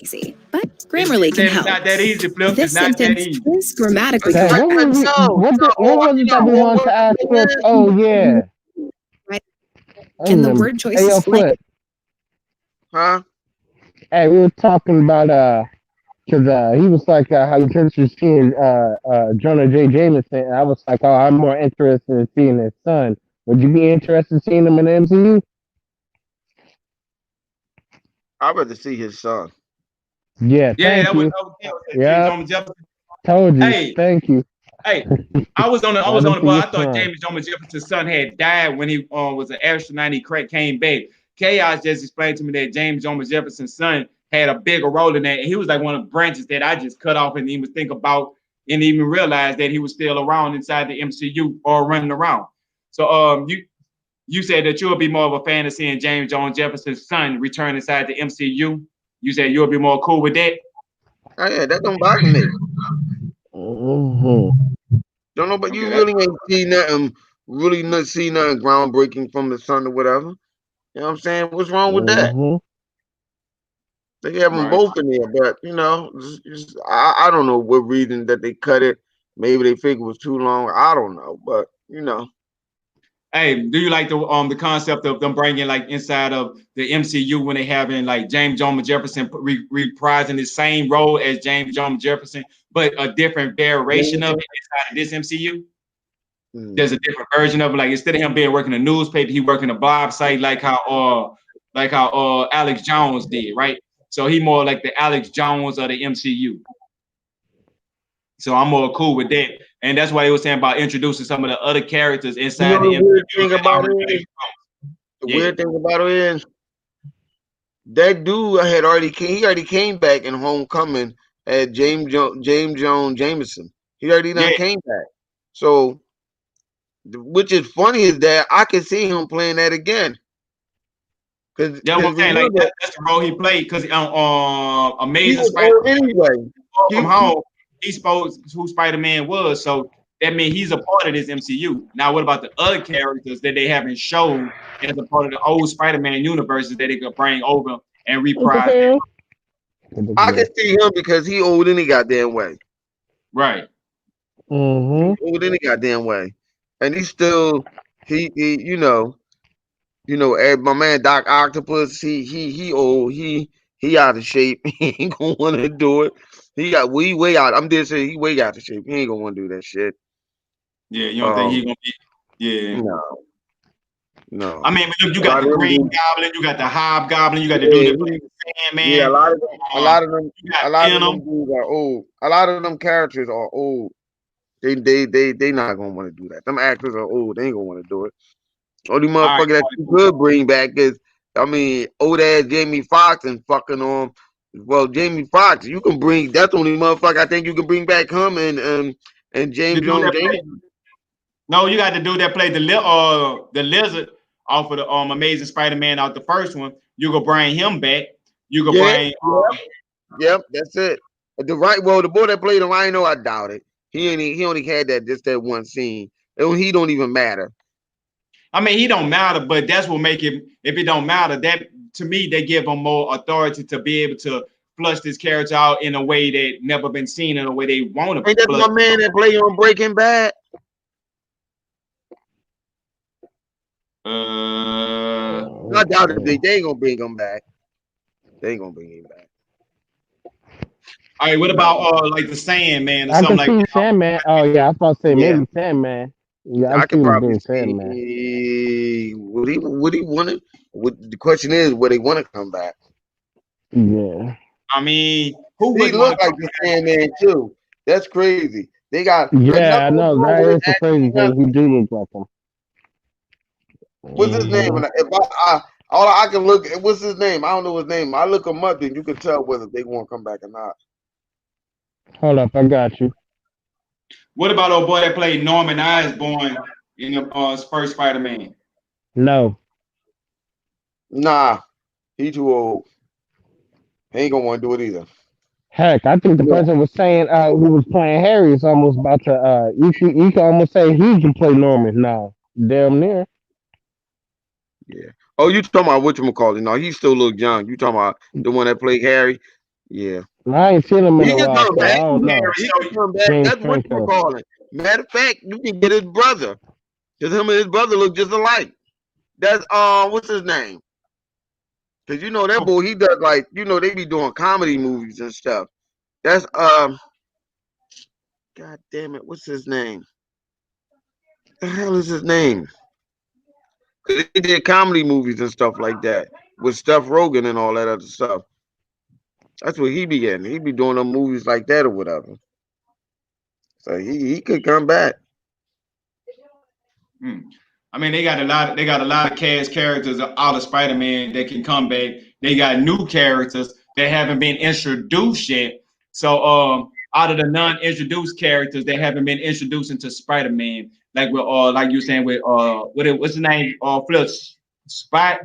Easy, but Grammarly can help. It's not that easy, Flip. This sentence is grammatically correct. What was it that we wanted to ask Flip? Oh yeah. Right. Can the word choices hey, Flip. Huh? Hey, we were talking about because he was like, how you interested in seeing Jonah J. Jameson? And I was like, oh, I'm more interested in seeing his son. Would you be interested in seeing him in the MCU? I'd rather see his son. Yeah, that was yeah. Told you. Hey, thank you. Hey, I was on the I thought James Thomas Jefferson's son had died when he was an astronaut. He came back. Chaos just explained to me that James Thomas Jefferson's son had a bigger role in that. And he was like one of the branches that I just cut off and didn't even think about and even realize that he was still around inside the MCU or running around. So you said that you'll be more of a fan of seeing James Jones Jefferson's son return inside the MCU. You said you'll be more cool with that? Oh yeah, that don't bother me. Don't know, but you really ain't see nothing, really not see nothing groundbreaking from the son or whatever. You know what I'm saying? What's wrong with that? They have them both in there, but you know, I don't know what reason that they cut it. Maybe they figured it was too long. I don't know, but you know. Hey, do you like the concept of them bringing like inside of the MCU when they having like James Jones Jefferson reprising the same role as James Jones Jefferson, but a different variation of it inside of this MCU? There's a different version of it. Like instead of him being working a newspaper, he working a blog site like how Alex Jones did, right? So he more like the Alex Jones of the MCU. So I'm more cool with that. And that's why he was saying about introducing some of the other characters inside the MCU. The weird thing about it is that dude already came back in Homecoming at James Jones Jameson. He already came back. So which is funny is that I can see him playing that again. That's what I'm saying. Like that's the role he played because Amazing Spider-Man. Anyway, from home, he spoke who Spider-Man was. So that means he's a part of this MCU. Now, what about the other characters that they haven't shown as a part of the old Spider-Man universes that they could bring over and reprise? I can see him because he old any goddamn way. Right. Old any goddamn way, and he's still you know my man Doc Octopus. He old. He out of shape. He ain't gonna want to do it. He got way out. I'm just saying he way out of shape. He ain't gonna want to do that shit. Yeah, you don't think he gonna be? Yeah. No. I mean, look, you got the Green Goblin, you got the Hobgoblin, you got the dude that plays Sandman. Yeah, a lot of them dudes are old. A lot of them characters are old. They not gonna want to do that. Them actors are old. They ain't gonna want to do it. Only motherfucker that you could bring back is, I mean, old ass Jamie Foxx and fucking on. Well, Jamie Foxx, you can bring. That's the only motherfucker I think you can bring back him and James Jones. No, you got the dude that played the lizard off of the Amazing Spider-Man out the first one. You can bring him back. You can bring. Yep, that's it. The boy that played the Rhino, I doubt it. He only had that one scene. He don't even matter. I mean, he don't matter, but that's what make him. If it don't matter, that to me, they give him more authority to be able to flush this character out in a way that never been seen, in a way they want to. Ain't that my man that play on Breaking Bad? I doubt it. They ain't gonna bring him back. They ain't gonna bring him back. All right, what about like the Sandman or I something can like see Sandman. Oh yeah, I was about to say maybe Sandman. Yeah, I can probably see Sandman. Would he want to? The question is, would they want to come back? Yeah. I mean, who would look like the Sandman too? That's crazy. They got I know that is the crazy thing. He do look like him. What's his name? If all I can look at, what's his name? I don't know his name. I look him up, then you can tell whether they want to come back or not. Hold up, I got you. What about old boy that played Norman Osborn in the first Spider-Man? No. Nah, he too old. He ain't gonna want to do it either. Heck, I think the person was saying who was playing Harry is almost about to you can almost say he can play Norman now. Damn near. Yeah. Oh, you talking about whatchamacallit? No, he still look young. You talking about the one that played Harry? Yeah. I ain't seen him in a while, so I don't know. He can come back. That's whatchamacallit. Matter of fact, you can get his brother. Because him and his brother look just alike. That's what's his name? Because you know that boy, he does like, they be doing comedy movies and stuff. That's God damn it, what's his name? The hell is his name? Because he did comedy movies and stuff like that with Steph Rogen and all that other stuff. That's what he be in. He be doing them movies like that or whatever. So he could come back. I mean, they got a lot of cast characters out of Spider-Man that can come back. They got new characters that haven't been introduced yet. So out of the non-introduced characters that haven't been introduced into Spider-Man, like with like you were saying with what's his name? Flips Spot.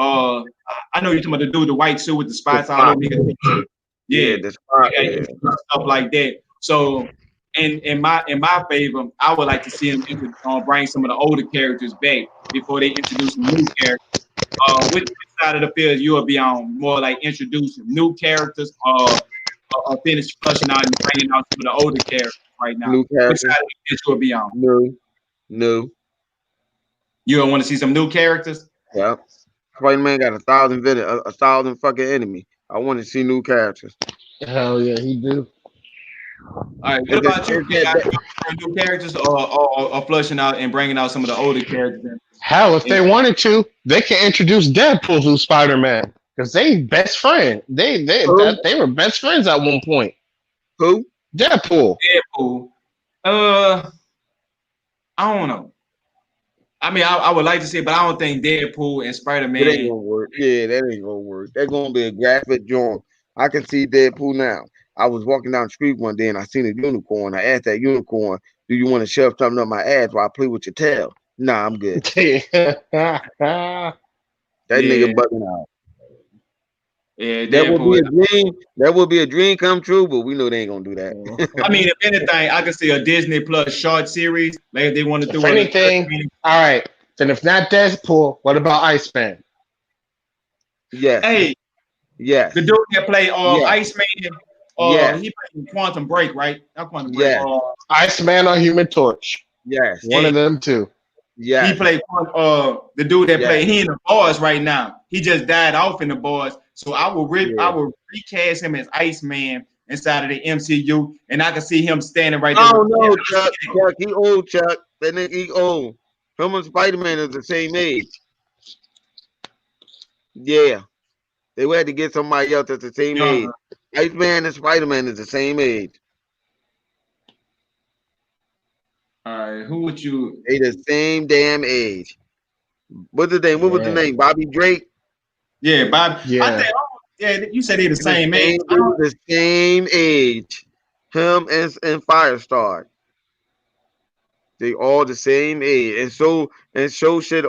I know you're talking about the dude, the white suit with the spots all over. The Spot. Yeah. Stuff like that. So in my favor, I would like to see him bring some of the older characters back before they introduce some new characters. Which side of the field you will be on? More like introducing new characters or finish flushing out and bringing out some of the older characters right now? New characters. Which side of the field you will be on? No. You don't want to see some new characters? Yeah. Spider-Man got 1,000 fucking enemy. I want to see new characters. Hell yeah, he do. All right, what about you? You got new characters or flushing out and bringing out some of the older characters? Hell, if they wanted to, they can introduce Deadpool to Spider-Man because they best friend. They were best friends at one point. Who? Deadpool. I don't know. I mean, I would like to see it, but I don't think Deadpool and Spider-Man. That ain't gonna work. Yeah, that ain't gonna work. That's gonna be a graphic joint. I can see Deadpool now. I was walking down the street one day and I seen a unicorn. I asked that unicorn, "Do you want to shove something up my ass while I play with your tail?" Nah, I'm good. That nigga bugging out. Yeah, That would be Deadpool. a dream. That would be a dream come true, but we know they ain't gonna do that. I mean, if anything, I could see a Disney Plus short series. Like if they want to If do anything, all right. Then if not Deadpool, what about Iceman? Yes. Hey, Yes. the dude that played Yes. Iceman, Yes. he played in Quantum Break, right? Not Quantum Break. Yes. Iceman or Human Torch? Yes. One of them two. Yes. He played the dude that Yes. played he in the Boys right now. He just died off in the Boys, so I will recast him as Iceman inside of the MCU, and I can see him standing right there. Oh no, Chuck. Chuck, he old, Chuck. That nigga, he old. Him and Spider-Man is the same age. Yeah. They had to get somebody else that's the same age. Iceman and Spider-Man is the same age. All right, who would you? They the same damn age. What's the name? What was the name? Bobby Drake? Yeah, Bob. Yeah. I think, you said they the same age. They were the same age. Him and Firestar. They all the same age. And so should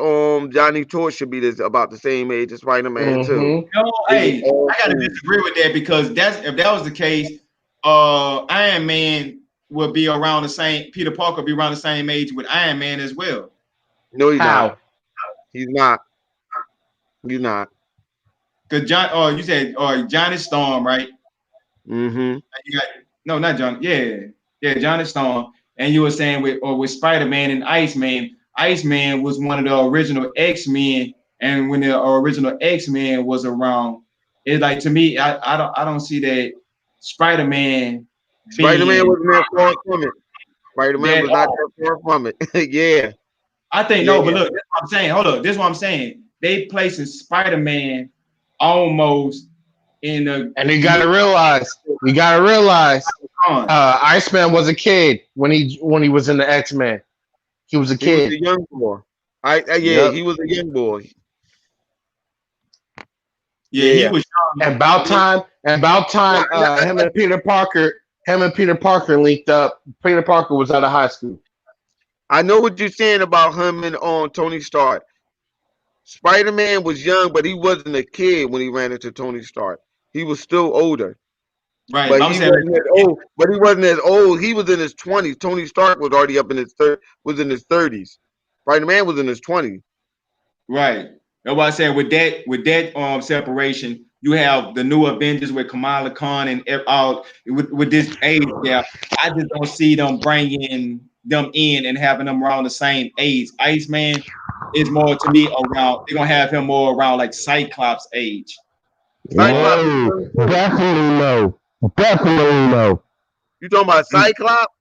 Johnny Torch should be about the same age as Spider-Man too. No, hey, I gotta disagree with that because if that was the case, Iron Man would be around the same. Peter Parker would be around the same age with Iron Man as well. No, he's not. He's not. He's not. Cause you said Johnny Storm, right? Mm-hmm. No, not John. Yeah, Johnny Storm. And you were saying with Spider-Man and Iceman. Iceman was one of the original X-Men, and when the original X-Men was around, it's like to me, I don't see that Spider-Man. Spider-Man wasn't that far from it. Spider-Man was not that far from it. Yeah. I think no, but look, that's what I'm saying. Hold up, this is what I'm saying. They placing Spider-Man almost in the. And you gotta realize, Iceman was a kid when he was in the X-Men. He was a kid. He was a young boy. He was a young boy. Yeah, he was young. And about time, him and Peter Parker linked up. Peter Parker was out of high school. I know what you're saying about him and Tony Stark. Spider-Man was young, but he wasn't a kid when he ran into Tony Stark. He was still older. Right, but he wasn't as old. But he wasn't as old. He was in his 20s. Tony Stark was already up in his 30s. Spider-Man was in his 20s. Right. That's why I said with that separation, you have the new Avengers with Kamala Khan and all with this age gap. I just don't see them bringing them in and having them around the same age. Iceman is more to me around. They're gonna have him more around like Cyclops age. Definitely no. You talking about Cyclops?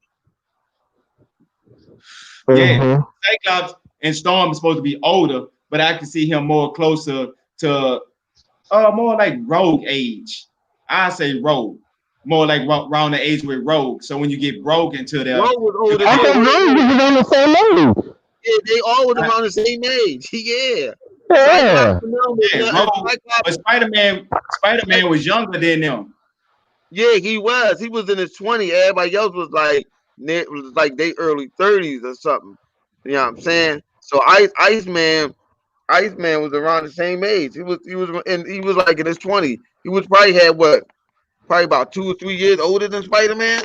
Yeah, Cyclops and Storm is supposed to be older, but I can see him more closer to more like Rogue age. I say Rogue. More like around the age with Rogue. So when you get Rogue into the Rogue was older. I thought Rogue was on the same age. Yeah, they all were around the same age. Yeah. But Spider-Man was younger than them. Yeah, he was. He was in his 20s. Everybody else was like they early 30s or something. You know what I'm saying? So Iceman was around the same age. He was like in his 20s. He was probably about 2 or 3 years older than Spider-Man.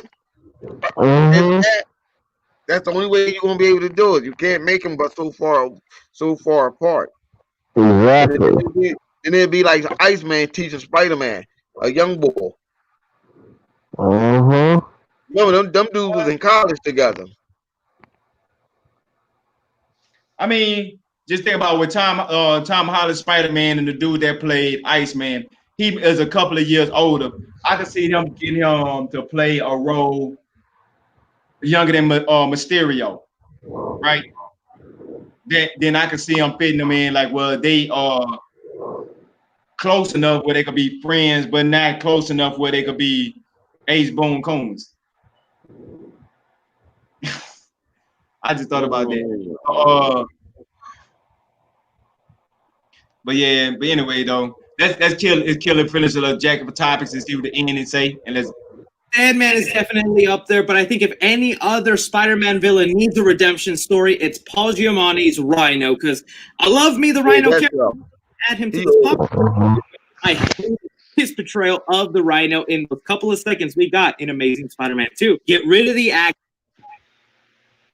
That's the only way you're gonna be able to do it. You can't make them but so far apart. Exactly. And it'd be like Iceman teaching Spider-Man, a young boy. Remember, them dudes was in college together. I mean, just think about with Tom Holland Spider-Man and the dude that played Iceman. He is a couple of years older. I can see them getting him to play a role younger than Mysterio, right? Then I can see him fitting them in like, well, they are close enough where they could be friends, but not close enough where they could be Ace Boone Coons. I just thought about that. But anyway, though, let's kill and finish a jacket for topics and see what the ending say, and let's. Sandman is definitely up there, but I think if any other Spider-Man villain needs a redemption story, it's Paul Giamatti's Rhino, because I love me the Rhino character. Add him to the top. his portrayal of the Rhino in the couple of seconds we got in Amazing Spider-Man 2. Get rid of the act.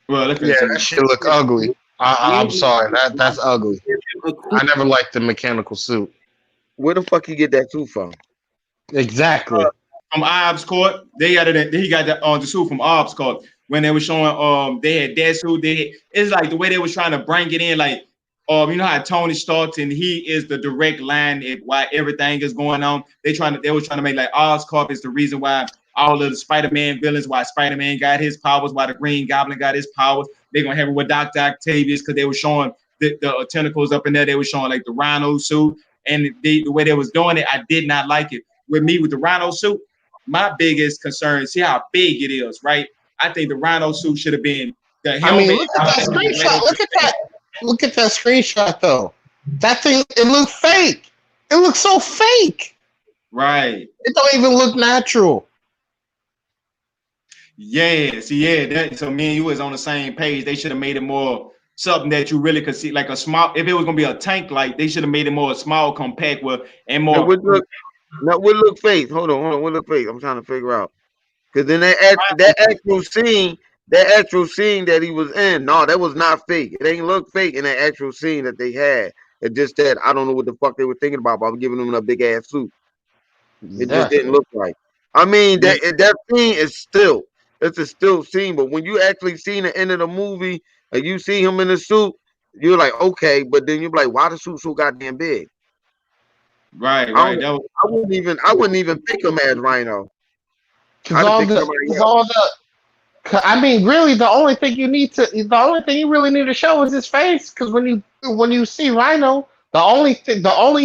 Well, let's Yeah, that shit look ugly. I'm sorry, that's ugly. I never liked the mechanical suit. Where the fuck you get that suit from? Exactly. From Obbs Court, they got it. He got the suit from Obbs Court when they were showing. They had that suit. It's like the way they was trying to bring it in, like you know how Tony Stark and he is the direct line at why everything is going on. They was trying to make like Oscorp is the reason why all of the Spider-Man villains, why Spider-Man got his powers, why the Green Goblin got his powers. They're gonna have it with Dr. Octavius because they were showing the tentacles up in there. They were showing like the Rhino suit, and the way they was doing it, I did not like it. With me with the Rhino suit, my biggest concern, see how big it is, right? I think the Rhino suit should have been the helmet. I mean, look at that screenshot. Look at that screenshot, though. That thing, it looks fake. It looks so fake. Right. It don't even look natural. Yeah. See, yeah. So me and you was on the same page. They should have made it more something that you really could see, like a small. If it was gonna be a tank, like they should have made it more small, compact, and more. What look fake? Hold on. What look fake? I'm trying to figure out. Because then that actual scene that he was in, no, that was not fake. It ain't look fake in that actual scene that they had. It just that I don't know what the fuck they were thinking about giving him a big ass suit. It just didn't look right. I mean, that scene is still, it's a still scene, but when you actually see the end of the movie and you see him in the suit, you're like, okay, but then you're like, why the suit so goddamn big? Right. I wouldn't even pick him as Rhino. I mean, really, the only thing you really need to show is his face. Because when you see Rhino, the only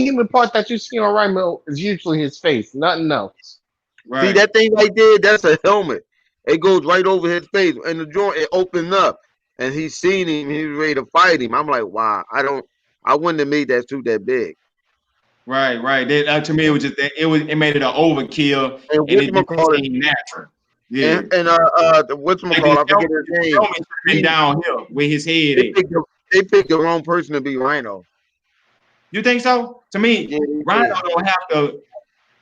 human part that you see on Rhino is usually his face, nothing else. Right. See that thing right there? That's a helmet. It goes right over his face, and the joint it opened up, and he's seen him. He's ready to fight him. I'm like, wow, I wouldn't have made that suit that big. Right. To me, it was just it made it an overkill, and it didn't seem natural. Yeah. And whatchamacallit, I forget his name. Been downhill with his head. They picked the wrong person to be Rhino. You think so? To me, Rhino don't have to.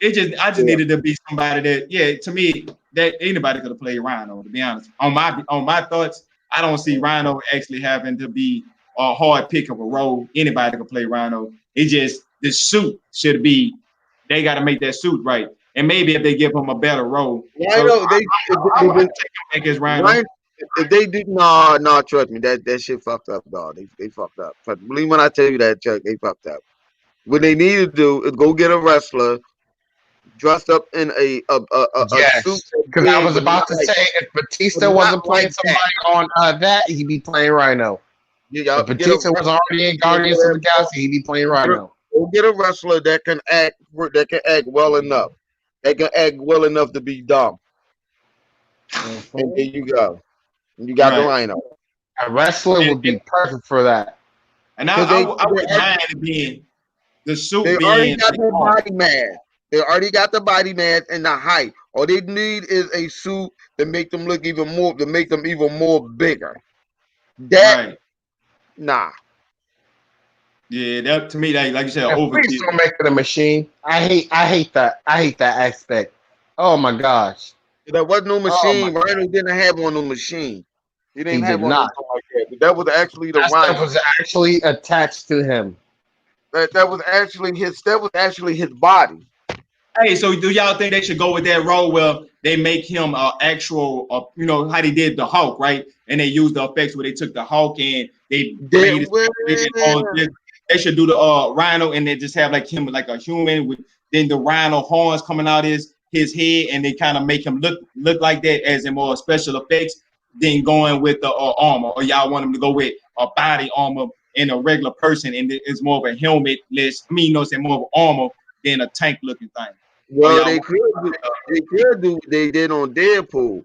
I just needed to be somebody that, to me, that anybody could have played Rhino. To be honest, on my thoughts, I don't see Rhino actually having to be a hard pick of a role. Anybody could play Rhino. It just the suit should be. They got to make that suit right. And maybe if they give him a better role, Rhino, take him back as Rhino. If they did, no, trust me, that shit fucked up, dog. They fucked up. Believe when I tell you that, Chuck, they fucked up. What they need to do is go get a wrestler dressed up in a suit. Because I was about to say, if Batista wasn't playing somebody on that, he'd be playing Rhino. Yeah, if Batista was already in Guardians of the Galaxy, he'd be playing Rhino. Go get a wrestler that can act well enough. They can act well enough to be dumb. Mm-hmm. And there you go. You got the Rhino. A wrestler would be perfect for that. And I would mind it being the suit. They already got the body mass. They already got the body mass and the height. All they need is a suit to make them look even more, to make them even more bigger. Nah. Yeah, that to me, like you said, overkill. Please don't make it a machine. I hate that. I hate that aspect. Oh my gosh. That wasn't no machine. Rhino didn't have one no machine. He didn't have one like that. That was actually the Rhino. That was actually attached to him. That was actually his body. Hey, so do y'all think they should go with that role where they make him actual, how they did the Hulk, right? And they used the effects where they took the Hulk and they should do the Rhino and they just have like him like a human with then the Rhino horns coming out his head and they kind of make him look like that as in more special effects than going with the armor, or y'all want him to go with a body armor and a regular person and it's more of a helmet-less, say more of armor than a tank looking thing. Well, they could do what they did on Deadpool.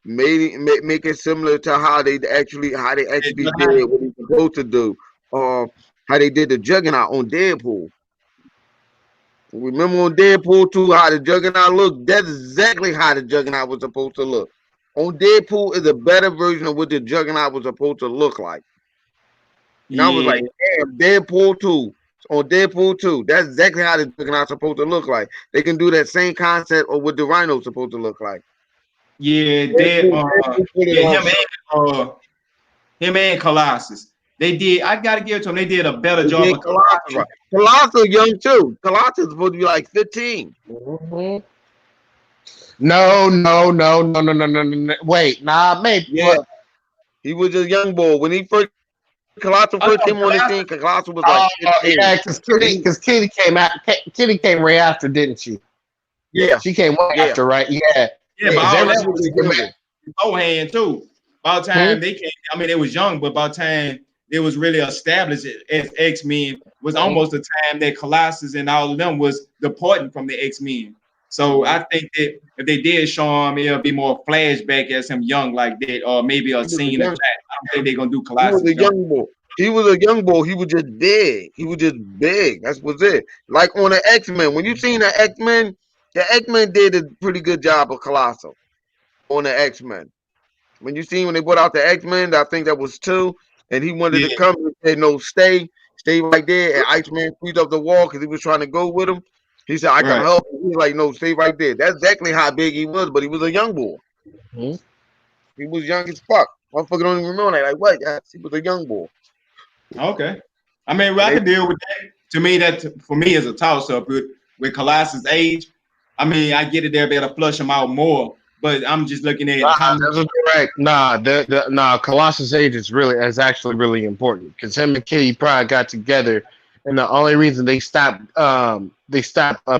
Make it similar to how they actually did what he's supposed to do. How they did the Juggernaut on Deadpool. Remember on Deadpool 2 how the Juggernaut looked? That's exactly how the Juggernaut was supposed to look. On Deadpool is a better version of what the Juggernaut was supposed to look like. And I was like, damn, Deadpool 2 on Deadpool 2. That's exactly how the Juggernaut's supposed to look like. They can do that same concept of what the Rhino's supposed to look like. Yeah, him and Colossus. They did. I gotta give it to them. They did a better job of Colossus. Right. Colossus young too. Colossus is supposed to be like 15. Mm-hmm. No. Wait, nah, maybe. Yeah, he was a young boy when he first. Colossus first came on the scene. Colossus was like 15. Yeah, because Kitty came out. Kitty came right after, didn't she? Yeah, she came right after, right? Yeah, but all that was beforehand too. By the time they came, I mean, they was young, but by the time it was really established as X-Men was almost the time that Colossus and all of them was departing from the X-Men. So I think that if they did show him, it'll be more flashback as him young like that, or maybe a scene of that. I don't think they're gonna do Colossus. He was a young boy. He was a young boy. He was just big. He was just big. That's what's it. Like on the X-Men. When you seen the X-Men did a pretty good job of Colossal on the X-Men. When you seen when they put out the X-Men, I think that was 2, and he wanted to come and say, no, stay right there. And Iceman freed up the wall because he was trying to go with him. He said, I can help. He was like, no, stay right there. That's exactly how big he was, but he was a young boy. He was young as fuck. Motherfucker don't even remember that. Like, what? Yes, he was a young boy. Okay. I mean, I can deal with that. To me, that for me is a toss-up with Colossus' age. I mean, I get it there, better flush him out more. But I'm just looking at that's correct. Nah, Colossus' age is actually really important because him and Kitty probably got together, and the only reason they stopped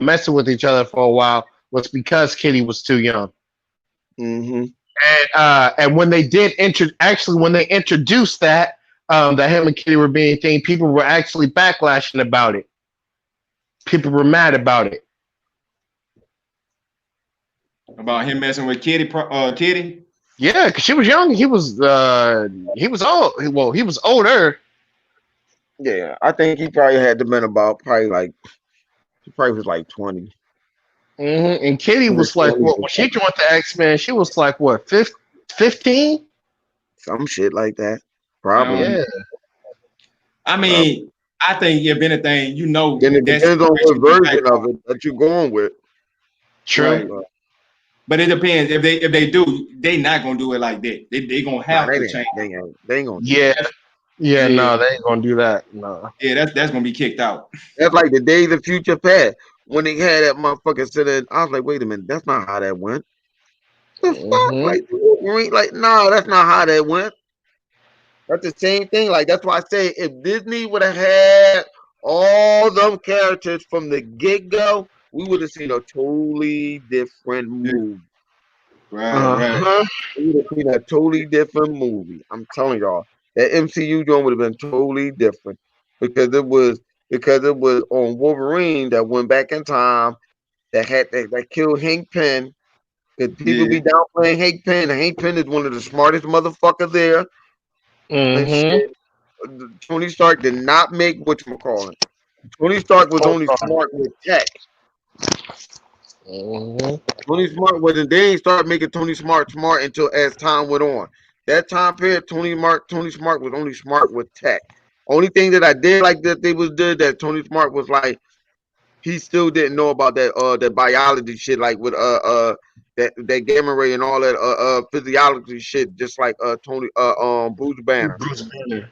messing with each other for a while was because Kitty was too young. Mm-hmm. And when they did when they introduced that him and Kitty were being a thing, people were actually backlashing about it. People were mad about it. About him messing with Kitty? Yeah, because she was young. He was old. Well, he was older. Yeah, I think he probably had to been about he probably was like 20. Mm-hmm. And Kitty was like, what? When she joined the X-Men, she was like, what, 15? Some shit like that. Probably. Yeah. I mean, I think if anything, then it depends on what version of it that you're going with. True. Right. But it depends. If they do, they not gonna do it like that. They gonna have to change. They ain't gonna. Yeah. No, they ain't gonna do that. No. Yeah, that's gonna be kicked out. That's like the Days of Future Past when they had that motherfucker sitting. I was like, wait a minute, that's not how that went. The fuck, like, no, that's not how that went. That's the same thing. Like that's why I say if Disney would have had all them characters from the get-go, we would have seen a totally different movie. Right. We would have seen a totally different movie. I'm telling y'all, that MCU joint would have been totally different because it was on Wolverine that went back in time that killed Hank Pym. Because people be downplaying Hank Pym, and Hank Pym is one of the smartest motherfuckers there. Tony Stark did not make whatchamacallit. Tony Stark was only smart with tech. Tony Smart wasn't. They ain't start making Tony smart until as time went on. That time period, Tony Smart was only smart with tech. Only thing that I did like that they was good that Tony Smart was like he still didn't know about that biology shit like with that gamma ray and all that physiology shit just like Bruce Banner.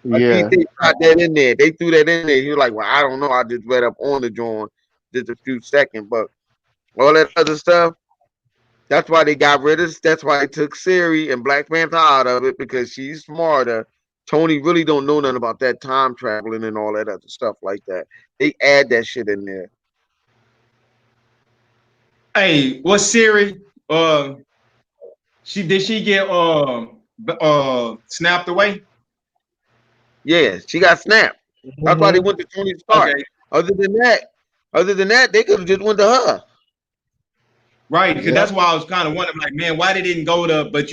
Yeah. They got that in there. They threw that in there. He was like, well, I don't know. I just read up on the joint just a few seconds, but all that other stuff. That's why they got rid of. That's why they took Siri and Black Panther out of it because she's smarter. Tony really don't know nothing about that time traveling and all that other stuff like that. They add that shit in there. Hey, what's Siri? Did she get snapped away? Yeah, she got snapped. That's why they went to Tony Stark. Okay. Other than that, they could have just went to her. Right, because that's why I was kind of wondering, like, man, why they didn't go to? But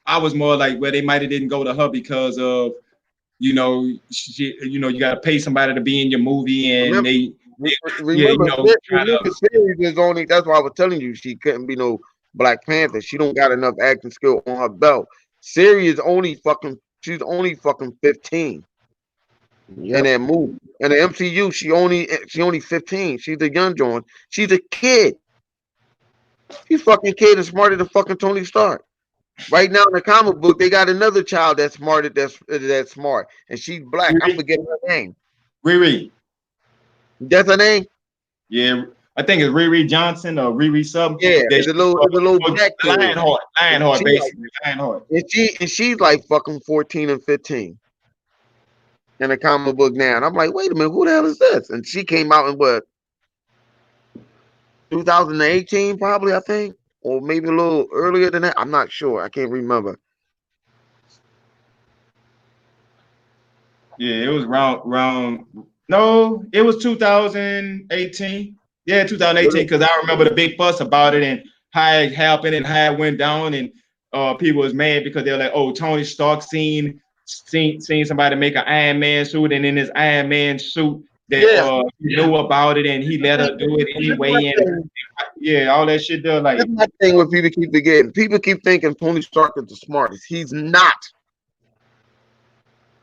I was more like, well, they might have didn't go to her because of, you got to pay somebody to be in your movie, and remember, series is only. That's why I was telling you she couldn't be no Black Panther. She don't got enough acting skill on her belt. Siri is only fucking. She's only fucking 15. in that movie. In the MCU, she only 15. She's a young John. She's a kid. She's fucking kid and smarter than fucking Tony Stark. Right now in the comic book, they got another child that's smarter. That's smart, and she's black. I forget her name. Riri. That's her name. Yeah, I think it's Riri Johnson or Riri something. Yeah, it's a little black kid. Lionheart, basically. Lionheart. And she's like fucking 14 and 15 in the comic book now. And I'm like, wait a minute, who the hell is this? And she came out in what, 2018 probably, I think, or maybe a little earlier than that. I'm not sure. I can't remember. Yeah, it was round. No, it was 2018. Yeah, 2018, because I remember the big fuss about it and how it happened and how it went down, and people was mad because they're like, "Oh, Tony Stark seen somebody make an Iron Man suit, and in his Iron Man suit that he knew about it, and he let her do it anyway." And yeah, all that shit. Though, like, that's my thing. What people keep forgetting. People keep thinking Tony Stark is the smartest. He's not.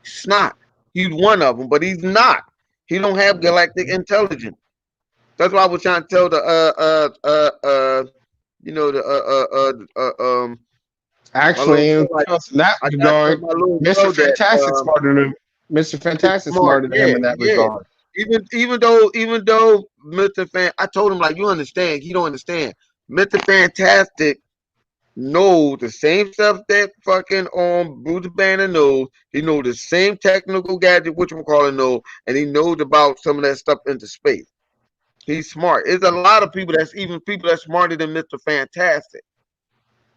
He's not. He's one of them, but he's not. He don't have galactic intelligence. That's why I was trying to tell Actually, in that regard, Mr. Fantastic Mr. Fantastic smarter than him in that regard. Even though Mr. I told him, like, you understand, he don't understand. Mr. Fantastic knows the same stuff that fucking Bruce Banner knows. He knows the same technical gadget, which we call it, know, and he knows about some of that stuff into space. He's smart. There's a lot of people that's smarter than Mr. Fantastic.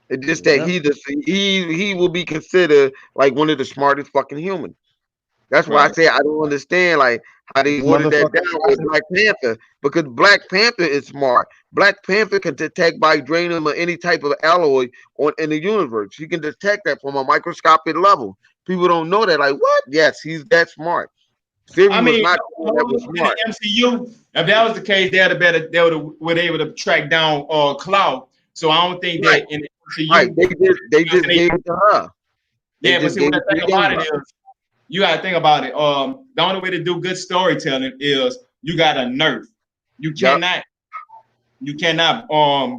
It's just that he will be considered like one of the smartest fucking humans. That's why I say I don't understand like how they watered that down with Black Panther, because Black Panther is smart. Black Panther can detect vibranium or any type of alloy in the universe. He can detect that from a microscopic level. People don't know that. Like, what? Yes, he's that smart. I mean, in the MCU, if that was the case, they would able to track down Cloud. So I don't think that in the MCU, they just gave it to her. Yeah, but see, what the thing about it is, you gotta think about it. The only way to do good storytelling is you gotta nerf. You cannot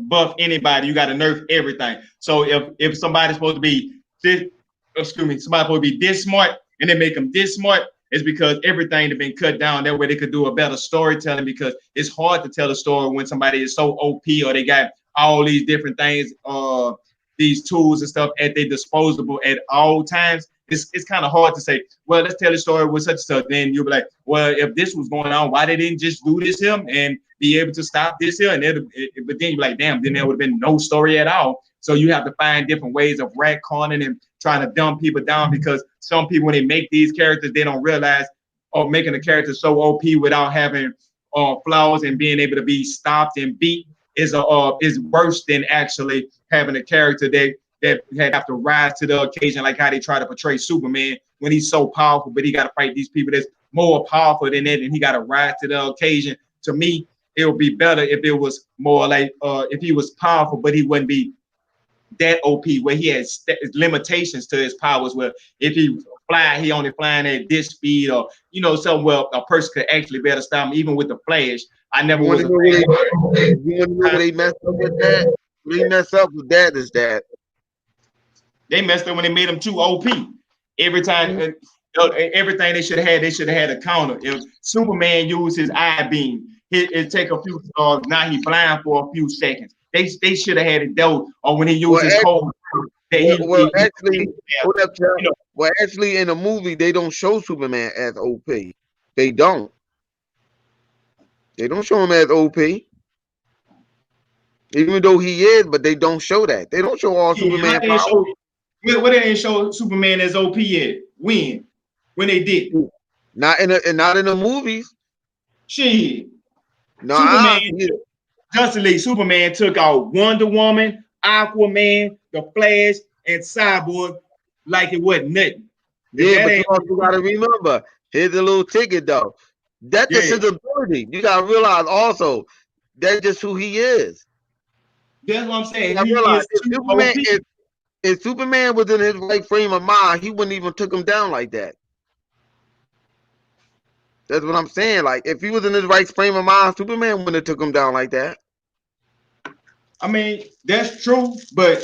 buff anybody. You gotta nerf everything. So if somebody's supposed to be somebody's supposed to be this smart and they make them this smart, it's because everything has been cut down. That way they could do a better storytelling, because it's hard to tell a story when somebody is so OP or they got all these different things, these tools and stuff at their disposal at all times. It's kind of hard to say, well, let's tell a story with such and such. Then you'll be like, well, if this was going on, why they didn't just do this here and be able to stop this here? But then you're like, damn, then there would have been no story at all. So you have to find different ways of retconning and trying to dumb people down, because some people, when they make these characters, they don't realize making a character so OP without having flaws and being able to be stopped and beat is worse than actually having a character that have to rise to the occasion, like how they try to portray Superman when he's so powerful, but he got to fight these people that's more powerful than it, and he got to rise to the occasion. To me, it would be better if it was more like if he was powerful, but he wouldn't be that OP, where he has limitations to his powers, where if he fly, he only flying at this speed, or something where a person could actually better stop him. Even with the Flash, I never was. You want to know where they messed up with that? They messed up with that is that they messed up when they made him too OP. Every time, everything they should have had a counter. If Superman used his eye beam, it take a few. Now he blind for a few seconds. They should have had it dealt. Or when he used his cold. Actually, in the movie, they don't show Superman as OP. They don't. They don't show him as OP. Even though he is, but they don't show that. They don't show all Superman powers. What they didn't show Superman as OP yet? When they did? Not in the movies. Shit. No, Superman. Justice League, Superman took out Wonder Woman, Aquaman, the Flash, and Cyborg like it wasn't nothing. Yeah, but you also got to remember, here's a little ticket though. That's just his ability. You got to realize also that's just who he is. That's what I'm saying. If Superman was in his right frame of mind, he wouldn't even took him down like that. That's what I'm saying. Like, if he was in his right frame of mind, Superman wouldn't have took him down like that. I mean, that's true, but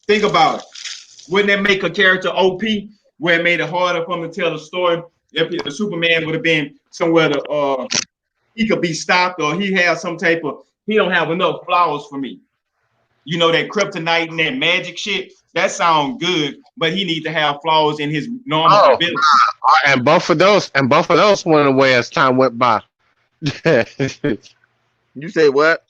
think about it. Wouldn't that make a character OP where it made it harder for him to tell the story? If the Superman would have been somewhere to he could be stopped, or he has some type of, he don't have enough flaws for me. You know, that kryptonite and that magic shit, that sounds good, but he needs to have flaws in his normal ability. And both of those went away as time went by. You say what?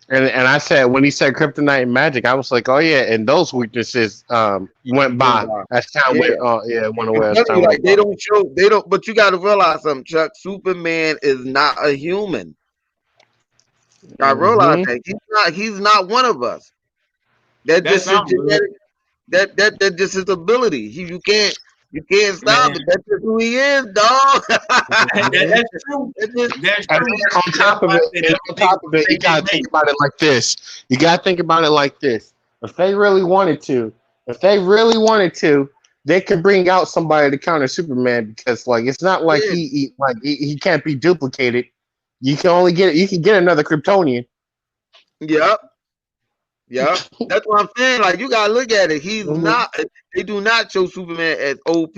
And I said, when he said kryptonite and magic, I was like, oh yeah, and those weaknesses went by as time went went away as time went by. They don't, but you got to realize something, Chuck. Superman is not a human. I realize that he's not one of us. That's just his ability. You can't stop it. That's just who he is, dog. That's true. That's true. On top of it, you gotta think about it like this. If they really wanted to, they could bring out somebody to counter Superman, because like it's not like he can't be duplicated. You can get another Kryptonian. Yep. That's what I'm saying. Like, you gotta look at it. He's not. They do not show Superman as OP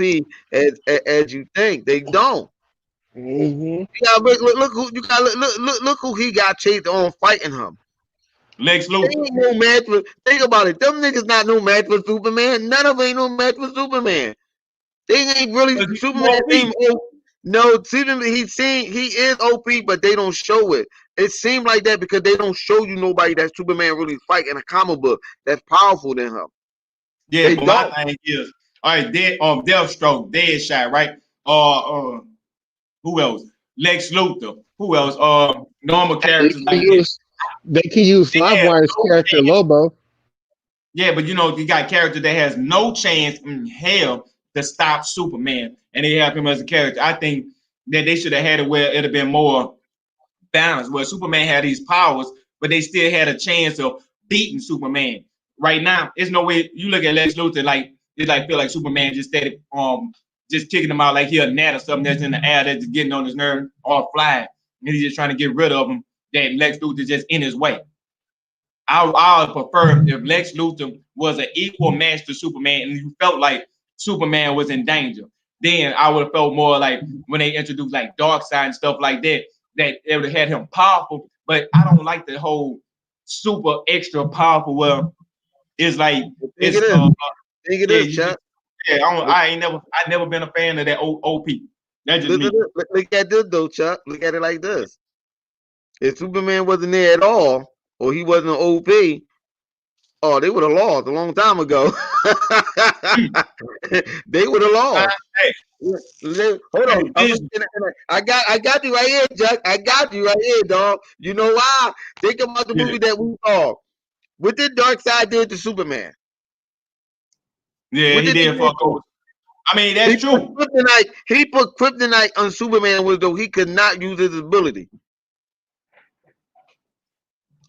as you think. They don't. You gotta look who he got chased on fighting him. Lex Luthor. They ain't no match for. Think about it. Them niggas not no match for Superman. None of them ain't no match for Superman. They ain't really Superman. No, Superman. He is OP, but they don't show it. It seemed like that because they don't show you nobody that Superman really fight in a comic book that's powerful than him. Yeah, but my thing is, all right, Deathstroke, Deadshot, right? Who else? Lex Luthor. Who else? Normal characters like this. They can use Livewire's character Lobo. Yeah, but you know, you got a character that has no chance in hell to stop Superman, and they have him as a character. I think that they should have had it where it'd have been more balanced, where Superman had these powers, but they still had a chance of beating Superman. Right now, there's no way. You look at Lex Luthor, like it feel like Superman just started just kicking him out like he a gnat or something that's in the air that's getting on his nerve or flying, and he's just trying to get rid of him. That Lex Luthor just in his way. I would prefer if Lex Luthor was an equal match to Superman, and you felt like Superman was in danger. Then I would have felt more like when they introduced like Darkseid and stuff like that, that it would have had him powerful. But I don't like the whole super extra powerful. Well, it's like I never been a fan of that OP. That's just me. Look at this though, Chuck. Look at it like this. If Superman wasn't there at all, or he wasn't an OP, they would have lost a long time ago. They would have lost. Hold on. I got you right here, Jack. I got you right here, dog. You know why? Think about the movie that we saw. What did Darkseid do to Superman? Yeah, he did fuck over. I mean, that's true. He put kryptonite on Superman as though he could not use his ability.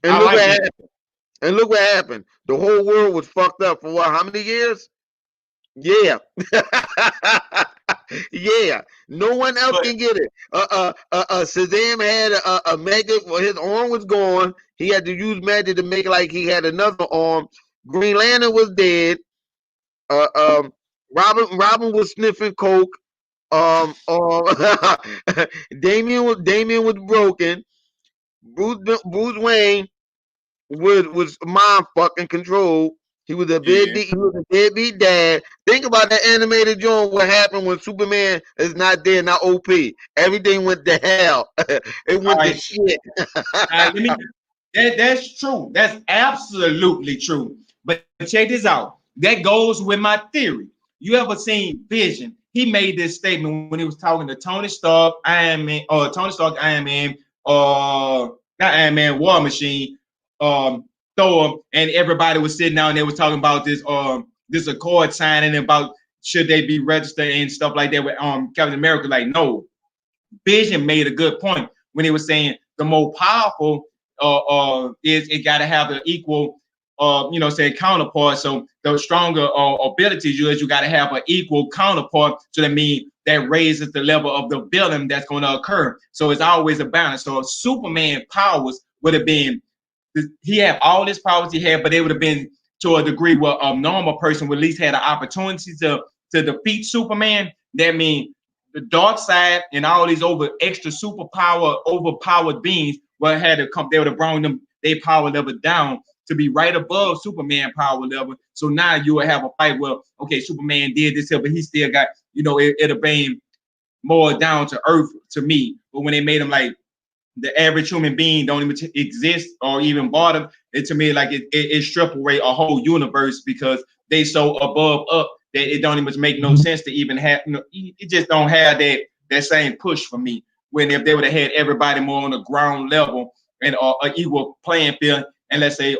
And look what happened. The whole world was fucked up for what? How many years? Yeah. Yeah. No one else can get it. Shazam had a magic. Well, his arm was gone. He had to use magic to make it like he had another arm. Green Lantern was dead. Robin was sniffing coke. Damian was broken. Bruce Wayne was mind fucking controlled. He was a deadbeat dad. Think about that animated joint. What happened when Superman is not there, not OP? Everything went to hell. It went to shit. That's true. That's absolutely true. But check this out. That goes with my theory. You ever seen Vision? He made this statement when he was talking to Tony Stark, Iron Man, not Iron Man, War Machine, Thor, and everybody was sitting down and they was talking about this accord signing about should they be registered and stuff like that with Captain America. Like, no. Vision made a good point when he was saying the more powerful is it got to have an equal saying counterpart. So the stronger abilities you got to have an equal counterpart. So that means that raises the level of the villain that's going to occur. So it's always a balance. So if Superman powers would have been, he had all his powers he had, but they would have been to a degree where a normal person would at least had an opportunity to defeat Superman. That means the dark side and all these overpowered beings would have had to come. They would have brought them their power level down to be right above Superman power level. So now you will have a fight where, okay, Superman did this here, but he still got, it'll bring more down to earth to me. But when they made him like the average human being don't even exist or even bother, it to me like it strip away a whole universe because they so above up that it don't even make no sense to even have, it just don't have that same push for me. When if they would have had everybody more on the ground level and an equal playing field, and let's say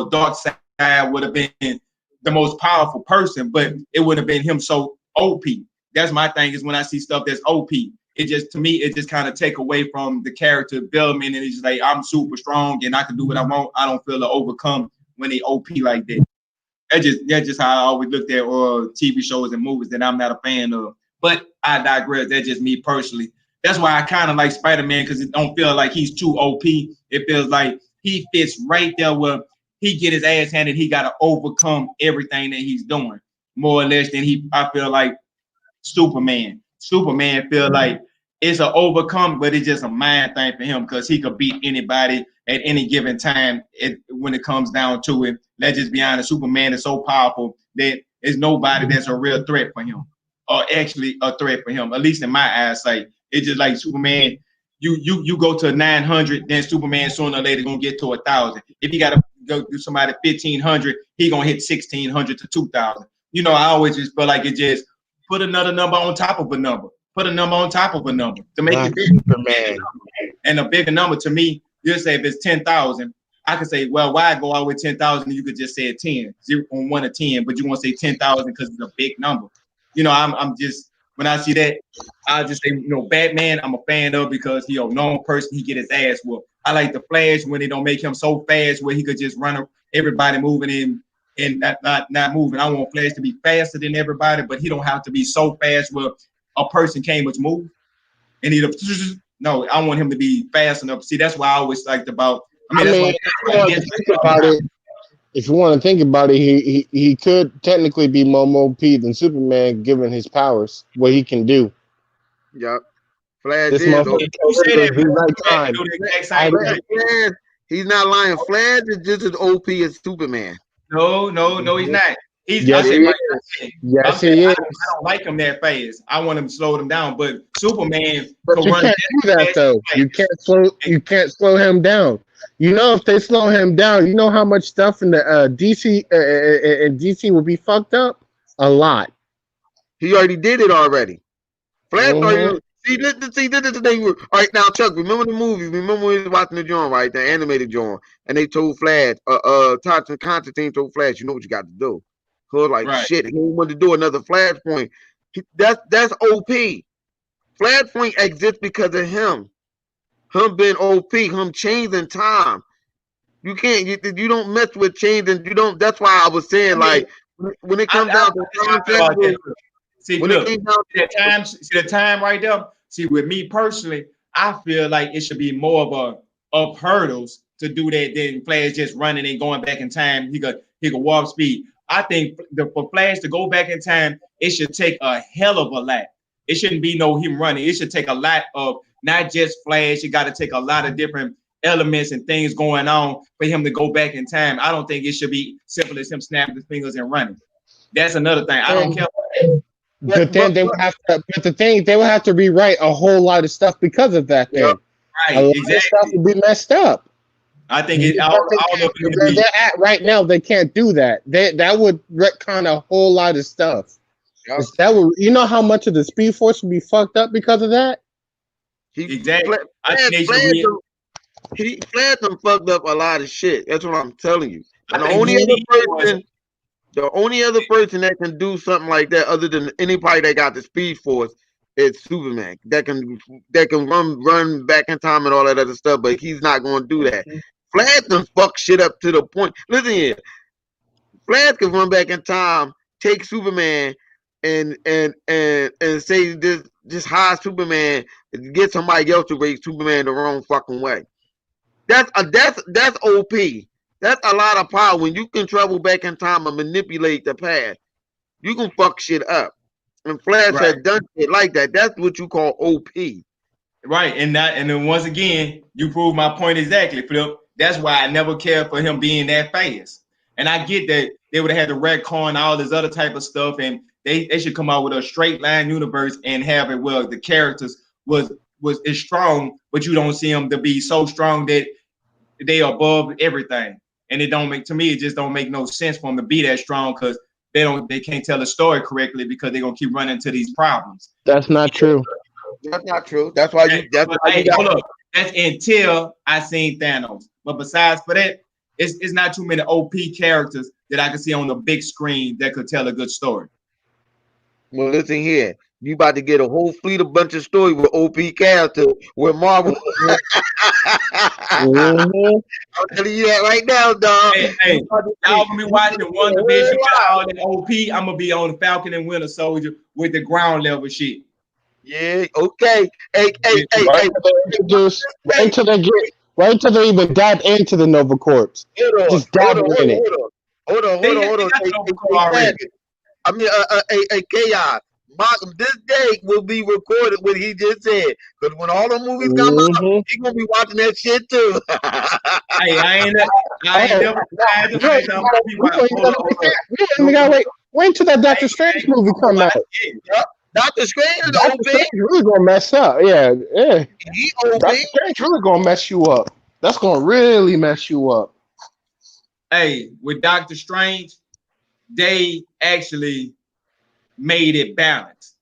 dark side would have been the most powerful person, but it would have been him so OP. That's my thing is when I see stuff that's OP, it just to me it just kind of take away from the character development, and it's just like I'm super strong and I can do what I want. I don't feel to overcome when they OP like that. That's just how I always looked at TV shows and movies that I'm not a fan of. But I digress. That's just me personally. That's why I kind of like Spider-Man, because it don't feel like he's too OP. It feels like he fits right there where he get his ass handed. He got to overcome everything that he's doing more or less than I feel like Superman feel like it's an overcome, but it's just a mind thing for him because he could beat anybody at any given time when it comes down to it. Let's just be honest, Superman is so powerful that there's nobody that's a real threat for him, or actually a threat for him, at least in my eyesight. It's just like Superman, you go to 900, then Superman sooner or later gonna get to 1,000. If you gotta go do somebody 1,500, he gonna hit 1,600 to 2,000. I always just feel like it just put another number on top of a number. Put a number on top of a number to make it bigger. And a bigger number to me, you'll say if it's 10,000, I could say, well, why go out with 10,000? You could just say 10, 0 on 1 to 10, but you want to say 10,000 because it's a big number. I'm just, when I see that, I just say, Batman, I'm a fan of because he a known person, he get his ass whooped. I like the Flash when they don't make him so fast where he could just run everybody moving in and not moving. I want Flash to be faster than everybody, but he don't have to be so fast where a person can't much move. And no, I want him to be fast enough. See, that's why I always liked about. If you want to think about it, he could technically be more OP than Superman given his powers, what he can do. Yep. Flash this he's not lying. Flash is just as OP as Superman. No, he's not. Yes, he is. I don't like him that fast. I want him to slow him down. But Superman, but you can't do that though. You can't slow him down. If they slow him down, you know how much stuff in the DC will be fucked up? A lot. He already did it already. Flash already. See, this is the thing. All right, now, Chuck, remember the movie? Remember when we was watching the joint, right? The animated joint. And they told Flash, Constantine told Flash, you know what you got to do. So like, shit, he didn't want to do another Flashpoint. That's OP. Flashpoint exists because of him. Him being OP, him changing time. You can't, you don't mess with changing. You don't, that's why I was saying, like, when it comes down to time travel. See, look, see the time right there. See, with me personally, I feel like it should be more of hurdles to do that than Flash just running and going back in time. He could warp speed. I think for Flash to go back in time, it should take a hell of a lot. It shouldn't be him running. It should take a lot of not just Flash. You got to take a lot of different elements and things going on for him to go back in time. I don't think it should be simple as him snapping his fingers and running. That's another thing. I don't care. But then they would have to. But the thing, they would have to rewrite a whole lot of stuff because of that. Thing. Right, exactly. Stuff would be messed up. I think right now they can't do that. That would retcon a whole lot of stuff. Yep. That would, how much of the Speed Force would be fucked up because of that? Exactly. Flash done fucked up a lot of shit. That's what I'm telling you. And the only other person that can do something like that, other than anybody that got the Speed Force, is Superman. That can run back in time and all that other stuff, but he's not going to do that. Flash done fuck shit up to the point. Listen here, Flash can run back in time, take Superman, and say this high Superman, get somebody else to raise Superman the wrong fucking way. That's OP. That's a lot of power. When you can travel back in time and manipulate the past, you can fuck shit up. And Flash has done shit like that. That's what you call OP. Right, and then once again, you prove my point exactly, Flip. That's why I never cared for him being that fast. And I get that they would have had to retcon all this other type of stuff, and they should come out with a straight line universe and have it where the characters is strong, but you don't see them to be so strong that they are above everything. And it just don't make no sense for them to be that strong because they can't tell the story correctly because they're gonna keep running into these problems. That's not true. That's not true. That's why you. Hold up. That's until I seen Thanos. But besides for that, it's not too many OP characters that I can see on the big screen that could tell a good story. Well, listen here. You about to get a whole fleet of bunch of stories with OP characters with Marvel. I'm telling you that right now, dog. Hey, y'all gonna be watching WandaVision got all that OP. I'm gonna be on the Falcon and Winter Soldier with the ground level shit. Yeah, okay. Hey. Wait until they even dive into the Nova Corps. Just dive in it. Hold on. I mean, Chaos. This day will be recorded what he just said. Because when all the movies come out, he's gonna be watching that shit too. Hey, I ain't wait until that Doctor Strange movie come out. Doctor Strange is Doctor Strange really gonna mess up. Yeah. Doctor Strange really gonna mess you up. That's gonna really mess you up. Hey, with Doctor Strange, they actually made it balanced.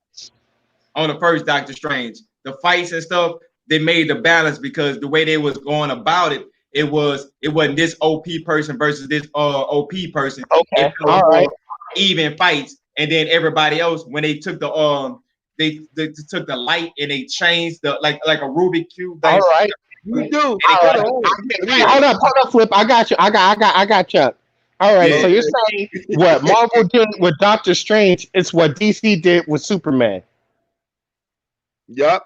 On the first Doctor Strange, the fights and stuff, they made the balance because the way they was going about it, it wasn't this OP person versus this OP person. Okay, all right. Even fights, and then everybody else when they took the they took the light and they changed the like a Rubik cube. All right, you do. Hold up, Flip. I got you. I got you. All right, so you're saying what Marvel did with Doctor Strange is what DC did with Superman. Yup.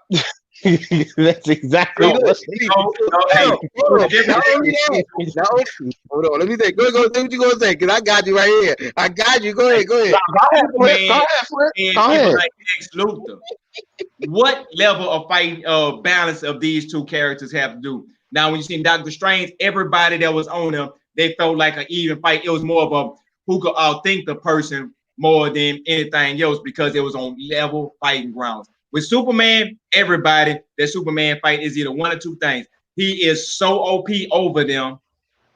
That's exactly what Hold on. Let me think. Go. Say what you gonna say, because I got you right here. I got you. Go ahead. Go ahead. Like Lex Luthor. What level of fight balance of these two characters have to do? Now, when you see Doctor Strange, everybody that was on him, they felt like an even fight. It was more of a who could outthink the person more than anything else because it was on level fighting grounds. With Superman, everybody that Superman fight is either one or two things. He is so OP over them,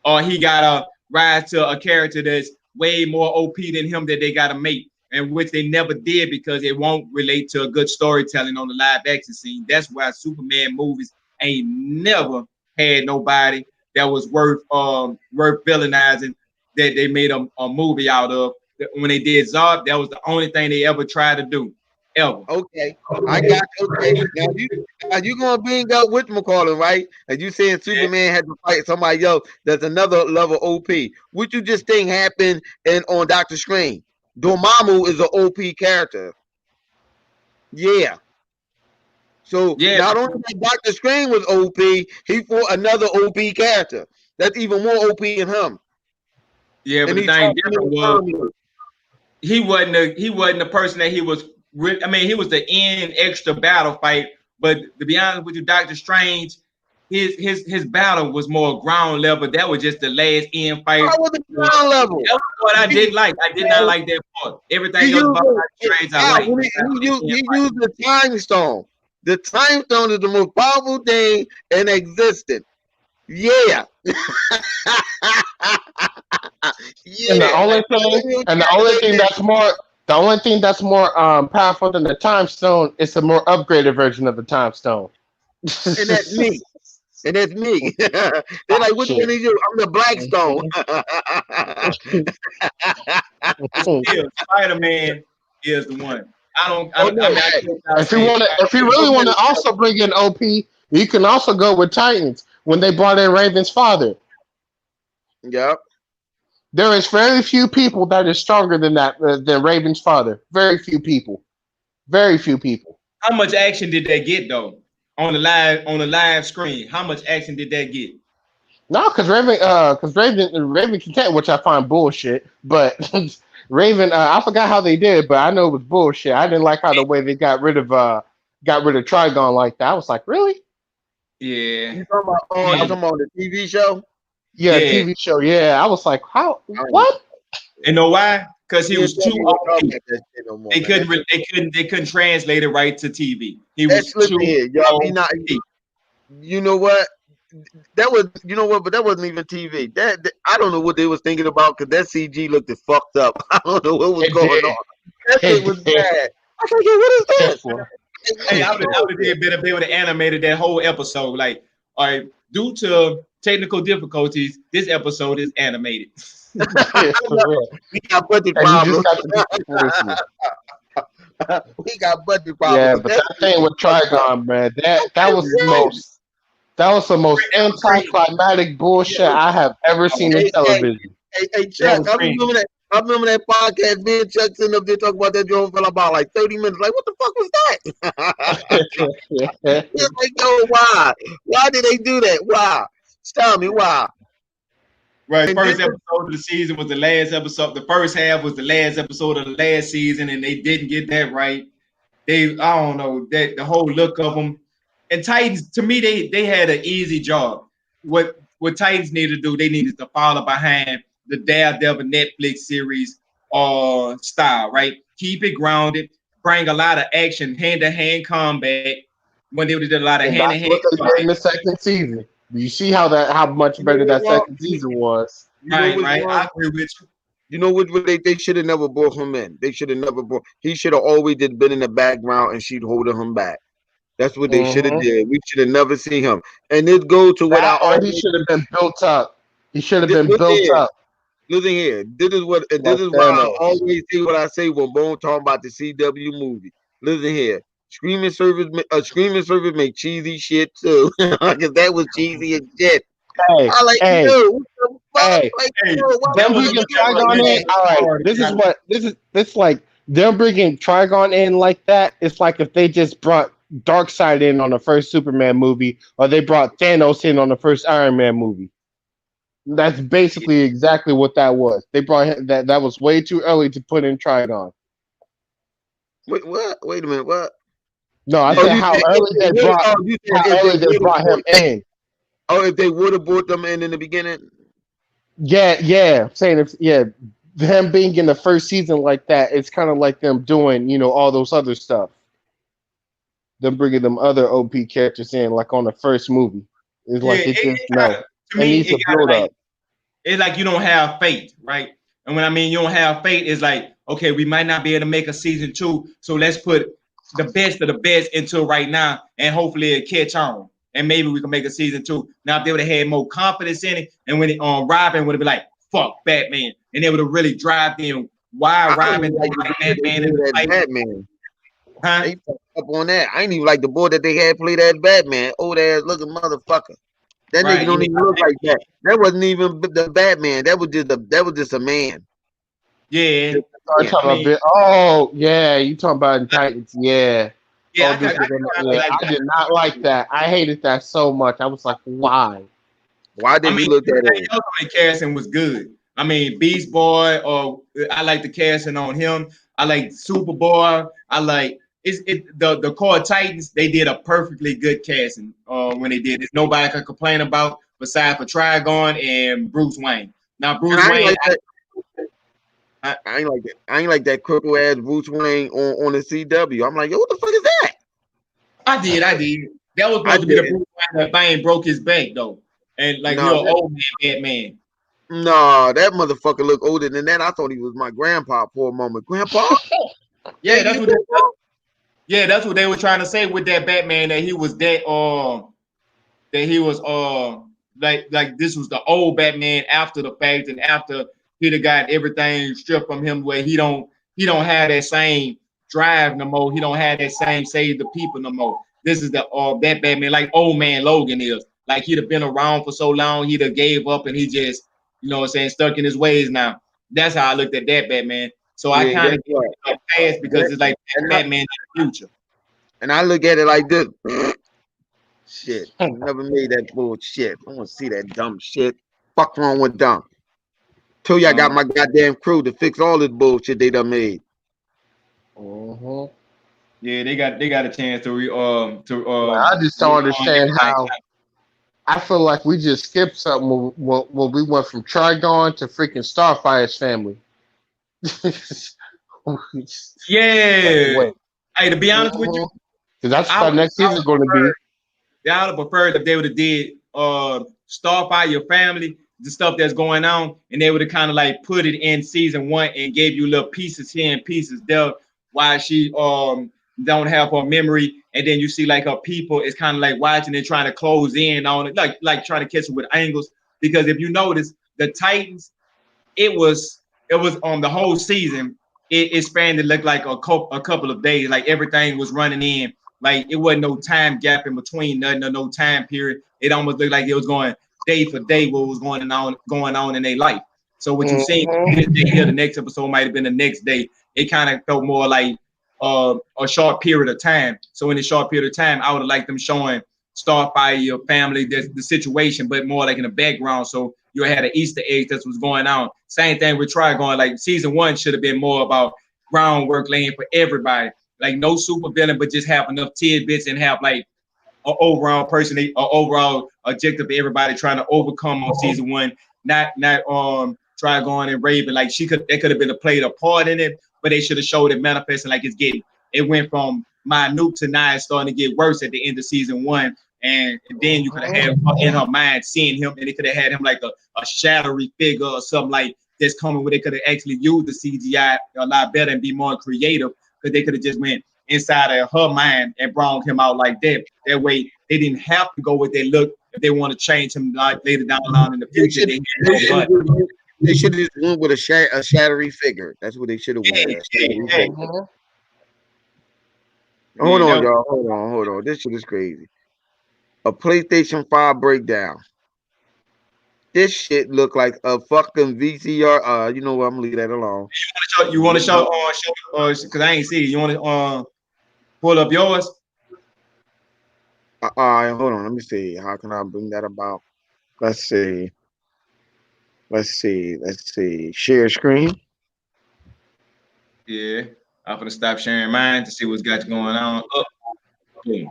or he gotta rise to a character that's way more OP than him that they gotta make, and which they never did because it won't relate to a good storytelling on the live action scene. That's why Superman movies ain't never had nobody that was worth villainizing that they made a movie out of. When they did Zod, that was the only thing they ever tried to do. Ever. Okay, I got you. Okay, now you gonna bring up whatchamacallit, right? And you saying Superman had to fight somebody else that's another level OP. What you just think happened on Doctor Strange? Dormammu is an OP character. Yeah. So not only that Doctor Strange was OP, he fought another OP character that's even more OP than him. Yeah, but the thing different was he wasn't the person that he was. I mean, he was the end extra battle fight, but to be honest with you, Doctor Strange, his battle was more ground level. That was just the last end fight. That was the ground level. That was what I didn't like. I did not like that part. Everything else about Doctor Strange, I like. He used the time stone. The time stone is the most powerful thing in existence. Yeah. And the only thing that's more powerful than the time stone is a more upgraded version of the time stone. And that's me. They're like, which one is you? I'm the black stone. Spider-Man is the one. If you really want to also bring in OP, you can also go with Titans when they brought in Raven's father. Yep. There is very few people that is stronger than that than Raven's father. Very few people. Very few people. How much action did they get though on the live screen? How much action did that get? No, because Raven can, which I find bullshit. But Raven, I forgot how they did it, but I know it was bullshit. I didn't like how the way they got rid of Trigon like that. I was like, really? Yeah. You talking about the TV show? Yeah, Yeah. TV show. Yeah, I was like, how? What? And know why? Because he was too OP. They couldn't. couldn't translate it right to TV. He That's was too here, y'all. He not. OP. You know what? That was, you know what, but that wasn't even TV. That I don't know what they was thinking about because that CG looked fucked up. I don't know what was going on. That shit was bad. I was like, yo, what is this? Hey, I would have did better if they would have animated that whole episode. Like, all right, due to technical difficulties, this episode is animated. We got budget problems. We got budget problems. Yeah, but that thing with Trigon, man, that was the most anticlimactic bullshit I have ever seen in television. Hey, Chuck, I remember that podcast. Me and Chuck sitting up there talking about that joint for about like 30 minutes. Like, what the fuck was that? It's like, yo, why? Why did they do that? Why? Tell me why. Right, first episode of the season was the last episode. The first half was the last episode of the last season, and they didn't get that right. I don't know, that the whole look of them. And Titans, to me, they had an easy job. What Titans needed to do, they needed to follow behind the Daredevil Netflix series style, right? Keep it grounded, bring a lot of action, hand-to-hand combat. When they did a lot of hand-to-hand combat in the second season. You see how much better that second season was. Right. I agree with you. You know what? They should have never brought him in. They should have never brought. He should have always been in the background, and she'd holding him back. That's what they should have did. We should have never seen him. And this goes to what he should have been built up. He should have been built up. Listen here. This is why I always say what I say when Bone talking about the CW movie. Listen here. Streaming service make cheesy shit too. Because that was cheesy as shit. Hey, I like you. Hey, them bringing Trigon in. All right, this like them bringing Trigon in like that. It's like if they just brought Darkseid in on the first Superman movie, or they brought Thanos in on the first Iron Man movie. That's basically exactly what that was. They brought him, that was way too early to put in Trigon. Wait, what? Wait a minute, what? No, I said how early they brought him in. Oh, if they would have brought them in the beginning. Yeah. I'm saying them being in the first season like that, it's kind of like them doing, all those other stuff. Them bringing them other OP characters in, like on the first movie. It's like it needs to build up. It's like you don't have faith, right? And when I mean you don't have faith, it's like, okay, we might not be able to make a season 2, so let's put the best of the best into right now, and hopefully it'll catch on. And maybe we can make a season 2. Now, if they would have had more confidence in it, and when Robin would have been like, fuck Batman, and they would have really drive in why Robin like Batman in the fight. Batman. Huh? They up on that. I ain't even like the boy that they had play that Batman. Old ass looking motherfucker. That nigga don't even look like that. That wasn't even the Batman. That was just a man. Yeah. You talking about in Titans, yeah. Yeah, I did not like that. I hated that so much. I was like, why? Why did he look that way? The casting was good. I mean, Beast Boy, I like the casting on him. I like Superboy. I like the core Titans. They did a perfectly good casting when they did it. Nobody could complain about besides for Trigon and Bruce Wayne. Now Bruce Wayne. I ain't like that. I ain't like that cripple ass Bruce Wayne on the CW. I'm like, yo, what the fuck is that? I did. That was supposed to be the Bruce Wayne that Bane broke his back though, and like you're an old man, Batman. No, that motherfucker looked older than that. I thought he was my grandpa for a moment. Grandpa? Yeah, that's what they were trying to say with that Batman, that he was like this was the old Batman after the fact, and after he'd have got everything stripped from him, where he don't have that same drive no more. He don't have that same save the people no more. This is that Batman, like old man Logan is. Like he'd have been around for so long, he'd have gave up, and he just you know what I'm saying, stuck in his ways now. That's how I looked at that Batman. So I kind of pass because it's like Batman in the future. And I look at it like this. Shit. Never made that bullshit. I want to see that dumb shit. Fuck wrong with dumb. Till y'all got my goddamn crew to fix all this bullshit they done made. Yeah, they got a chance to I just don't understand how. I feel like we just skipped something when we went from Trigon to freaking Starfire's family. Yeah. Hey, to be honest with you, because that's what next season going to be. I would have preferred if they would have did Starfire, your family, the stuff that's going on, and they would have kind of like put it in season 1 and gave you little pieces here and pieces there. Why she don't have her memory, and then you see like her people is kind of like watching and trying to close in on it, like trying to catch it with angles. Because if you notice, the Titans, it was on the whole season. It spanned, it looked like a couple of days. Like everything was running in. Like it wasn't no time gap in between, nothing or no time period. It almost looked like it was going day for day what was going on in their life. So what you see this day here, the next episode might have been the next day. It kind of felt more like a short period of time. So in a short period of time, I would have liked them showing Starfire, your family, the situation, but more like in the background. So you had an Easter egg that's what's going on. Same thing with Trigon. Like season 1 should have been more about groundwork laying for everybody. Like no super villain, but just have enough tidbits and have like an overall person, an overall objective for everybody trying to overcome on season 1. Not Trigon and Raven. Like they could have been played a part in it, but they should have showed it manifesting like it went from minute to now it's starting to get worse at the end of season 1. And then you could have had in her mind seeing him, and they could have had him like a shadowy figure or something like this coming where they could have actually used the CGI a lot better and be more creative, because they could have just went inside of her mind and brought him out like that. That way they didn't have to go with their look if they want to change him like later down the line in the future. They should have just went with a shadowy figure. That's what they should have went. Hold on, y'all. Hold on. This shit is crazy. A PlayStation 5 breakdown. This shit look like a fucking VCR. You know what? I'm gonna leave that alone. You want to show because I ain't see it. You want to pull up yours? Hold on. Let me see. How can I bring that about? Let's see. Share screen. Yeah, I'm gonna stop sharing mine to see what's got going on. Boom.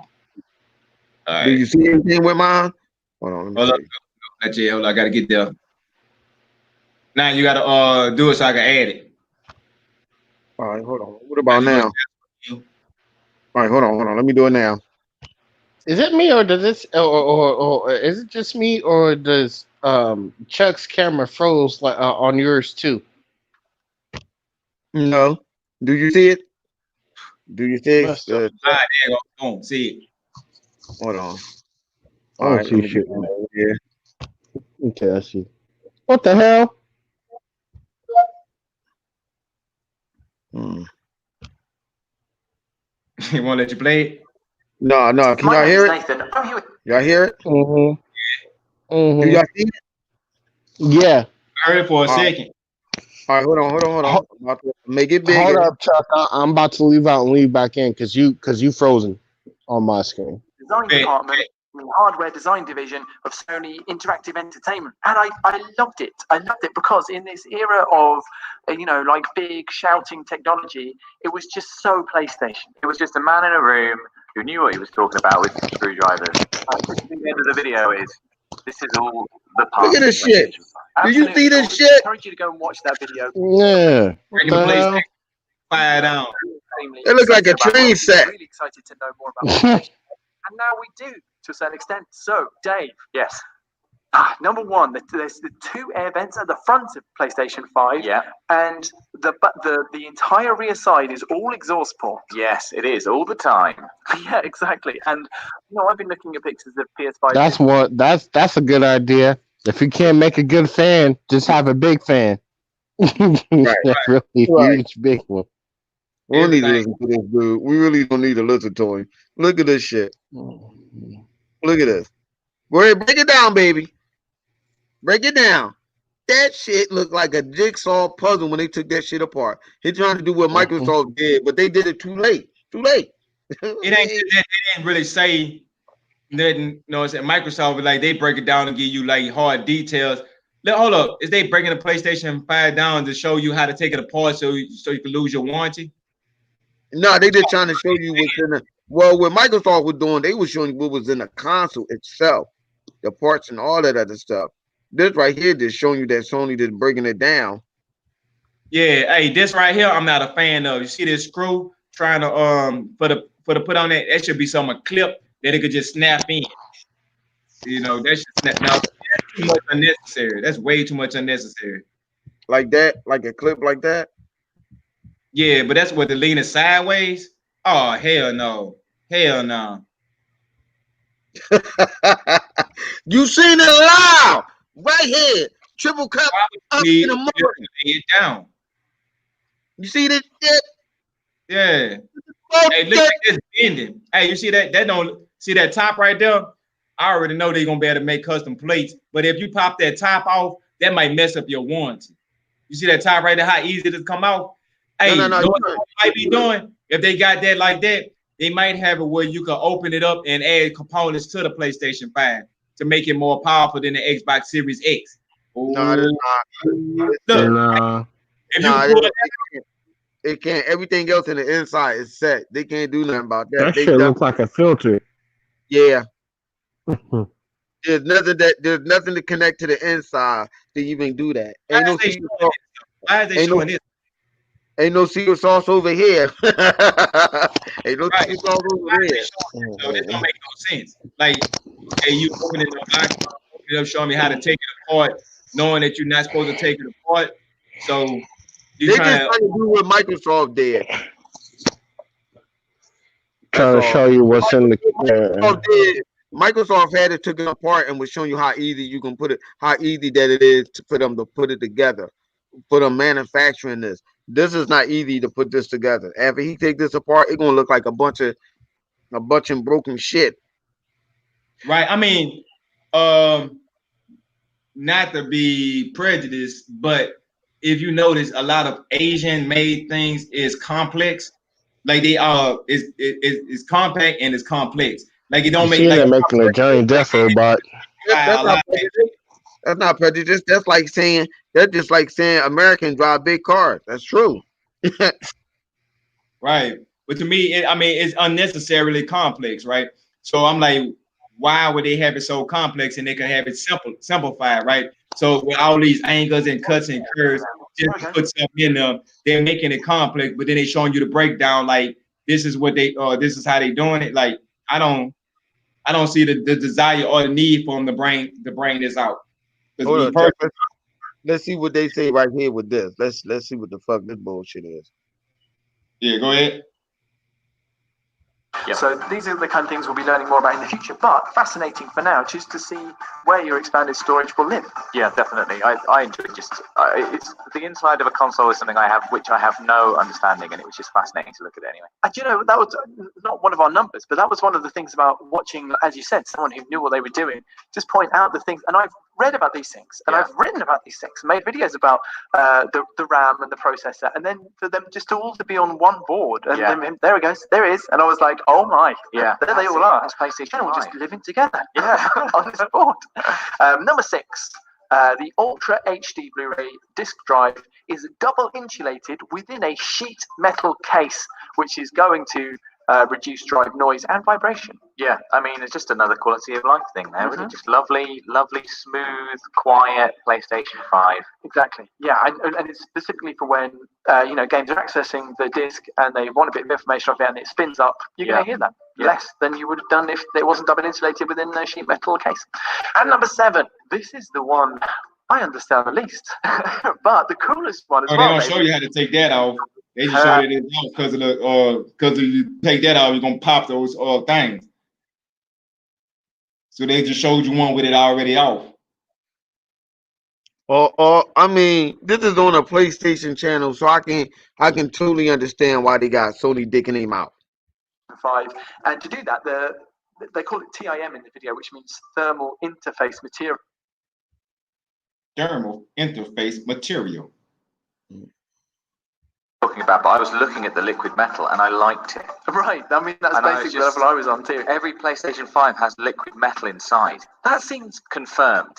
All right. Do you see anything with mine? Hold on. Hold up. I gotta get there. Now you gotta do it so I can add it. All right, hold on. What about now? All right, hold on. Let me do it now. Is it me, or does this, or is it just me, or does Chuck's camera froze like on yours too? No. Do you see it? Do you see it? There you go. Boom. See it. Hold on. I don't see shit. Okay, I see. What the hell? He won't let you play it? No. Can y'all hear it? Y'all hear it? Mm-hmm. Do y'all see it? Yeah. I heard it for a second. All right, hold on. I'm about to make it bigger. Hold up, Chuck. I'm about to leave out and leave back in because you frozen on my screen. Design department, the hardware design division of Sony Interactive Entertainment, and I loved it. I loved it because in this era of like big shouting technology, it was just so PlayStation. It was just a man in a room who knew what he was talking about with screwdrivers. The end of the video is this is all the part. Look at this shit. Do you see this shit? I encourage you to go and watch that video. Yeah. Fire down. It looks like a train set. Really excited to know more about PlayStation. And now we do, to a certain extent. So, Dave. Yes. Number one, there's the 2 air vents at the front of PlayStation 5. Yeah. And the entire rear side is all exhaust ports. Yes, it is all the time. Yeah, exactly. And I've been looking at pictures of PS5. That's a good idea. If you can't make a good fan, just have a big fan. Really huge big one. We don't need to listen to this dude. We really don't need to listen to him. Look at this shit. Look at this. Go ahead, break it down, baby. Break it down. That shit looked like a jigsaw puzzle when they took that shit apart. They're trying to do what Microsoft did, but they did it too late. Too late. They didn't really say nothing. You know, what I'm saying? Microsoft, like, they break it down and give you like hard details. Hold up, is they breaking the PlayStation 5 down to show you how to take it apart so you can lose your warranty? No, they just trying to show you what's in the. Well, what Microsoft was doing, they were showing you what was in the console itself, the parts and all that other stuff. This right here just showing you that Sony just breaking it down. Yeah, hey, this right here, I'm not a fan of. You see this screw trying to put on that? That should be some clip that it could just snap in. You know, that should snap. Now that's too much unnecessary. That's way too much unnecessary. Like that, like a clip like that. Yeah, but that's what the leaning sideways. Oh, hell no. Hell no. You seen it live right here. Triple cup up in the morning. It down. You see this shit? Yeah. Hey, look at this bending. Hey, you see that? That don't see that top right there? I already know they're gonna be able to make custom plates, but if you pop that top off, that might mess up your warranty. You see that top right there, how easy it is to come out? Hey, no. What they might be doing, if they got that like that, they might have it where you can open it up and add components to the PlayStation 5 to make it more powerful than the Xbox Series X. No, it's not. Look, it can't. Everything else in the inside is set. They can't do nothing about that. That shit looks like a filter. Yeah. There's nothing to connect to the inside to even do that. Ain't no secret sauce. Why is they showing this? Ain't no secret sauce over here. Ain't no secret sauce over there. So this don't make no sense. Like, hey, you opening the box, opening up, showing me how to take it apart, knowing that you're not supposed to take it apart. So you trying to do what Microsoft did. Trying to show you what's in the. Microsoft had it, took it apart, and was showing you how easy you can put it, how easy that it is for them to put it together, for them manufacturing this. This is not easy to put this together. After he take this apart, it's gonna look like a bunch of broken shit. Right. I mean, not to be prejudiced, but if you notice, a lot of Asian made things is complex. Like they are, it's compact and it's complex. Like it don't make like making a giant death robot. That's not prejudice. That's like saying just like saying Americans drive big cars. That's true. Right. But to me, it's unnecessarily complex, right? So I'm like, why would they have it so complex and they can have it simplified, right? So with all these angles and cuts and curves, just to put something in them, they're making it complex, but then they're showing you the breakdown, like this is what this is how they doing it. Like I don't see the desire or the need for them to bring this out. Let's see what they say right here with this. Let's see what the fuck this bullshit is. Yeah, go ahead. Yep. So these are the kind of things we'll be learning more about in the future, but fascinating for now just to see where your expanded storage will live. Yeah, definitely. I enjoy it's the inside of a console is something I have which I have no understanding, and it was just fascinating to look at it anyway. And you know, that was not one of our numbers, but that was one of the things about watching, as you said, someone who knew what they were doing, just point out the things. And I've read about these things, and I've written about these things, made videos about the RAM and the processor, and then for them just all to be on one board, and then there it goes, there it is, and I was like, oh my, there they all are. That's PlayStation 5. All just living together, on this board. Number 6. The Ultra HD Blu-ray disc drive is double insulated within a sheet metal case, which is going to reduce drive noise and vibration. Yeah, I mean, it's just another quality of life thing there. Really just lovely, smooth, quiet PlayStation 5. Exactly. Yeah, and it's specifically for when games are accessing the disc and they want a bit of information off it and it spins up. You're going to hear that less than you would have done if it wasn't double insulated within a sheet metal case. And number 7, this is the one I understand the least, but the coolest one as well. They don't show you how to take that off. They just show it because if you take that out, you're gonna pop those things. So they just showed you one with it already off. I mean, this is on a PlayStation channel, so I can totally understand why they got Sony dicking him out. 5, and to do that, they call it TIM in the video, which means thermal interface material. thermal interface material. Talking about, but I was looking at the liquid metal and I liked it. Right, I mean, that's And I basically was the level I was on too. Every PlayStation 5 has liquid metal inside. That seems, Confirmed.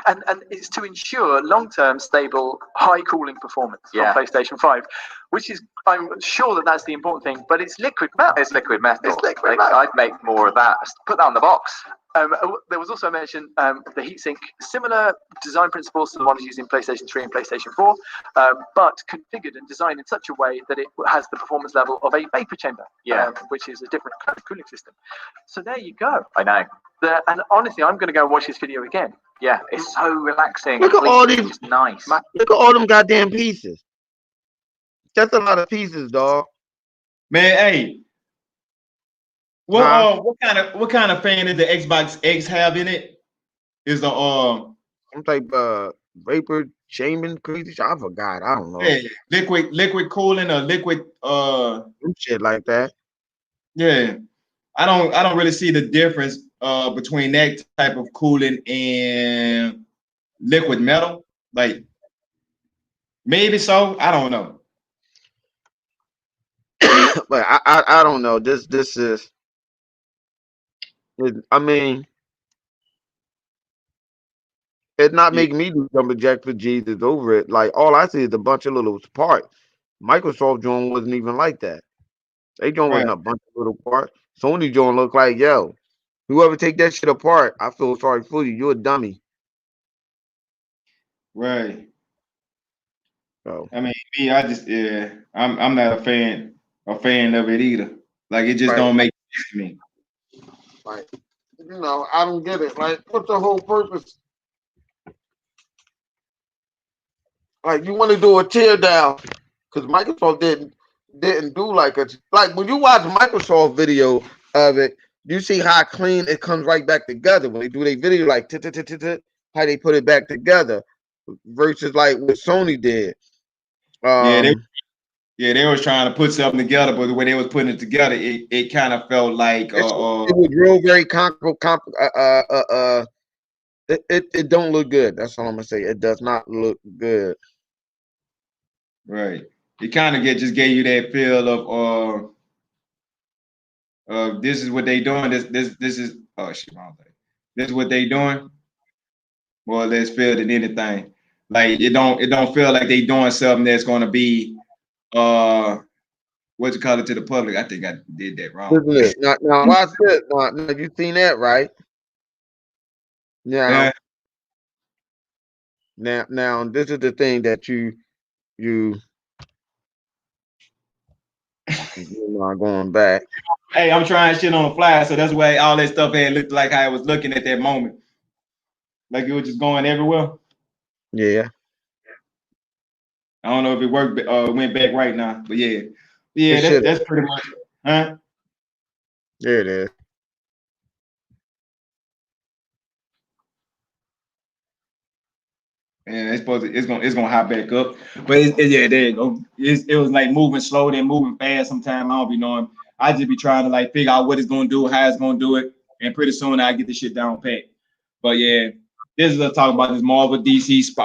and it's to ensure long-term, stable, high cooling performance Yeah. on PlayStation 5, which is, I'm sure that that's the important thing, but it's liquid metal. It's liquid metal. It's liquid metal. I'd make more of that. Put that on the box. There was also mentioned the heatsink, similar design principles to the ones used in PlayStation 3 and PlayStation 4, but configured and designed in such a way that it has the performance level of a vapor chamber, which is a different kind of cooling system. So there you go. I know. And honestly, I'm going to go and watch this video again. Yeah, it's so relaxing. Look at all these. It's nice. Look at all them goddamn pieces. That's a lot of pieces, dog. Man, hey. What kind of fan did the Xbox X have in it? Is the some type vapor chamber crazy shit? I forgot. I don't know. Yeah, liquid cooling or liquid some shit like that. Yeah. I don't really see the difference between that type of cooling and liquid metal. Like maybe so. I don't know. But I don't know. This is. I mean, it's not making me do jumping jack for Jesus over it. Like all I see is a bunch of little parts. Microsoft joint wasn't even like that. They joint wasn't a bunch of little parts. Sony joint looked like, yo, whoever take that shit apart, I feel sorry for you. You're a dummy. Right. So I mean, me, I'm not a fan of it either. Like it just don't make sense to me. Like, you know, I don't get it. Like, what's the whole purpose? Like, you want to do a tear down because Microsoft didn't do like when you watch Microsoft video of it, you see how clean it comes right back together when they do their video, like how they put it back together versus like what Sony did. They was trying to put something together, but the way they was putting it together, it kind of felt like it was real very it don't look good. That's all I'm gonna say. It does not look good. Right. It kind of just gave you that feel of this is what they doing. This is this is what they doing. More or less feel than anything. Like it don't feel like they doing something that's gonna be what you call it to the public. I think I did that wrong. Now watch this. Now you seen that, right? Yeah. Now this is the thing that you're not going back. Hey, I'm trying shit on the fly, so that's why all that stuff had looked like how I was looking at that moment. Like it was just going everywhere. Yeah. I don't know if it worked went back right now, but yeah. That's pretty much it. Huh? There it is. And it's gonna hop back up, but there you go. It was like moving slow, then moving fast. Sometimes I don't be knowing. I just be trying to like figure out what it's gonna do, how it's gonna do it, and pretty soon I get the shit down pat. But yeah, this is a talk about this Marvel DC.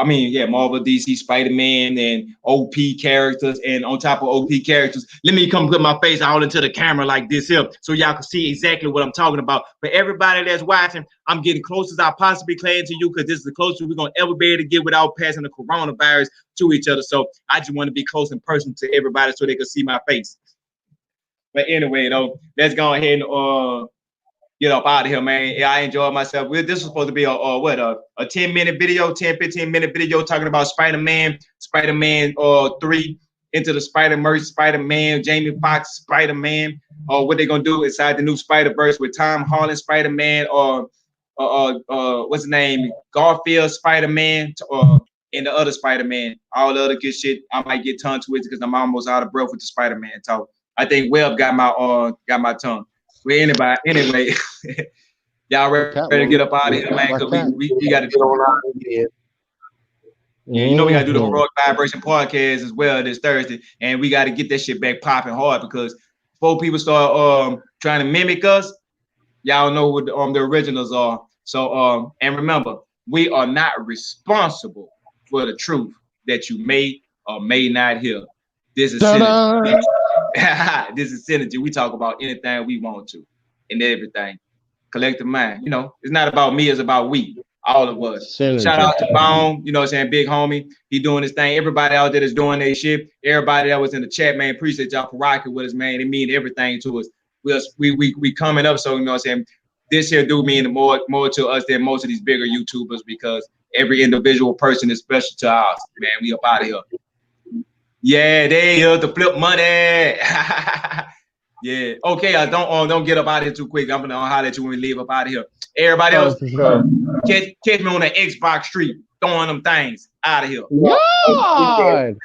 Marvel DC Spider-Man and OP characters, and on top of OP characters, let me come put my face all into the camera like this here, so y'all can see exactly what I'm talking about. For everybody that's watching, I'm getting close as I possibly can to you because this is the closest we're gonna ever be able to get without passing the coronavirus to each other. So I just want to be close in person to everybody so they can see my face. But anyway, though, let's go ahead and get up out of here, man. Yeah, I enjoyed myself. This was supposed to be a 10-minute video, 10-15-minute video talking about Spider-Man 3, Into the Spider-Verse, Spider-Man, Jamie Foxx, Spider-Man, or what they're gonna do inside the new Spider-Verse with Tom Holland Spider-Man, or what's his name, Garfield Spider-Man, and the other Spider-Man, all the other good shit. I might get tongue twisted because I'm almost out of breath with the Spider-Man talk. I think Webb got my tongue. Well, anyway, y'all ready to get up out of here, man? Because we got to do on out of here. Yeah, you know we got to do the Heroic Vibration podcast as well this Thursday, and we got to get that shit back popping hard because before people start trying to mimic us, y'all know what the originals are. So and remember, we are not responsible for the truth that you may or may not hear. This is synergy. This is synergy. We talk about anything we want to and everything. Collective mind. You know, it's not about me, it's about we. All of us. Synergy. Shout out to Bone, you know what I'm saying? Big homie. He doing his thing. Everybody out there that's doing their shit. Everybody that was in the chat, man. Appreciate y'all for rocking with us, man. It mean everything to us. We coming up, so you know what I'm saying? This here do mean more to us than most of these bigger YouTubers because every individual person is special to us. Man, we up out of here. Yeah, they here to flip money. Yeah. Okay, I don't get up out of here too quick. I'm gonna holler at you when we leave up out of here. Everybody else, catch me on the Xbox street, throwing them things out of here. God.